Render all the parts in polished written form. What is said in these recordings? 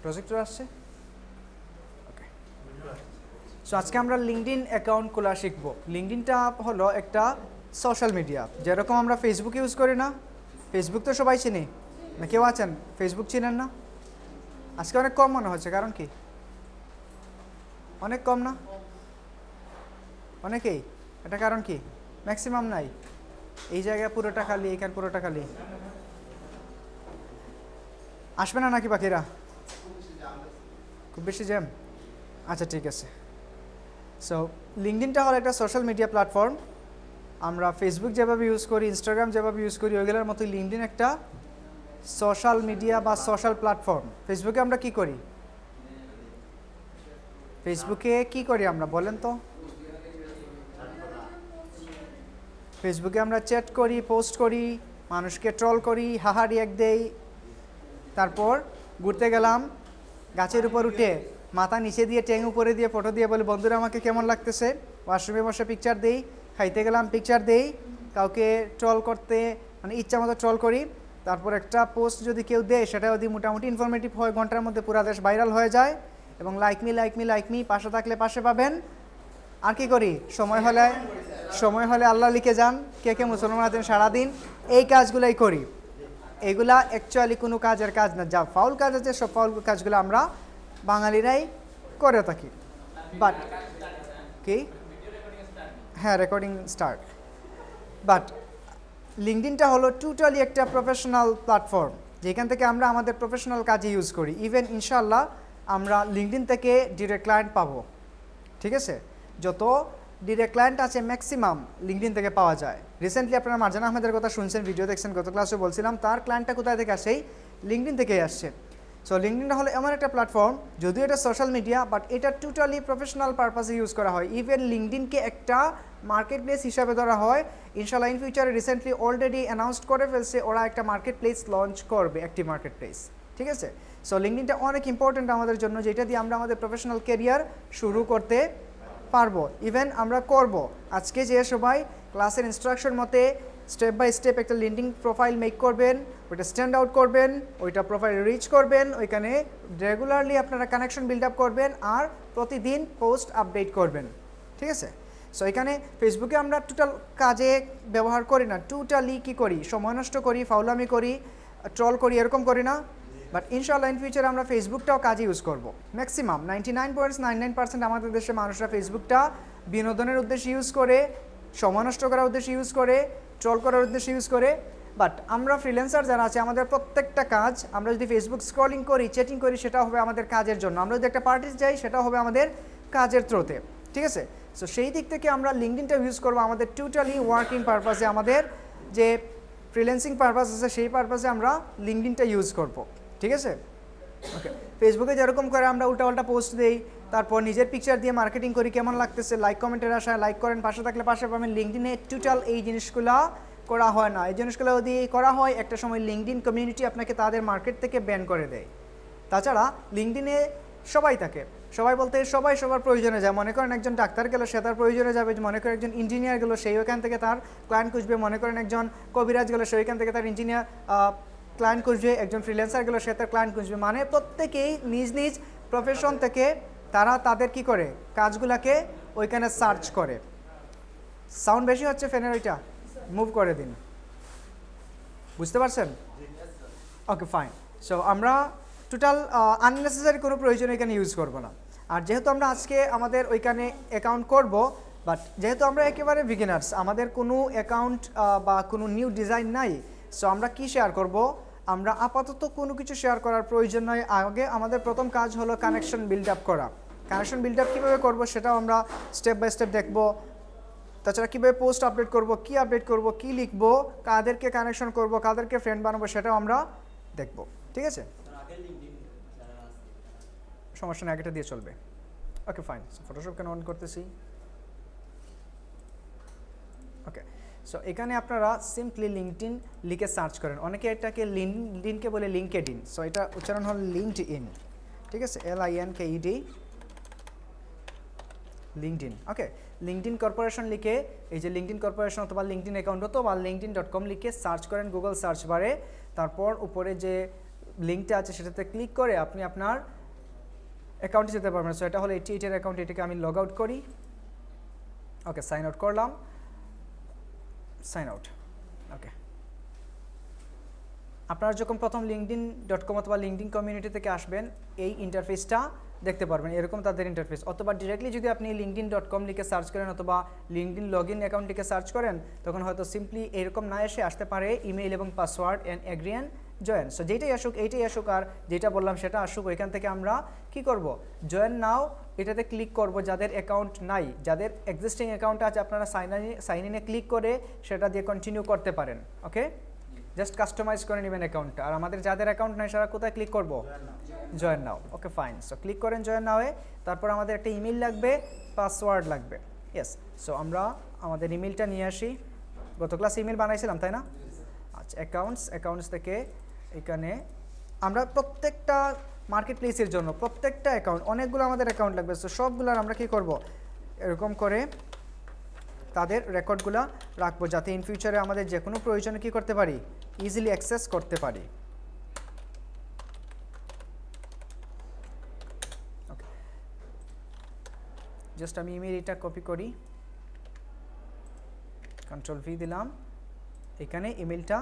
Projector আসছে? ওকে। So আজকে আমরা লিঙ্কডইন অ্যাকাউন্ট খোলা শিখব। লিঙ্কডইনটা হলো একটা সোশ্যাল মিডিয়া, যেরকম আমরা ফেসবুক ইউজ করি না। ফেসবুক তো সবাই চিনি, না কেউ আছেন ফেসবুক চিনেন না? আজকে অনেক কম মনে হচ্ছে, কারণ কি? অনেক কম না? অনেকেই, এটা কারণ কি? ম্যাক্সিমাম নাই, এই জায়গায় পুরোটা খালি, এখানে পুরোটা খালি। আসবে না নাকি বাকিরা? খুব বেশি জ্যাম? আচ্ছা ঠিক আছে। সো লিঙ্কডইনটা হলো একটা সোশ্যাল মিডিয়া প্ল্যাটফর্ম। আমরা ফেসবুক যেভাবে ইউজ করি, ইনস্টাগ্রাম যেভাবে ইউজ করি, ওইগুলোর মতো লিঙ্কডইন একটা সোশ্যাল মিডিয়া বা সোশ্যাল প্ল্যাটফর্ম। ফেসবুকে আমরা কি করি? ফেসবুকে কি করি আমরা বলেন তো? ফেসবুকে আমরা চ্যাট করি, পোস্ট করি, মানুষকে ট্রল করি, হাহা রিয়াক্ট দেই। তারপর ঘুরতে গেলাম, গাছের উপর উঠে মাথা নিচে দিয়ে ট্যাং উপরে দিয়ে ফটো দিয়ে বলি বন্ধুরা আমাকে কেমন লাগতেছে। ওয়াশরুমে বসে পিকচার দেই, খাইতে গেলাম পিকচার দেই, কাউকে ট্রল করতে মানে ইচ্ছা মতো ট্রল করি। তারপর একটা পোস্ট যদি কেউ দেয় সেটা যদি মোটামুটি ইনফরমেটিভ হয়, ঘন্টার মধ্যে পুরা দেশ ভাইরাল হয়ে যায়। এবং লাইক মি পাশে থাকলে পাশে পাবেন। আর কি করি? সময় হলে আল্লাহ লিখে যান, কে কে মুসলমান আছেন সারাদিন এই কাজগুলোই করি। এগুলা অ্যাকচুয়ালি কোনো কাজের কাজ না, যা ফাউল কাজ আছে সব ফাউল কাজগুলো আমরা বাঙালিরাই করে থাকি। বাট কি? হ্যাঁ, রেকর্ডিং স্টার্ট। বাট লিঙ্কডইনটা হলো টোটালি একটা প্রফেশনাল প্ল্যাটফর্ম, যেখান থেকে আমরা আমাদের প্রফেশনাল কাজে ইউজ করি। ইভেন ইনশাল্লাহ আমরা লিঙ্কডইন থেকে ডিরেক্ট ক্লায়েন্ট পাবো। ঠিক আছে? যত ডিরেক্ট ক্লায়েন্ট আছে ম্যাক্সিমাম লিঙ্কডইন থেকে পাওয়া যায়। রিসেন্টলি আপনারা মারজান আহমেদের কথা শুনছেন, ভিডিও দেখছেন, গত ক্লাসে বলছিলাম তার ক্লায়েন্টটা কোথায় থেকে আসে? লিঙ্কডইন থেকেই আসছে। সো লিঙ্কডইনটা হলো এমন একটা প্ল্যাটফর্ম, যদিও এটা সোশ্যাল মিডিয়া, বাট এটা টোটালি প্রফেশনাল পারপাসে ইউজ করা হয়। ইভেন লিঙ্কডইনকে একটা মার্কেট প্লেস হিসাবে ধরা হয়। ইনশাল্লাহ ইন ফিউচারে রিসেন্টলি অলরেডি অ্যানাউন্সড করে ফেলছে ওরা একটা মার্কেট প্লেস লঞ্চ করবে, অ্যাক্টিভ মার্কেট প্লেস। ঠিক আছে? সো লিঙ্কডইনটা অনেক ইম্পর্টেন্ট আমাদের জন্য, যেটা দিয়ে আমরা আমাদের প্রফেশনাল ক্যারিয়ার শুরু করতে পারবো। ইভেন আমরা করব। আজকে যে সবাই ক্লাসের ইনস্ট্রাকশন মতে স্টেপ বাই স্টেপ একটা লিঙ্কডইন প্রোফাইল মেক করবেন, ওইটা স্ট্যান্ড আউট করবেন, ওইটা প্রোফাইল রিচ করবেন, ওইখানে রেগুলারলি আপনারা কানেকশন বিল্ড আপ করবেন আর প্রতিদিন পোস্ট আপডেট করবেন। ঠিক আছে? সো এখানে ফেসবুকে আমরা টোটাল কাজে ব্যবহার করি না, টোটালি কী করি? সময় নষ্ট করি, ফাউলামি করি, ট্রল করি, এরকম করি না। বাট ইনশাআল্লাহ ইন ফিউচারে আমরা ফেসবুকটাও কাজে ইউজ করব। ম্যাক্সিমাম 99.99% আমাদের দেশের মানুষরা ফেসবুকটা বিনোদনের উদ্দেশ্যে ইউজ করে, সময় নষ্ট করার উদ্দেশ্যে ইউজ করে, ট্রল করার উদ্দেশ্যে ইউজ করে। বাট আমরা ফ্রিল্যান্সার যারা আছে, আমাদের প্রত্যেকটা কাজ আমরা যদি ফেসবুক স্ক্রলিং করি, চ্যাটিং করি, সেটা হবে আমাদের কাজের জন্য। আমরা যদি একটা পার্টিতে যাই, সেটা হবে আমাদের কাজের থ্রোতে। ঠিক আছে? সো সেই দিক থেকে আমরা লিঙ্কডইনটা ইউজ করবো আমাদের টোটালি ওয়ার্কিং পারপাসে। আমাদের যে ফ্রিল্যান্সিং পারপাস আছে সেই পারপাসে আমরা লিঙ্কডইনটা ইউজ করব। ঠিক আছে? ওকে। ফেসবুকে যেরকম করে আমরা উল্টাপাল্টা পোস্ট দেই, তারপর নিজের পিকচার দিয়ে মার্কেটিং করি, কেমন লাগতেছে, লাইক কমেন্টের আশায় লাইক করেন, পাশে থাকলে পাশে পাবেন। লিঙ্কডইনে টোটাল এই জিনিসগুলো করা হয় না। এই জিনিসগুলো যদি করা হয়, একটা সময় লিঙ্কডইন কমিউনিটি আপনাকে তাদের মার্কেট থেকে ব্যান করে দেয়। তাছাড়া লিঙ্কডইনে সবাই থাকে, সবাই বলতে সবাই সবার প্রয়োজনে যায়। মনে করেন একজন ডাক্তার গেল, সে তার প্রয়োজনে যাবে। মনে করেন একজন ইঞ্জিনিয়ার গেল, সেই ওখান থেকে তার ক্লায়েন্ট খুঁজবে। মনে করেন একজন কবিরাজ গেল, সেই ওখান থেকে তার ইঞ্জিনিয়ার ক্লায়েন্ট খুঁজবে। একজন ফ্রিল্যান্সার গেল, সে তার ক্লায়েন্ট খুঁজবে। মানে প্রত্যেকেই নিজ নিজ প্রফেশন থেকে তারা তাদের কি করে, কাজগুলোকে ওইখানে সার্চ করে। সাউন্ড বেশি হচ্ছে ফ্যানের, ওইটা মুভ করে দিন। বুঝতে পারছেন? ওকে, ফাইন। সো আমরা টোটাল আননেসেসারি কোনো প্রয়োজন এখানে ইউজ করব না। আর যেহেতু আমরা আজকে আমাদের ওইখানে অ্যাকাউন্ট করব, বাট যেহেতু আমরা একেবারে বিগিনার্স, আমাদের কোনো অ্যাকাউন্ট বা কোনো নিউ ডিজাইন নাই, সো আমরা কি শেয়ার করব? আমরা আপাতত কোনো কিছু শেয়ার করার প্রয়োজন নয়। আগে আমাদের প্রথম কাজ হলো কানেকশন বিল্ড আপ করা। কানেকশন বিল্ড আপ কীভাবে করবো সেটাও আমরা স্টেপ বাই স্টেপ দেখব। তাছাড়া কীভাবে পোস্ট আপডেট করব, কী আপডেট করব, কী লিখবো, কাদেরকে কানেকশন করব, কাদেরকে ফ্রেন্ড বানাবো, সেটাও আমরা দেখব। ঠিক আছে? সমস্যা নেই, আগেটা দিয়ে চলবে। ওকে, ফাইন। ফটোশপ কেন অন করতেছি? ওকে। সো এখানে আপনারা সিম্পলি লিঙ্কডইন লিখে সার্চ করেন। অনেকে এটাকে লিঙ্কডইনকে বলে লিঙ্কডইন। সো এটা উচ্চারণ হল লিঙ্কডইন। ঠিক আছে? LINKED, LinkedIn. Okay. LinkedIn corporation লিখে, এই যে লিঙ্কডইন কর্পোরেশন অথবা লিঙ্কডইন অ্যাকাউন্ট অথবা linkedin.com লিখে সার্চ করেন গুগল সার্চ বারে। তারপর উপরে যে লিঙ্কটা আছে সেটাতে ক্লিক করে আপনি আপনার অ্যাকাউন্টে যেতে পারবেন। সো এটা হলো 88 এর অ্যাকাউন্ট, এটাকে আমি লগ আউট করি। ওকে, সাইন আউট করলাম, সাইন আউট। ওকে, আপনারা যখন প্রথম linkedin.com অথবা লিঙ্কডিন কমিউনিটি থেকে আসবেন এই ইন্টারফেসটা দেখতে পারবেন, এরকম তাদের ইন্টারফেস। অথবা ডিরেক্টলি যদি আপনি linkedin.com লিখে সার্চ করেন অথবা লিঙ্কডিন লগ ইন অ্যাকাউন্ট লিখে সার্চ করেন, তখন হয়তো সিম্পলি এরকম না এসে আসতে পারে ইমেইল এবং password and agri and join. So যেটাই আসুক এইটাই আসুক, আর যেটা বললাম সেটা আসুক, ওইখান থেকে আমরা কি করব, জয়েন নাও এটাতে ক্লিক করব। যাদের অ্যাকাউন্ট নাই, যাদের এক্সিস্টিং অ্যাকাউন্ট আছে, আপনারা সাইন ইনে ক্লিক করে সেটা দিয়ে কন্টিনিউ করতে পারেন। ওকে, জাস্ট কাস্টমাইজ করে নেবেন অ্যাকাউন্টটা। আর আমাদের যাদের অ্যাকাউন্ট নাই সেটা কোথায় ক্লিক করব, জয়েন নাও। ওকে ফাইন, সো ক্লিক করেন জয়েন নাও এ। তারপর আমাদের একটা ইমেল লাগবে, পাসওয়ার্ড লাগবে। ইয়েস, সো আমরা আমাদের ইমেলটা নিয়ে আসি। গত ক্লাস ইমেল বানাইছিলাম তাই না? আচ্ছা, অ্যাকাউন্টস থেকে এখানে আমরা প্রত্যেকটা মার্কেট প্লেসের জন্য প্রত্যেকটা অ্যাকাউন্ট, অনেকগুলো আমাদের অ্যাকাউন্ট লাগবে। সো সবগুলোর আমরা কি করব, এরকম করে তাদের রেকর্ডগুলো রাখবো, যাতে ইন ফিউচারে আমাদের যে কোনো প্রয়োজনে কী করতে পারি, ইজিলি অ্যাক্সেস করতে পারি। ওকে, জাস্ট আমি ইমেল এটা কপি করি, কন্ট্রোল ভি দিলাম, এখানে ইমেলটা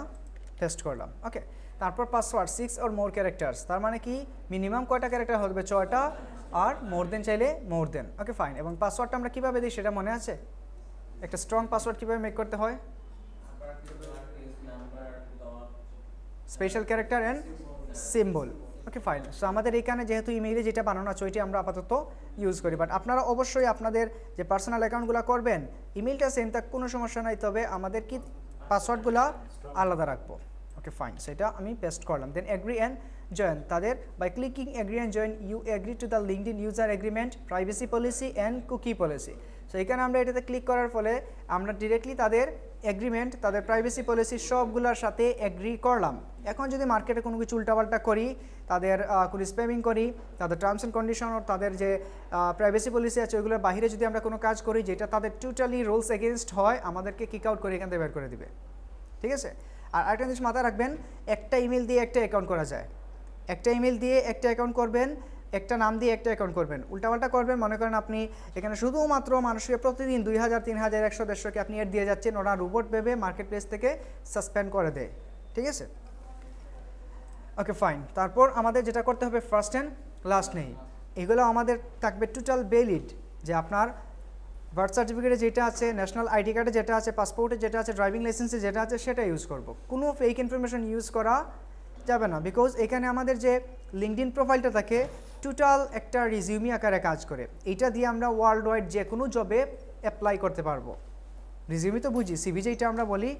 পেস্ট করলাম। ওকে, তারপর পাসওয়ার্ড 6 অর মোর ক্যারেক্টার্স, তার মানে কি মিনিমাম কয়টা ক্যারেক্টার হবে, 6টা, আর মোর দেন চাইলে মোর দেন। ওকে ফাইন, এবং পাসওয়ার্ডটা আমরা কীভাবে দিই সেটা মনে আছে? একটা স্ট্রং পাসওয়ার্ড কীভাবে মেক করতে হয়, special character and symbol. Okay fine, so আমাদের এখানে যেহেতু ইমেইলে যেটা বানানো আছে ওইটি আমরা আপাতত ইউজ করি, বাট আপনারা অবশ্যই আপনাদের যে পার্সোনাল অ্যাকাউন্টগুলো করবেন ইমেইলটা সেম থাক, কোনো সমস্যা নাই, তবে আমাদের কি পাসওয়ার্ডগুলো আলাদা রাখবো। ওকে ফাইন, সেটা আমি পেস্ট করলাম। দেন এগ্রি অ্যান্ড জয়েন, তাদের by clicking agree and join you agree to the LinkedIn user agreement, privacy policy and cookie policy. So এখানে আমরা এটাতে ক্লিক করার ফলে আমরা ডিরেক্টলি তাদের এগ্রিমেন্ট, তাদের প্রাইভেসি পলিসি সবগুলোর সাথে এগ্রি করলাম। এখন যদি মার্কেটে কোনো কিছু উল্টাপাল্টা করি, তাদের কোনো স্প্যামিং করি, তাদের টার্মস অ্যান্ড কন্ডিশন ও তাদের যে প্রাইভেসি পলিসি আছে ওইগুলোর বাইরে যদি আমরা কোনো কাজ করি যেটা তাদের টোটালি রুলস এগেনস্ট হয়, আমাদেরকে কিক আউট করে এখান থেকে বের করে দিবে। ঠিক আছে, আর আরেকটা জিনিস মাথায় রাখবেন, একটা ইমেল দিয়ে একটা অ্যাকাউন্ট করা যায়। একটা ইমেল দিয়ে একটা অ্যাকাউন্ট করবেন, একটা নাম দিয়ে একটা অ্যাকাউন্ট করবেন। উল্টাপাল্টা করবেন, মনে করেন আপনি এখানে শুধুমাত্র মানুষকে প্রতিদিন 2000, 3000, 100, 150কে আপনি এড দিয়ে যাচ্ছেন, ওরা রোবট ভেবে মার্কেট প্লেস থেকে সাসপেন্ড করে দেয়। ঠিক আছে, ওকে ফাইন। তারপর আমাদের যেটা করতে হবে, ফার্স্ট অ্যান্ড লাস্ট নেই, এগুলো আমাদের থাকবে টোটাল ভ্যালিড, যে আপনার বার্থ সার্টিফিকেটে যেটা আছে, ন্যাশনাল আইডি কার্ডে যেটা আছে, পাসপোর্টে যেটা আছে, ড্রাইভিং লাইসেন্সে যেটা আছে সেটা ইউজ করব। কোনো ফেক ইনফরমেশন ইউজ করা যাবে না, বিকজ এখানে আমাদের যে লিঙ্কডিন প্রোফাইলটা থাকে টোটাল একটা রিজিউমি আকারে কাজ করে। এইটা দিয়ে আমরা ওয়ার্ল্ড ওয়াইড যে কোনো জবে অ্যাপ্লাই করতে পারবো। রিজিউমি তো বুঝি, সিভি যেটা আমরা বলি,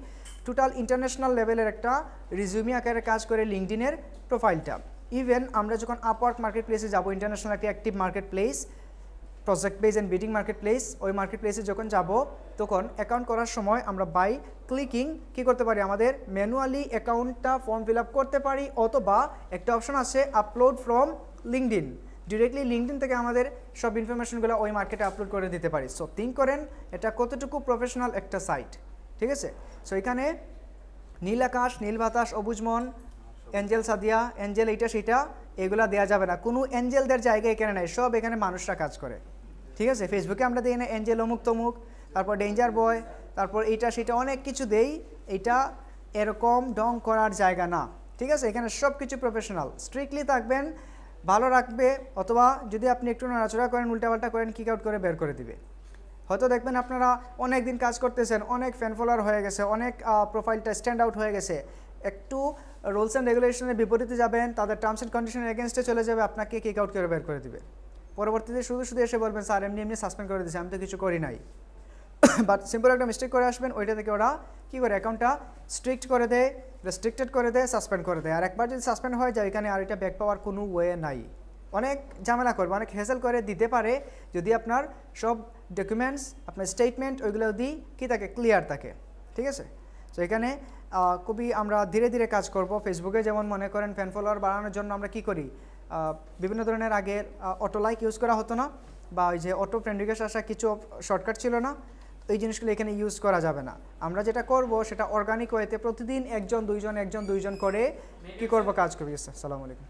টোটাল ইন্টারন্যাশনাল লেভেলের একটা রিজিউমি আকারে কাজ করে লিঙ্কডিনের প্রোফাইলটা। ইভেন আমরা যখন আপওয়ার্ক মার্কেট প্লেসে যাবো, ইন্টারন্যাশনাল একটা active market place, project base and bidding market place, ওই মার্কেট প্লেসে যখন যাব তখন অ্যাকাউন্ট করার সময় আমরা বাই ক্লিকিং কী করতে পারি, আমাদের ম্যানুয়ালি অ্যাকাউন্টটা ফর্ম ফিল আপ করতে পারি, অথবা একটা অপশন আছে upload from LinkedIn, directly LinkedIn থেকে আমাদের সব ইনফরমেশনগুলো ওই মার্কেটে আপলোড করে দিতে পারি। সো থিঙ্ক করেন এটা কতটুকু প্রফেশনাল একটা সাইট। ঠিক আছে, সো এখানে নীল আকাশ, নীল বাতাস, অবুজ মন, অ্যাঞ্জেল সাদিয়া, অ্যাঞ্জেল এইটা সেটা, এগুলা দেওয়া যাবে না। কোনো অ্যাঞ্জেলদের জায়গা এখানে নাই, সব এখানে মানুষরা কাজ করে। ঠিক আছে, ফেসবুকে আমরা দিই না অ্যাঞ্জেল অমুক তমুক, তারপর ডেঞ্জার বয়, তারপর এইটা সেটা অনেক কিছু দেই, এইটা এরকম ডং করার জায়গা না। ঠিক আছে, এখানে সব কিছু প্রফেশনাল। স্ট্রিক্টলি থাকবেন, ভালো রাখবে, অথবা যদি আপনি একটু নড়াচড়া করেন, উল্টাপাল্টা করেন, কিক আউট করে বের করে দিবে। হয়তো দেখবেন আপনারা অনেক দিন কাজ করতেছেন, অনেক ফ্যান ফলোয়ার হয়ে গেছে, অনেক প্রোফাইলটা স্ট্যান্ড আউট হয়ে গেছে, একটু রুলস অ্যান্ড রেগুলেশনের বিপরীতে যাবেন, তাদের টার্মস অ্যান্ড কন্ডিশনের এগেনস্টে চলে যাবে, আপনাকে কিক আউট করে বের করে দিবে। পরবর্তীতে শুধু শুধু এসে বলবেন স্যার এমনি এমনি সাসপেন্ড করে দিয়েছে, আমি তো কিছু করি নাই। বাট সিম্পল একটা মিস্টেক করে আসবেন, ওইটা থেকে ওরা কী করে অ্যাকাউন্টটা স্ট্রিক্ট করে দেয়, রেস্ট্রিক্টেড করে দেয়, সাসপেন্ড করে দেয়। আর একবার যদি সাসপেন্ড হয়ে যায় এখানে আর এটা ব্যাক পাওয়ার কোনো ওয়ে নাই। অনেক ঝামেলা করবে, অনেক হ্যাসেল করে দিতে পারে যদি আপনার সব ডকুমেন্টস, আপনার স্টেটমেন্ট ওইগুলো যদি কী থাকে, ক্লিয়ার থাকে। ঠিক আছে, তো এখানে খুবই আমরা ধীরে ধীরে কাজ করব। ফেসবুকে যেমন মনে করেন ফ্যান ফলোয়ার বাড়ানোর জন্য আমরা কী করি, বিভিন্ন ধরনের আগের অটো লাইক ইউজ করা হতো না, বা ওই যে অটো ফ্রেন্ড রিকোয়েস্ট আসা কিছু শর্টকাট ছিল না, এই জিনিসগুলো এখানে ইউজ করা যাবে না। আমরা যেটা করব সেটা অর্গানিক ওয়েতে প্রতিদিন একজন দুইজন করে কি করব, কাজ করব। আসসালামু আলাইকুম।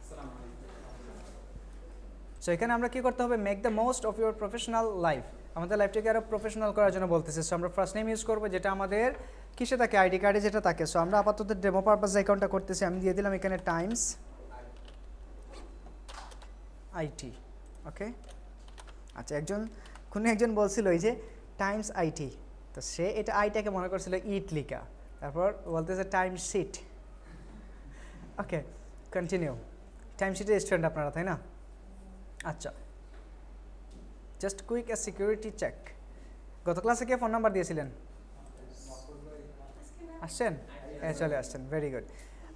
সো এখানে আমরা কি করতে হবে, make the most of your professional life. আমাদের লাইফটাকে আরও প্রফেশনাল করার জন্য বলতেছে। সো আমরা ফার্স্ট নেম ইউজ করবো যেটা আমাদের কিসে থাকে, আইডি কার্ডে যেটা থাকে। সো আমরা আপাতত ডেমো পারপাস অ্যাকাউন্টটা করতেছি, আমি দিয়ে দিলাম এখানে টাইমস আইটি। ওকে, আচ্ছা কোনো একজন বলছিল এই যে টাইমস আইটি, তো সে এটা আইটাকে মনে করছিল ইট লিখা, তারপর বলতেছে time sheet. Okay, continue. Time শিটের স্টুডেন্ট আপনারা, তাই না? আচ্ছা, just quick a security check. গত ক্লাসে কে ফোন নাম্বার দিয়েছিলেন? আসছেন? হ্যাঁ, চলে আসছেন, ভেরি গুড।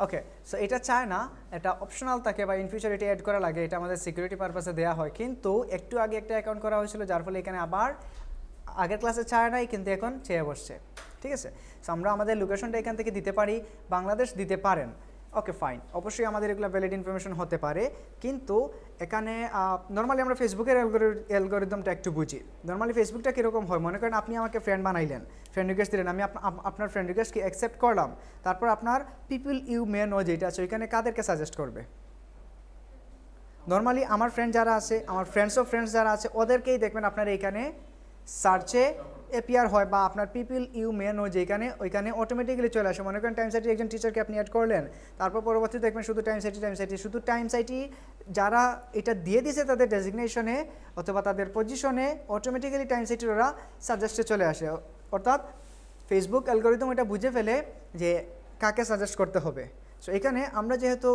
ওকে, সো এটা চায় না, এটা অপশনাল থাকে বা ইন ফিউচার এটা অ্যাড করা লাগে, এটা আমাদের সিকিউরিটি পারপাসে দেওয়া হয়। কিন্তু একটু আগে একটা অ্যাকাউন্ট করা হয়েছিল, যার ফলে এখানে আবার আগের ক্লাসে চায় নাই, কিন্তু এখন চেয়ে বসছে। ঠিক আছে, সো আমরা আমাদের লোকেশনটা এখান থেকে দিতে পারি, বাংলাদেশ দিতে পারেন। ওকে, ফাইন, অবশ্যই আমাদের এগুলো ভ্যালিড ইনফরমেশন হতে পারে, কিন্তু এখানে নর্মালি আমরা ফেসবুকের অ্যালগরিদমটা একটু বুঝি। নর্মালি ফেসবুকটা কীরকম হয়, মনে করেন আপনি আমাকে ফ্রেন্ড বানাইলেন, ফ্রেন্ড রিকোয়েস্ট দিলেন, আমি আপনার ফ্রেন্ড রিকোয়েস্টকে অ্যাকসেপ্ট করলাম, তারপর আপনার পিপল ইউ মে নো যেটা আছে ওইখানে কাদেরকে সাজেস্ট করবে? নর্মালি আমার ফ্রেন্ড যারা আছে, আমার ফ্রেন্ডস অফ ফ্রেন্ডস যারা আছে, ওদেরকেই দেখবেন আপনার এইখানে সার্চে এপিয়ার হয়, বা আপনার পিপল ইউ মে নো যেখানে ওইখানে অটোমেটিক্যালি চলে আসে। মনে করেন টাইমস আইটি একজন টিচারকে আপনি অ্যাড করলেন, তারপর পরবর্তীতে দেখবেন শুধু টাইমস আইটি শুধু টাইমস আইটি যারা এটা দিয়ে দিয়েছে তাদের ডেজিগনেশনে অথবা তাদের পজিশনে অটোমেটিক্যালি টাইমস আইটির ওরা সাজেস্টে চলে আসে। অর্থাৎ ফেসবুক অ্যালগরিদম এটা বুঝে ফেলে যে কাকে সাজেস্ট করতে হবে। সো এখানে আমরা যেহেতু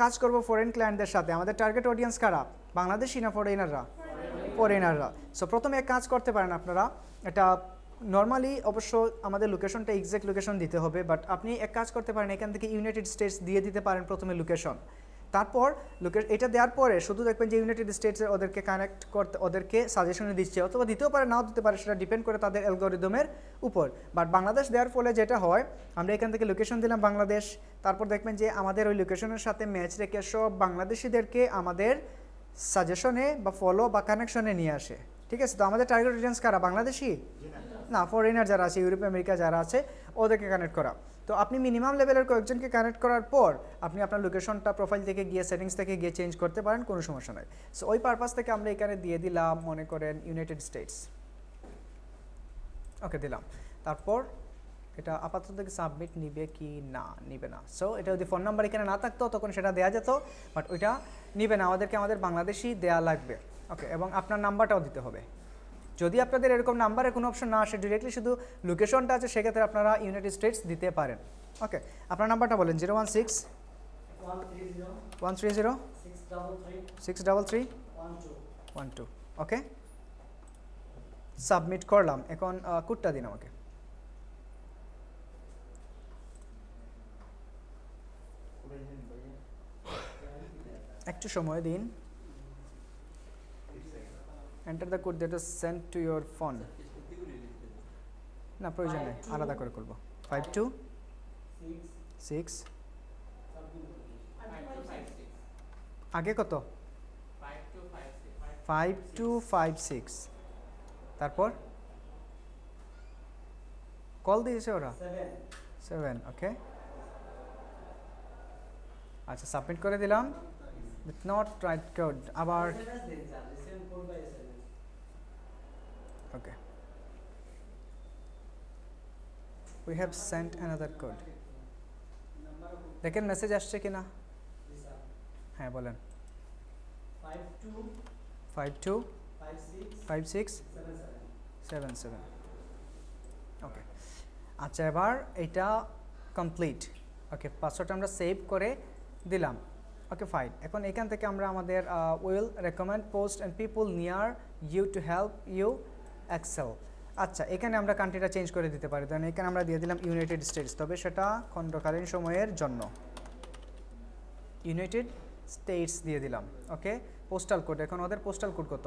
কাজ করব ফরেন ক্লায়েন্টদের সাথে, আমাদের টার্গেট অডিয়েন্স কারা, বাংলাদেশি না ফরেনাররা? ফরেনাররা। সো প্রথমে এক কাজ করতে পারেন আপনারা, এটা নর্মালি অবশ্য আমাদের লোকেশনটা এক্সাক্ট লোকেশন দিতে হবে, বাট আপনি এক কাজ করতে পারেন, এখান থেকে ইউনাইটেড স্টেটস দিয়ে দিতে পারেন প্রথমে লোকেশন। তারপর এটা দেওয়ার পরে শুধু দেখবেন যে ইউনাইটেড স্টেটসে ওদেরকে কানেক্ট করতে, ওদেরকে সাজেশনে দিচ্ছে, অথবা দিতেও পারে নাও দিতে পারে, সেটা ডিপেন্ড করে তাদের অ্যালগরিদমের উপর। বাট বাংলাদেশ দেওয়ার ফলে যেটা হয়, আমরা এখান থেকে লোকেশন দিলাম বাংলাদেশ, তারপর দেখবেন যে আমাদের ওই লোকেশনের সাথে ম্যাচ রেখে সব বাংলাদেশিদেরকে আমাদের সাজেশনে বা ফলো বা কানেকশনে নিয়ে আসে। ঠিক আছে, তো আমাদের টার্গেট অডিয়েন্স কারা, বাংলাদেশি না, ফরেনার যারা আছে, ইউরোপ আমেরিকা যারা আছে, ওদেরকে কানেক্ট করা। তো আপনি মিনিমাম লেভেলের কয়েকজনকে কানেক্ট করার পর আপনি আপনার লোকেশনটা প্রোফাইল থেকে গিয়ে সেটিংস থেকে গিয়ে চেঞ্জ করতে পারেন, কোনো সমস্যা নয়। সো ওই পারপাস থেকে আমরা এখানে দিয়ে দিলাম, মনে করেন ইউনাইটেড স্টেটস। ওকে, দিলাম। তারপর এটা আপাতত থেকে সাবমিট নিবে কি না, নিবে না। সো এটা যদি ফোন নাম্বার এখানে না থাকতো তখন সেটা দেওয়া যেত, বাট ওইটা নিবে না, আমাদেরকে আমাদের বাংলাদেশি দেওয়া লাগবে। ওকে, এবং আপনার নাম্বারটাও দিতে হবে। যদি আপনাদের এরকম নাম্বারে কোনো অপশন না আসে, ডিরেক্টলি শুধু লোকেশনটা আছে, সেক্ষেত্রে আপনারা ইউনাইটেড স্টেটস দিতে পারেন। ওকে, আপনার নাম্বারটা বলেন। 016-130-633-12 ওকে, সাবমিট করলাম। এখন কোডটা দিন আমাকে। একটু সময় দিন। Enter the code that is sent to your phone. না, প্রয়োজন নেই, আলাদা করে করবো। 5266 আগে কত? 5256। তারপর কল দিয়েছে ওরা 7। ওকে, আচ্ছা, সাবমিট করে দিলাম। উইথ নট রাইট কোড আবার। ওকে, we have sent another code. দেখেন মেসেজ আসছে কিনা। হ্যাঁ, বলেন। 525677। ওকে, আচ্ছা, এবার এটা কমপ্লিট। ওকে, পাসওয়ার্ডটা আমরা সেভ করে দিলাম। Okay, fine. এখন এখান থেকে আমরা আমাদের will recommend post and people near you to help you excel. আচ্ছা, এখানে আমরা কান্ট্রিটা চেঞ্জ করে দিতে পারি। তাহলে এখানে আমরা দিয়ে দিলাম ইউনাইটেড স্টেটস, তবে সেটা খণ্ডকালীন সময়ের জন্য ইউনাইটেড স্টেটস দিয়ে দিলাম। ওকে, পোস্টাল কোড, এখন ওদের পোস্টাল কোড কত?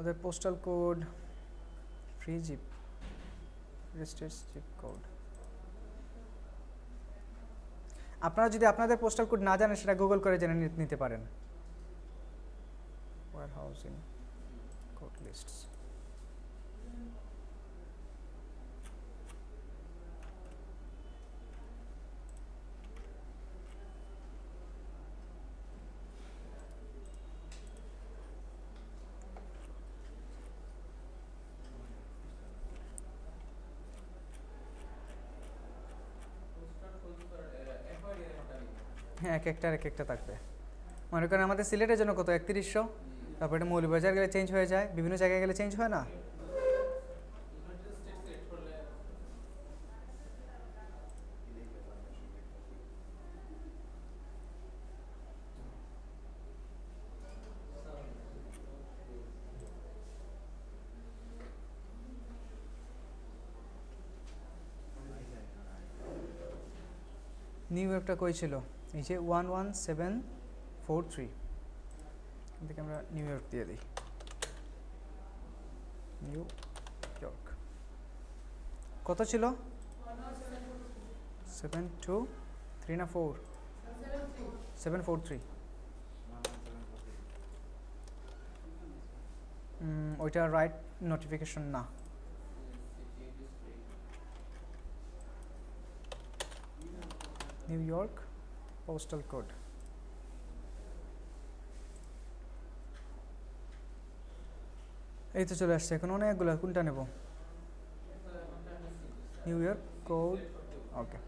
ওদের postal code free zip registered zip code. আপনারা যদি আপনাদের পোস্টাল কোড না জানেন সেটা গুগল করে জেনে নিতে পারেন। ওয়্যারহাউসিং কোড লিস্টস। হ্যাঁ, এক একটা থাকবে। মনে করেন আমাদের সিলেটের জন্য কত 3100, তারপর এটা মৌলভীবাজার গেলে চেঞ্জ হয়ে যায়, বিভিন্ন জায়গায় গেলে চেঞ্জ হয় না। নিউ ইয়র্কটা কই ছিল? এই যে 11743, এখান থেকে আমরা নিউ ইয়র্ক দিয়ে দিই। নিউ ইয়র্ক কত ছিল? 723 না 4? 743। ওইটা রাইট নোটিফিকেশন না। New York postal code. এই তো চলে আসছে। এখন অনেকগুলো, কোনটা নেব? নিউ ইয়র্ক কোড, ওকে।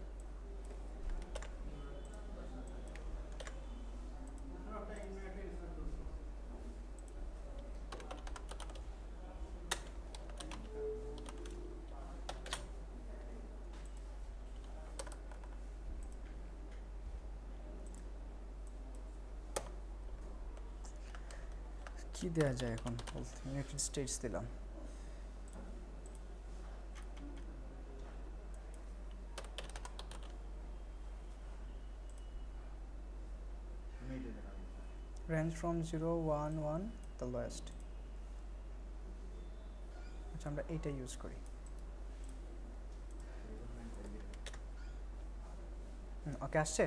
কি দেওয়া যায় এখন? ইউনাইটেড স্টেটস দিলাম। Range from 011 the lowest. আচ্ছা, আমরা এইটা ইউজ করি। ওকে, আসছে।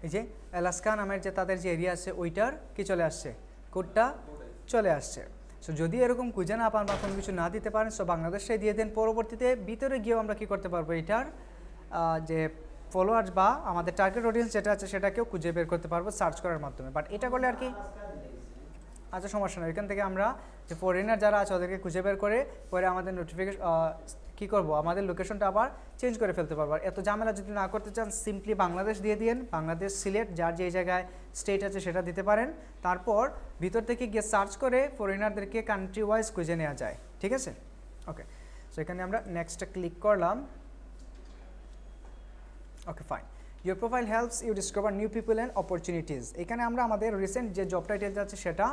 এই যে অ্যালাস্কা নামের যে তাদের যে এরিয়া আছে ওইটার কি চলে আসছে, কোডটা চলে আসছে। সো যদি এরকম খুঁজে না পান বা কোনো কিছু না দিতে পারেন, সো বাংলাদেশে দিয়ে দেন। পরবর্তীতে ভিতরে গিয়েও আমরা কি করতে পারবো, এটার যে ফলোয়ার্স বা আমাদের টার্গেট অডিয়েন্স যেটা আছে সেটাকেও খুঁজে বের করতে পারবো সার্চ করার মাধ্যমে। বাট এটা করলে আর কি, আচ্ছা সমস্যা নেই। এখান থেকে আমরা যে ফরেনার যারা আছে ওদেরকে খুঁজে বের করে পরে আমাদের নোটিফিকেশন কী করবো, আমাদের লোকেশনটা আবার চেঞ্জ করে ফেলতে পারবো। এত ঝামেলা যদি না করতে চান, সিম্পলি বাংলাদেশ দিয়ে দিন। বাংলাদেশ সিলেট যার যে জায়গায় স্টেট আছে সেটা দিতে পারেন। তারপর ভিতর থেকে গিয়ে সার্চ করে ফরেনারদেরকে কান্ট্রি ওয়াইজ খুঁজে নেওয়া যায়। ঠিক আছে, ওকে। সো এখানে আমরা নেক্সটে ক্লিক করলাম। Okay, fine. Your profile helps you discover new people and opportunities. এখানে আমরা আমাদের রিসেন্ট যে জব টাইটেল আছে সেটা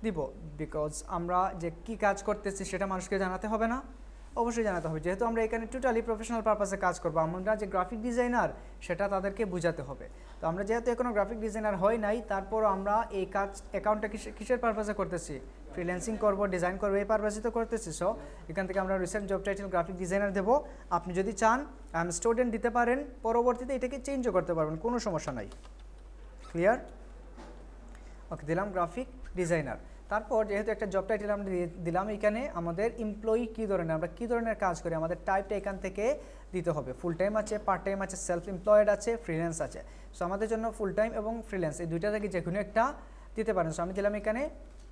দিব, বিকজ আমরা যে কি কাজ করতেছি সেটা মানুষকে জানাতে হবে না? অবশ্যই জানাতে হবে, যেহেতু আমরা এখানে টোটালি প্রফেশনাল পারপাসে কাজ করবো। আমরা যে গ্রাফিক ডিজাইনার সেটা তাদেরকে বোঝাতে হবে। তো আমরা যেহেতু এখনও গ্রাফিক ডিজাইনার হয় নাই, তারপর আমরা এই কাজ অ্যাকাউন্টটা কিসের পারপাসে করতেছি? ফ্রিল্যান্সিং করবো, ডিজাইন করবো, এই পারপাসে তো করতেছি। সো এখান থেকে আমরা recent job title graphic designer দেবো। আপনি যদি চান স্টুডেন্ট দিতে পারেন, পরবর্তীতে এটাকে চেঞ্জও করতে পারবেন, কোনো সমস্যা নাই। ক্লিয়ার? ওকে, দিলাম গ্রাফিক ডিজাইনার। তারপর যেহেতু একটা জব টাইটেল আমরা দিলাম, এখানে আমাদের এমপ্লয়ি কী ধরনের, আমরা কী ধরনের কাজ করি, আমাদের টাইপটা এখান থেকে দিতে হবে। ফুল টাইম আছে, পার্ট টাইম আছে, সেলফ এমপ্লয়েড আছে, ফ্রিল্যান্স আছে। সো আমাদের জন্য ফুল টাইম এবং ফ্রিল্যান্স এই দুইটা থেকে যে কোনো একটা দিতে পারেন। সো আমি দিলাম এখানে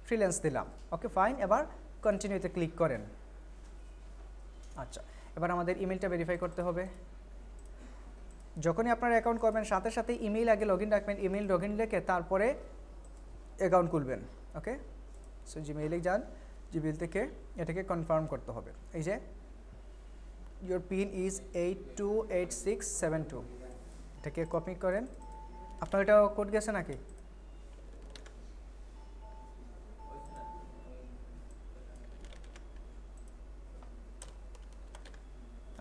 ফ্রিল্যান্স দিলাম। Okay, fine. এবার কন্টিনিউতে ক্লিক করেন। আচ্ছা, এবার আমাদের ইমেলটা ভেরিফাই করতে হবে। যখনই আপনার অ্যাকাউন্ট করবেন সাথে সাথে ইমেইল আগে লগ ইন রাখবেন। ইমেইল লগ ইন রেখে তারপরে অ্যাকাউন্ট খুলবেন। ওকে, সো জিমেইলে যান, জিমেইল থেকে এটাকে কনফার্ম করতে হবে। এই যে ইউর পিন ইজ 828672, এটাকে কপি করেন। আপনার এটা কোড গেছে নাকি?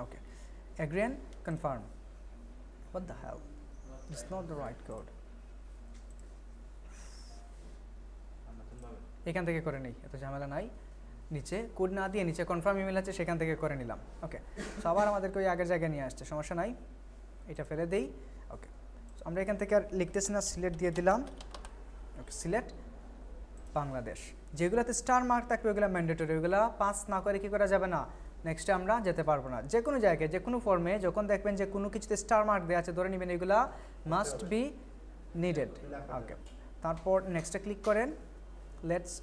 ওকে, agree and confirm. What the hell? It's not the right code. এখান থেকে করে নেই, এত ঝামেলা নাই। নিচে কোড না দিয়ে নিচে কনফার্ম ইমেল আছে, সেখান থেকে করে নিলাম। ওকে, সো আবার আমাদেরকে ওই আগের জায়গায় নিয়ে আসছে, সমস্যা নাই। এটা ফেলে দেই। ওকে, আমরা এখান থেকে আর লিখতেছি না, সিলেট দিয়ে দিলাম। ওকে, সিলেট বাংলাদেশ। যেগুলোতে স্টার মার্ক থাকবে ওগুলো ম্যান্ডেটরি, ওগুলো পাস না করে কী করা যাবে না, নেক্সটে আমরা যেতে পারবো না। যে কোনো জায়গায় যে কোনো ফর্মে যখন দেখবেন যে কোনো কিছুতে স্টার মার্ক দেওয়া আছে, ধরে নেবেন এগুলা মাস্ট বি নিডেড। ওকে, তারপর নেক্সটে ক্লিক করেন। Let's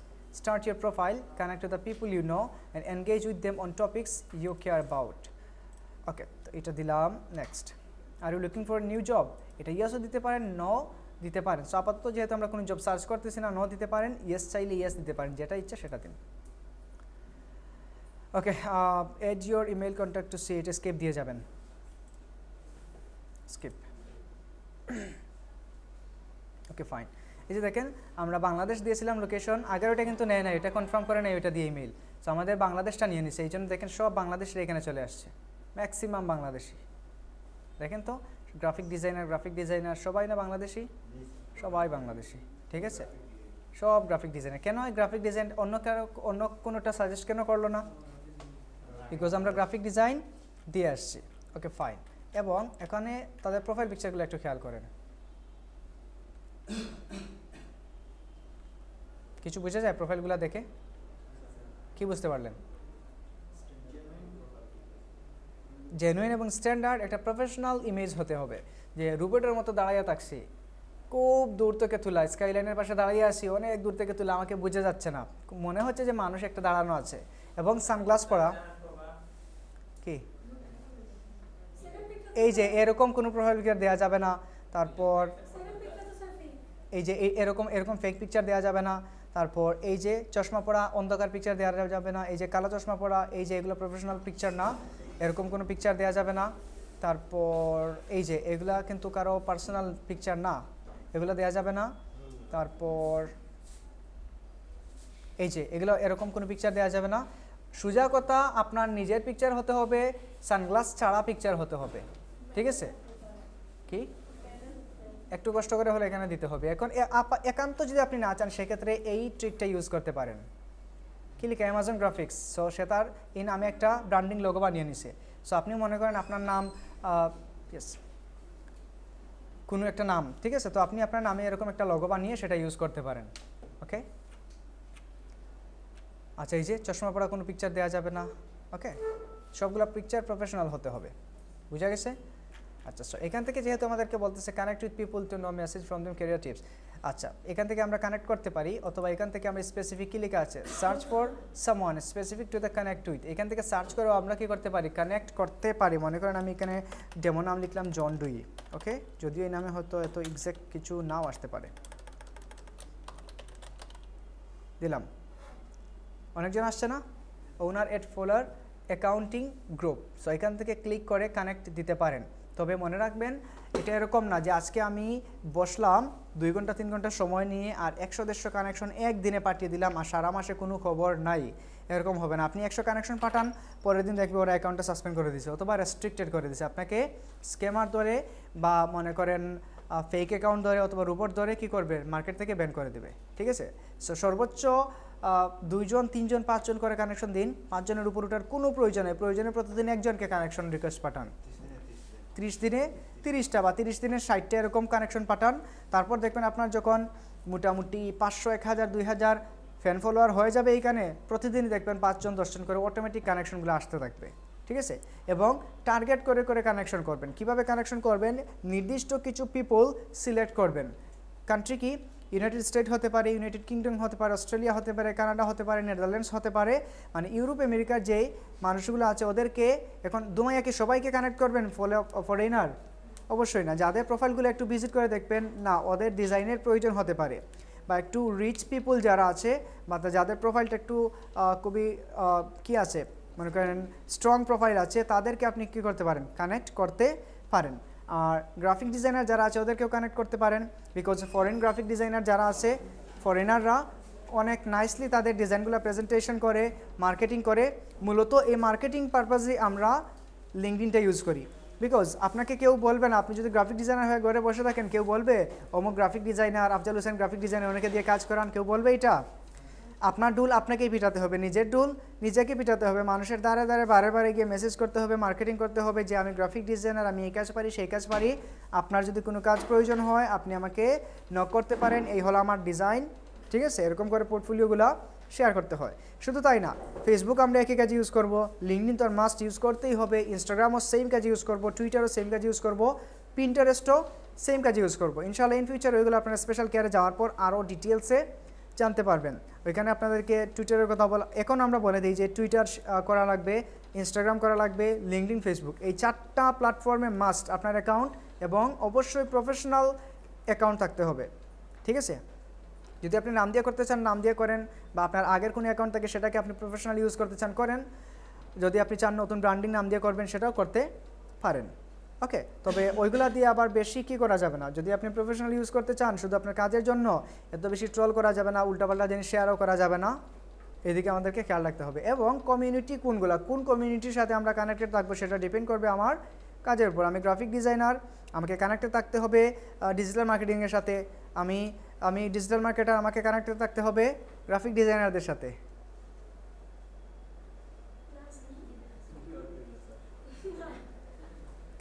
start your profile, connect to the people you know and engage with them on topics you care about. Okay, তো এটা দিলাম। Next, are you looking for new job, এটা ইয়েসও দিতে পারেন, নো দিতে পারেন। সো আপাতত যেহেতু আমরা কোনো জব সার্চ করতেছি না, নো দিতে পারেন, ইয়েস চাইলে ইয়েস দিতে পারেন, যেটা ইচ্ছা সেটা দিন। Okay, add your email contact to see, এটা স্কিপ দিয়ে যাবেন, স্কিপ। ওকে, ফাইন। এই যে দেখেন আমরা বাংলাদেশ দিয়েছিলাম লোকেশন, আগের ওটা কিন্তু নেয় না, এটা কনফার্ম করে নেয় ওইটা দিয়ে ইমেল। সো আমাদের বাংলাদেশটা নিয়ে নিছে, এই জন্য দেখেন সব বাংলাদেশের এখানে চলে আসছে, ম্যাক্সিমাম বাংলাদেশি। দেখেন তো, গ্রাফিক ডিজাইনার সবাই না বাংলাদেশি, সবাই বাংলাদেশি, ঠিক আছে, সব গ্রাফিক ডিজাইনার। কেন এই গ্রাফিক ডিজাইন অন্য কোনোটা সাজেস্ট কেন করলো না? বিকজ আমরা গ্রাফিক ডিজাইন দিয়ে আসছি। ওকে, ফাইন। এবং এখানে তাদের প্রোফাইল পিকচারগুলো একটু খেয়াল করেন, কিছু বুঝে যায় প্রোফাইলগুলো দেখে? কি বুঝতে পারলেন? জেনুইন এবং স্ট্যান্ডার্ড একটা প্রফেশনাল ইমেজ হতে হবে, যে রোবটের মতো দাঁড়াইয়া থাকছি, খুব দূর থেকে তোলা, স্কাইলাইনের পাশে দাঁড়িয়ে আসি, অনেক দূর থেকে তোলা, আমাকে বুঝে যাচ্ছে না, মনে হচ্ছে যে মানুষ একটা দাঁড়ানো আছে, এবং সানগ্লাস পরা। কি এই যে এরকম কোনো প্রোফাইল পিকচার দেওয়া যাবে না। তারপর এই যে এরকম ফেক পিকচার দেওয়া যাবে না। তারপর এই যে চশমা পরা অন্ধকার পিকচার দেওয়া যাবে না। এই যে কালো চশমা পরা, এই যে এগুলো প্রফেশনাল পিকচার না, এরকম কোনো পিকচার দেওয়া যাবে না। তারপর এই যে এগুলা কিন্তু কারো পার্সোনাল পিকচার না, এগুলো দেওয়া যাবে না। তারপর এই যে এগুলো এরকম কোনো পিকচার দেওয়া যাবে না। সোজা কথা, আপনার নিজের পিকচার হতে হবে, সানগ্লাস ছাড়া পিকচার হতে হবে, ঠিক আছে? কি একটু কষ্ট করে হলে এখানে দিতে হবে। এখন একান্ত যদি আপনি না চান, সেক্ষেত্রে এই ট্রিকটা ইউজ করতে পারেন। কি লিখে? Amazon graphics. সো সে তার এই নামে একটা ব্র্যান্ডিং লোগো বানিয়ে নিছে। সো আপনি মনে করেন আপনার নাম কোনো একটা নাম, ঠিক আছে, তো আপনি আপনার নামে এরকম একটা লোগো বানিয়ে সেটা ইউজ করতে পারেন। ওকে, আচ্ছা, এই যে চশমা পরা কোনো পিকচার দেওয়া যাবে না। ওকে, সবগুলো পিকচার প্রফেশনাল হতে হবে, বুঝা গেছে? আচ্ছা, সো এখান থেকে যেহেতু আমাদেরকে বলতেছে connect with people to know message from them career tips. আচ্ছা, এখান থেকে আমরা কানেক্ট করতে পারি, অথবা এখান থেকে আমরা স্পেসিফিক কি লেখা আছে, search for someone specific to the connect with, এখান থেকে সার্চ করেও আমরা কি করতে পারি, কানেক্ট করতে পারি। মনে করেন আমি এখানে ডেমো নাম লিখলাম জন ডুই। ওকে, যদিও এই নামে হয়তো এত এক্সাক্ট কিছু নাও আসতে পারে, দিলাম। অনেকজন আসছে না? ওনার এট ফলোয়ার অ্যাকাউন্টিং গ্রুপ। সো এখান থেকে ক্লিক করে কানেক্ট দিতে পারেন। তবে মনে রাখবেন, এটা এরকম না যে আজকে আমি বসলাম 2 ঘন্টা 3 ঘন্টা সময় নিয়ে আর 100-150 কানেকশন একদিনে পাঠিয়ে দিলাম আর সারা মাসে কোনো খবর নাই, এরকম হবে না। আপনি 100 কানেকশন পাঠান, পরের দিন দেখবে ওরা অ্যাকাউন্টটা সাসপেন্ড করে দিয়েছে অথবা রেস্ট্রিক্টেড করে দিয়েছে, আপনাকে স্ক্যামার ধরে বা মনে করেন ফেক অ্যাকাউন্ট ধরে অথবা রোবট ধরে কী করবে, মার্কেট থেকে ব্যান করে দেবে, ঠিক আছে? সো সর্বোচ্চ 2 জন 3 জন 5 জন করে কানেকশন দিন। 5 জনের উপর ওঠার কোনো প্রয়োজন নেই, প্রয়োজনে প্রতিদিন একজনকে কানেকশন রিকোয়েস্ট পাঠান। 30 দিনে 30টা বা 30 দিনে 60টা এরকম কানেকশন পাঠান। তারপর দেখবেন আপনার যখন মোটামুটি 500, 1000, 2000 ফ্যান ফলোয়ার হয়ে যাবে, এইখানে প্রতিদিনই দেখবেন 5 জন 10 জন করে অটোমেটিক কানেকশনগুলো আসতে থাকবে, ঠিক আছে? এবং টার্গেট করে করে কানেকশন করবেন। কিভাবে কানেকশন করবেন? নির্দিষ্ট কিছু পিপল সিলেক্ট করবেন। কান্ট্রি কি? ইউনাইটেড স্টেট হতে পারে, ইউনাইটেড কিংডম হতে পারে, অস্ট্রেলিয়া হতে পারে, কানাডা হতে পারে, নেদারল্যান্ডস হতে পারে, মানে ইউরোপ আমেরিকার যেই মানুষগুলো আছে ওদেরকে এখন দুমাইয়া কি সবাইকে কানেক্ট করবেন ফরেনার? অবশ্যই না। যাদের প্রোফাইলগুলো একটু ভিজিট করে দেখবেন, না ওদের ডিজাইনের প্রয়োজন হতে পারে, বা একটু রিচ পিপল যারা আছে বা যাদের প্রোফাইলটা একটু খুবই কি আছে মনে করেন স্ট্রং প্রোফাইল আছে, তাদেরকে আপনি কী করতে পারেন, কানেক্ট করতে পারেন। আর গ্রাফিক ডিজাইনার যারা আছে ওদেরকেও কানেক্ট করতে পারেন, বিকজ ফরেন গ্রাফিক ডিজাইনার যারা আছে, ফরেনাররা অনেক নাইসলি তাদের ডিজাইনগুলো প্রেজেন্টেশন করে, মার্কেটিং করে। মূলত এই মার্কেটিং পারপাসেই আমরা লিঙ্কডইনটা ইউজ করি। বিকজ আপনাকে কেউ বলবে না, আপনি যদি গ্রাফিক ডিজাইনার হয়ে ঘরে বসে থাকেন, কেউ বলবে অমুক graphic designer, Afzal Hossain graphic designer, ওনাকে দিয়ে কাজ করান, কেউ বলবে এটা? আপনার ডুল আপনাকেই পিটাতে হবে, নিজের ডুল নিজেকে পিটাতে হবে, মানুষের দ্বারে দ্বারে বারে বারে গিয়ে মেসেজ করতে হবে, মার্কেটিং করতে হবে যে আমি গ্রাফিক ডিজাইনার, আমি এই কাজ পারি সেই কাজ পারি। আপনার যদি কোনো কাজ প্রয়োজন হয় আপনি আমাকে নক করতে পারেন, এই হলো আমার ডিজাইন, ঠিক আছে? এরকম করে পোর্টফোলিওগুলো শেয়ার করতে হয়। শুধু তাই না, ফেসবুক আমরা একই কাজে ইউজ করব, লিঙ্কডইন তো আর মাস্ট ইউজ করতেই হবে, ইনস্টাগ্রামও সেম কাজে ইউজ করব, টুইটারও সেম কাজে ইউজ করব, পিন্টারেস্টও সেম কাজে ইউজ করব। ইনশাআল্লাহ ইন ফিউচার ওইগুলো আপনারা স্পেশাল কেয়ারে যাওয়ার পর আরও ডিটেলসে জানতে পারবেন। ওইখানে আপনাদেরকে টুইটারের কথা বলা, এখন আমরা বলে দিই যে টুইটার করা লাগবে, ইনস্টাগ্রাম করা লাগবে, লিঙ্কডইন, ফেসবুক, এই 4টা প্ল্যাটফর্মে মাস্ট আপনার অ্যাকাউন্ট এবং অবশ্যই প্রফেশনাল অ্যাকাউন্ট থাকতে হবে, ঠিক আছে? যদি আপনি নাম দিয়ে করতে চান নাম দিয়ে করেন, বা আপনার আগের কোনো অ্যাকাউন্ট থাকে সেটাকে আপনি প্রফেশনাল ইউজ করতে চান করেন, যদি আপনি চান নতুন ব্র্যান্ডিং নাম দিয়ে করবেন সেটাও করতে পারেন। ওকে, তবে ওইগুলা দিয়ে আবার বেশি কী করা যাবে না। যদি আপনি প্রফেশনাল ইউজ করতে চান শুধু আপনার কাজের জন্য, এত বেশি ট্রল করা যাবে না, উল্টাপাল্টা জিনিস শেয়ারও করা যাবে না, এদিকে আমাদেরকে খেয়াল রাখতে হবে। এবং কমিউনিটি কোনগুলা, কোন কমিউনিটির সাথে আমরা কানেক্টেড থাকবো সেটা ডিপেন্ড করবে আমার কাজের উপর। আমি গ্রাফিক ডিজাইনার, আমাকে কানেক্টেড থাকতে হবে ডিজিটাল মার্কেটিংয়ের সাথে, আমি ডিজিটাল মার্কেটার, আমাকে কানেক্টেড থাকতে হবে গ্রাফিক ডিজাইনারদের সাথে।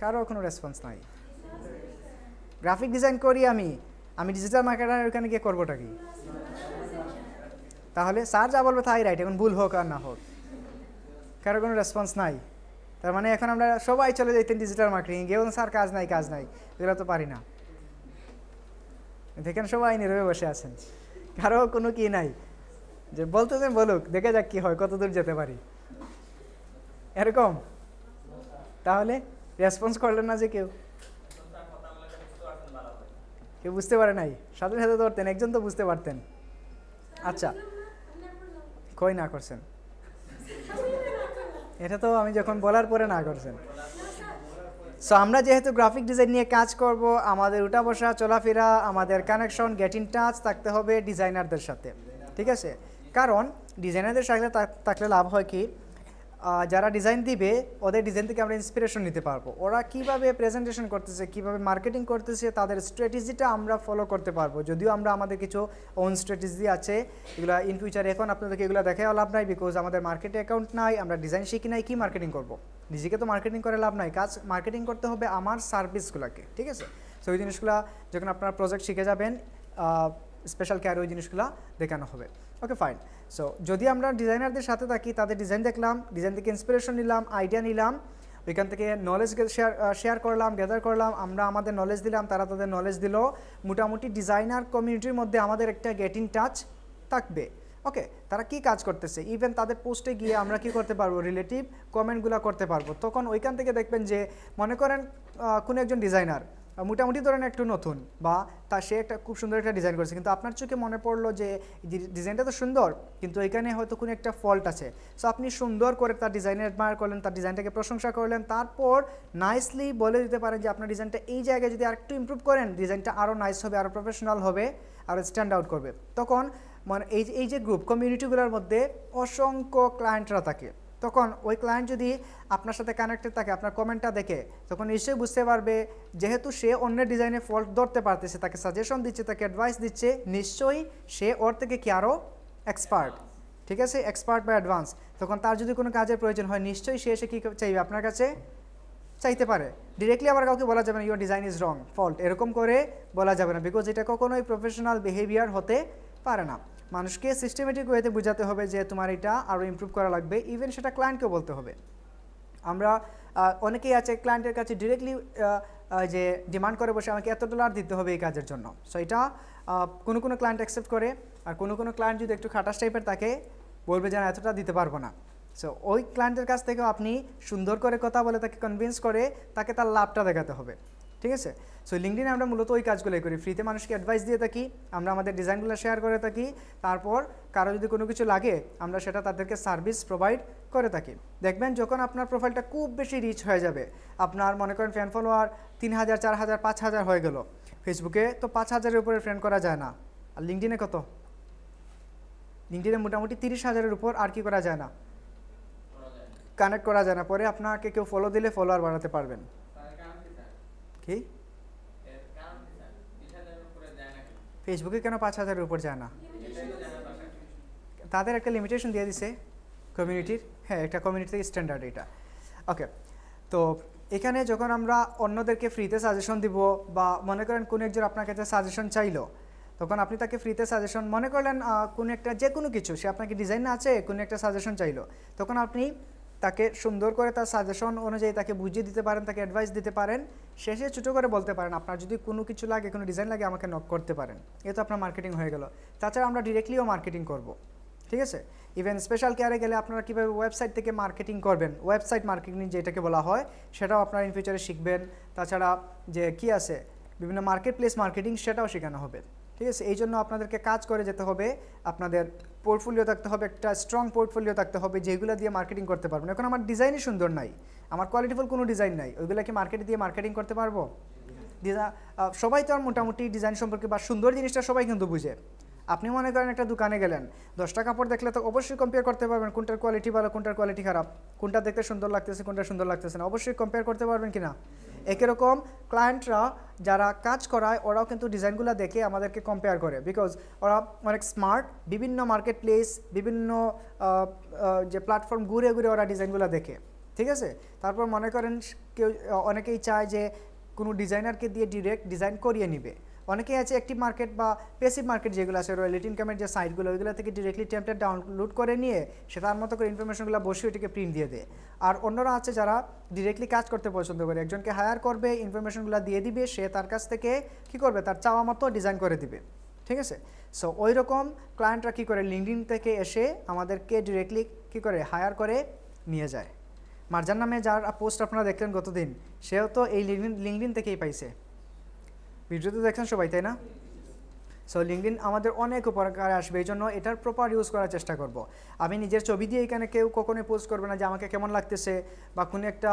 কারো কোনো রেসপন্স নাই। গ্রাফিক ডিজাইন করি আমি ডিজিটাল মার্কেটার, ওখানে গিয়ে করবোটা কি? তাহলে স্যার যা বলবে তাই রাইট, এখন ভুল হোক আর না হোক। কারো কোনো রেসপন্স নাই, তার মানে এখন আমরা সবাই চলে যাইতেন ডিজিটাল মার্কেটিং, গিয়ে স্যার কাজ নাই এগুলো তো পারি না। দেখেন সবাই নীরবে বসে আছেন, কারো কোনো কি নাই, যে বলতেছেন বলুক, দেখে যাক কি হয়, কত দূর যেতে পারি, এরকম। তাহলে রেসপন্স করলেন না যে কেউ বুঝতে পারে নাই, সাথে সাথে ধরতেন, একজন তো বুঝতে পারতেন। আচ্ছা, কই না করছেন? এটা তো আমি যখন বলার পরে না করছেন। সো আমরা যেহেতু গ্রাফিক ডিজাইন নিয়ে কাজ করব, আমাদের উঠা বসা চলাফেরা, আমাদের কানেকশন, গেট ইন টাচ থাকতে হবে ডিজাইনারদের সাথে, ঠিক আছে? কারণ ডিজাইনারদের সাথে থাকলে লাভ হয় কি, যারা ডিজাইন দিবে ওদের ডিজাইন থেকে আমরা ইন্সপিরেশন নিতে পারবো, ওরা কিভাবে প্রেজেন্টেশন করতেছে, কিভাবে মার্কেটিং করতেছে, তাদের স্ট্র্যাটেজিটা আমরা ফলো করতে পারবো। যদিও আমাদের কিছু ওন স্ট্র্যাটেজি আছে, এগুলো ইন ফিউচারে, এখন আপনাদেরকে এগুলো দেখাও লাভ নাই, বিকজ আমাদের মার্কেটে অ্যাকাউন্ট নাই, আমরা ডিজাইন শিখি নাই, কি মার্কেটিং করব? নিজেকে তো মার্কেটিং করে লাভ নাই, মার্কেটিং করতে হবে আমার সার্ভিসগুলোকে, ঠিক আছে? সো ওই জিনিসগুলো যখন আপনারা প্রজেক্ট শিখে যাবেন, স্পেশাল কেয়ার ওই জিনিসগুলো দেখানো হবে। ওকে, ফাইন। সো যদি আমরা ডিজাইনারদের সাথে থাকি, তাদের ডিজাইন দেখলাম, ডিজাইন থেকে ইন্সপিরেশন নিলাম, আইডিয়া নিলাম, ওইখান থেকে নলেজ শেয়ার করলাম, গ্যাদার করলাম, আমরা আমাদের নলেজ দিলাম, তারা তাদের নলেজ দিল, মোটামুটি ডিজাইনার কমিউনিটির মধ্যে আমাদের একটা গেট ইন টাচ থাকবে। ওকে, তারা কি কাজ করতেছে, ইভেন তাদের পোস্টে গিয়ে আমরা কি করতে পারবো, রিলেটিভ কমেন্টগুলো করতে পারবো। তখন ওইখান থেকে দেখবেন যে মনে করেন কোনো একজন ডিজাইনার মোটামুটি ধরেন একটু নতুন, বা সে একটা খুব সুন্দর একটা ডিজাইন করেছে, কিন্তু আপনার চোখে মনে পড়লো যে ডিজাইনটা তো সুন্দর, কিন্তু এখানে হয়তো কোনো একটা ফল্ট আছে। সো আপনি সুন্দর করে তার ডিজাইনে অ্যাডমায়ার করলেন, তার ডিজাইনটাকে প্রশংসা করলেন, তারপর নাইসলি বলে দিতে পারেন যে আপনার ডিজাইনটা এই জায়গায় যদি আরেকটু ইমপ্রুভ করেন, ডিজাইনটা আরও নাইস হবে, আরও প্রফেশনাল হবে, আরও স্ট্যান্ড আউট করবে। তখন মানে এই যে গ্রুপ কমিউনিটিগুলোর মধ্যে অসংখ্য ক্লায়েন্টরা থাকে, তখন ওই ক্লায়েন্ট যদি আপনার সাথে কানেক্টেড থাকে, আপনার কমেন্টটা দেখে, তখন নিশ্চয়ই বুঝতে পারবে, যেহেতু সে অন্যের ডিজাইনে ফল্ট ধরতে পারতেছে, তাকে সাজেশন দিচ্ছে, তাকে অ্যাডভাইস দিচ্ছে, নিশ্চয়ই সে ওর থেকে কি আরও এক্সপার্ট, ঠিক আছে? এক্সপার্ট বা অ্যাডভান্স। তখন তার যদি কোনো কাজের প্রয়োজন হয়, নিশ্চয়ই সে এসে কী চাইবে, আপনার কাছে চাইতে পারে। ডিরেক্টলি আবার কাউকে বলা যাবে না your design is wrong, fault, এরকম করে বলা যাবে না, বিকজ এটা কখনোই প্রফেশনাল বিহেভিয়ার হতে পারে না। মানুষকে সিস্টেমেটিক ওয়েতে বোঝাতে হবে যে তোমার এটা আরও ইমপ্রুভ করা লাগবে, ইভেন সেটা ক্লায়েন্টকেও বলতে হবে। আমরা অনেকেই আছে ক্লায়েন্টের কাছে ডিরেক্টলি যে ডিমান্ড করে বসে আমাকে $এত দিতে হবে এই কাজের জন্য। সো এটা কোনো ক্লায়েন্ট অ্যাকসেপ্ট করে, আর কোনো ক্লায়েন্ট যদি একটু খাটাস টাইপের তাকে বলবে যে না এতটা দিতে পারবো না। সো ওই ক্লায়েন্টের কাছ থেকেও আপনি সুন্দর করে কথা বলে তাকে কনভিন্স করে তাকে তার লাভটা দেখাতে হবে, ঠিক আছে? সো লিঙ্কডইনে আমরা মূলত ওই কাজগুলোই করি, ফ্রিতে মানুষকে অ্যাডভাইস দিয়ে থাকি, আমরা আমাদের ডিজাইনগুলো শেয়ার করে থাকি, তারপর কারো যদি কোনো কিছু লাগে আমরা সেটা তাদেরকে সার্ভিস প্রোভাইড করে থাকি। দেখবেন যখন আপনার প্রোফাইলটা খুব বেশি রিচ হয়ে যাবে, আপনার মনে করেন ফ্যান ফলোয়ার 3000, 4000, 5000 হয়ে গেল, ফেসবুকে তো 5000-এর উপরে ফ্রেন্ড করা যায় না, আর লিঙ্কডইনে কত? লিঙ্কডইনে মোটামুটি 30,000-এর উপর আর কি করা যায় না, কানেক্ট করা যায় না। পরে আপনাকে কেউ ফলো দিলে ফলোয়ার বাড়াতে পারবেন। কি ফেসবুকে কেন 5000-এর উপর যায় না? তাদের একটা লিমিটেশন দিয়ে দিছে কমিউনিটির, হ্যাঁ একটা কমিউনিটি থেকে স্ট্যান্ডার্ড এটা। ওকে, তো এখানে যখন আমরা অন্যদেরকে ফ্রিতে সাজেশন দিব, বা মনে করেন কোনো একজন আপনার কাছে সাজেশন চাইলো, তখন আপনি তাকে ফ্রিতে সাজেশন, মনে করলেন কোনো একটা যে কোনো কিছু, সে আপনাকে ডিজাইন না আছে কোনো একটা সাজেশন চাইলো, তখন আপনি তাকে সুন্দর করে তার সাজেশন অনুযায়ী তাকে বুঝিয়ে দিতে পারেন, তাকে অ্যাডভাইস দিতে পারেন। শেষে ছোটো করে বলতে পারেন আপনার যদি কোনো কিছু লাগে, কোনো ডিজাইন লাগে আমাকে নক করতে পারেন। এ তো আপনার মার্কেটিং হয়ে গেল। তাছাড়া আমরা ডিরেক্টলিও মার্কেটিং করব, ঠিক আছে। ইভেন স্পেশাল কেয়ারে গেলে আপনারা কীভাবে ওয়েবসাইট থেকে মার্কেটিং করবেন, ওয়েবসাইট মার্কেটিং যেটাকে বলা হয়, সেটাও আপনারা ইন ফিউচারে শিখবেন। তাছাড়া যে কী আছে বিভিন্ন মার্কেট প্লেস মার্কেটিং, সেটাও শেখানো হবে, ঠিক আছে। এই জন্য আপনাদেরকে কাজ করে যেতে হবে, আপনাদের পোর্টফোলিও থাকতে হবে, একটা স্ট্রং পোর্টফোলিও থাকতে হবে, যেগুলো দিয়ে মার্কেটিং করতে পারবেন। এখন আমার ডিজাইনই সুন্দর নাই, আমার কোয়ালিটিফুল কোনো ডিজাইন নাই, ওইগুলো কি মার্কেট দিয়ে মার্কেটিং করতে পারবো? সবাই তো আর মোটামুটি ডিজাইন সম্পর্কে বা সুন্দর জিনিসটা সবাই কিন্তু বুঝে। আপনি মনে করেন একটা দোকানে গেলেন, 10টা কাপড় দেখলে তো অবশ্যই কম্পেয়ার করতে পারবেন কোনটার কোয়ালিটি ভালো, কোনটার কোয়ালিটি খারাপ, কোনটা দেখতে সুন্দর লাগতেছে, কোনটা সুন্দর লাগতেছে না, অবশ্যই কম্পেয়ার করতে পারবেন কি না? একই রকম ক্লায়েন্টরা যারা কাজ করায়, ওরাও কিন্তু ডিজাইনগুলো দেখে আমাদেরকে কম্পেয়ার করে, বিকজ ওরা অনেক স্মার্ট। বিভিন্ন মার্কেট প্লেস, বিভিন্ন যে প্ল্যাটফর্ম ঘুরে ঘুরে ওরা ডিজাইনগুলো দেখে, ঠিক আছে। তারপর মনে করেন কেউ, অনেকেই চায় যে কোনো ডিজাইনারকে দিয়ে ডিরেক্ট ডিজাইন করিয়ে নিবে। অনেকেই আছে অ্যাক্টিভ মার্কেট বা প্যাসিভ মার্কেট যেগুলো আছে, রয়্যাল ইনকামের যে সাইটগুলো, ওইগুলো থেকে ডিরেক্টলি টেমপ্লেট ডাউনলোড করে নিয়ে সে তার মতো করে ইনফরমেশনগুলো বসে ওইটাকে প্রিন্ট দিয়ে দেয়। আর অন্যরা আছে যারা ডিরেক্টলি কাজ করতে পছন্দ করে, একজনকে হায়ার করবে, ইনফরমেশনগুলো দিয়ে দিবে, সে তার কাছ থেকে কী করবে, তার চাওয়া মতো ডিজাইন করে দিবে, ঠিক আছে। সো ওই রকম ক্লায়েন্টরা কী করে, লিঙ্কডইন থেকে এসে আমাদেরকে ডিরেক্টলি কী করে হায়ার করে নিয়ে যায়। মার্জান নামে যার পোস্ট আপনারা দেখলেন গতদিন, সেও তো এই লিঙ্কডইন থেকেই পাইছে। ভিডিওতে দেখছেন সবাই, তাই না? সো লিঙ্কডইন আমাদের অনেক উপকারে আসবে, এই জন্য এটার প্রপার ইউজ করার চেষ্টা করব। আমি নিজের ছবি দিয়ে এখানে কেউ কখনোই পোস্ট করবে না যে আমাকে কেমন লাগতেছে, বা কোনো একটা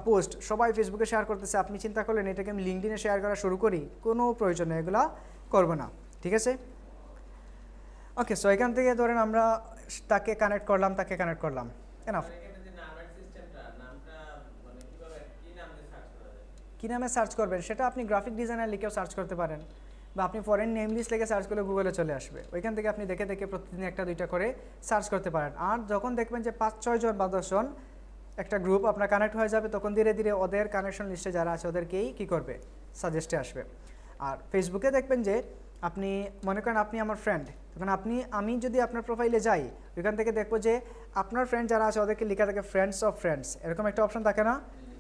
পোস্ট সবাই ফেসবুকে শেয়ার করতেছে, আপনি চিন্তা করলেন এটাকে আমি লিঙ্কডইনে শেয়ার করা শুরু করি, কোনো প্রয়োজন নেই, এগুলো করবো না, ঠিক আছে। ওকে, সো এখান থেকে ধরেন আমরা তাকে কানেক্ট করলাম, এনাফ। কী নামে সার্চ করবেন সেটা আপনি গ্রাফিক ডিজাইনার লিখেও সার্চ করতে পারেন, বা আপনি ফরেন নেম লিস্ট লিখে সার্চ করলে গুগলে চলে আসবে। ওইখান থেকে আপনি দেখে দেখে প্রতিদিন একটা দুইটা করে সার্চ করতে পারেন। আর যখন দেখবেন যে 5-6 জন বা 10 জন একটা গ্রুপ আপনার কানেক্ট হয়ে যাবে, তখন ধীরে ধীরে ওদের কানেকশন লিস্টে যারা আছে ওদেরকেই কী করবে, সাজেস্টে আসবে। আর ফেসবুকে দেখবেন যে আপনি মনে করেন আপনি আমার ফ্রেন্ড, তখন আমি যদি আপনার প্রোফাইলে যাই, ওইখান থেকে দেখবো যে আপনার ফ্রেন্ড যারা আছে ওদেরকে লেখা থাকে ফ্রেন্ডস অফ ফ্রেন্ডস, এরকম একটা অপশন থাকে না?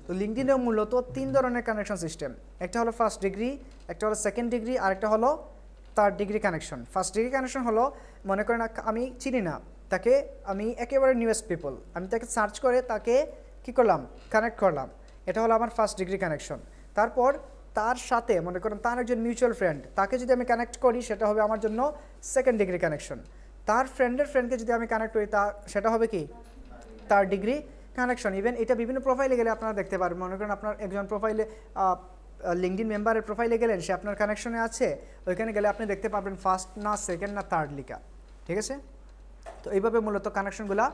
তো লিঙ্কডইনে মূলত 3 ধরনের কানেকশন সিস্টেম, একটা হলো ফার্স্ট ডিগ্রি, একটা হলো সেকেন্ড ডিগ্রি, আর একটা হলো third degree connection. First degree connection হলো, মনে করেন আমি চিনি না তাকে, আমি একেবারে নিউয়েস্ট পিপল, আমি তাকে সার্চ করে তাকে কী করলাম, কানেক্ট করলাম, এটা হলো আমার ফার্স্ট ডিগ্রি কানেকশন। তারপর তার সাথে মনে করেন তার একজন মিউচুয়াল ফ্রেন্ড, তাকে যদি আমি কানেক্ট করি সেটা হবে আমার জন্য সেকেন্ড ডিগ্রি কানেকশন। তার ফ্রেন্ডের ফ্রেন্ডকে যদি আমি কানেক্ট করি সেটা হবে কি, থার্ড ডিগ্রি কানেকশন। ইভেন এটা বিভিন্ন প্রোফাইলে গেলে আপনারা দেখতে পারবেন, মনে করেন আপনার একজন প্রোফাইলে লিঙ্কডইন মেম্বারের প্রোফাইলে গেলেন, সে আপনার কানেকশনে আছে, ওইখানে গেলে আপনি দেখতে পারবেন ফার্স্ট না সেকেন্ড না থার্ড লিখা, ঠিক আছে। তো এইভাবে মূলত কানেকশনগুলো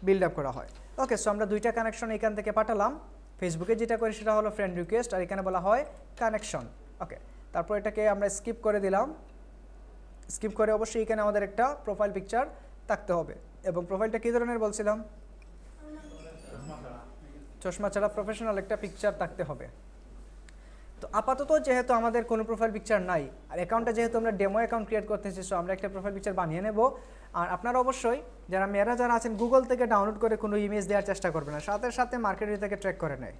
বিল্ড আপ করা হয়। ওকে, সো আমরা 2টা কানেকশন এখান থেকে পাঠালাম। ফেসবুকে যেটা করি সেটা হলো ফ্রেন্ড রিকোয়েস্ট, আর এখানে বলা হয় কানেকশন। ওকে, তারপর এটাকে আমরা স্কিপ করে দিলাম। স্কিপ করে অবশ্যই এখানে আমাদের একটা প্রোফাইল পিকচার থাকতে হবে, এবং প্রোফাইলটা কী ধরনের বলছিলাম, চশমা ছাড়া প্রফেশনাল একটা পিকচার থাকতে হবে। তো আপাতত যেহেতু আমাদের কোনো প্রোফাইল পিকচার নাই, আর অ্যাকাউন্টটা যেহেতু আমরা ডেমো অ্যাকাউন্ট ক্রিয়েট করতেছি, সো আমরা একটা প্রোফাইল পিকচার বানিয়ে নেব। আর আপনারা অবশ্যই যারা আছেন গুগল থেকে ডাউনলোড করে কোনো ইমেজ দেওয়ার চেষ্টা করবেন না, সাথে সাথে মার্কেটের থেকে ট্র্যাক করে নেয়।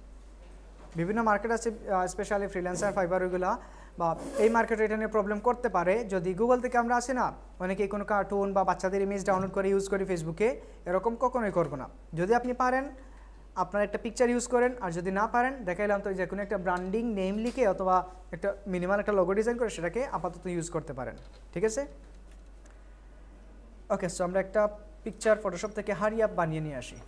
বিভিন্ন মার্কেট আছে, স্পেশালি ফ্রিল্যান্সার, ফাইবার, ওইগুলা, বা এই মার্কেটে এটা নিয়ে প্রবলেম করতে পারে। যদি গুগল থেকে আমরা আসি না, অনেকেই কোনো কার্টুন বা বাচ্চাদের ইমেজ ডাউনলোড করে ইউজ করি ফেসবুকে, এরকম কখনোই করবো না। যদি আপনি পারেন আপনার একটা পিকচার ইউজ করেন, আর যদি না পারেন দেখাইলাম তো যে কোনো একটা ব্র্যান্ডিং নেম লিখে অথবা একটা মিনিমাল একটা লোগো ডিজাইন করে সেটাকে আপাতত ইউজ করতে পারেন, ঠিক আছে। ওকে, সো আমরা একটা পিকচার ফটোশপ থেকে হারিয়ে বানিয়ে নিয়ে আসি।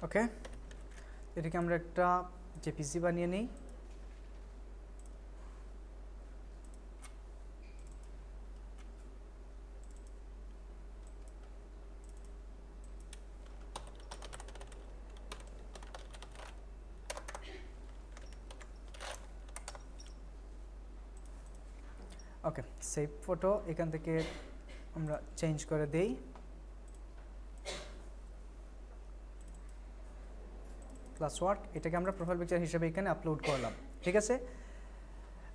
ওকে, এটাকে আমরা একটা জেপিজি বানিয়ে নিই। ওকে, সেভ ফটো এখান থেকে আমরা চেঞ্জ করে দেই। প্লাস ওয়ার্ক, এটাকে আমরা প্রোফাইল পিকচার হিসেবে এখানে আপলোড করলাম, ঠিক আছে।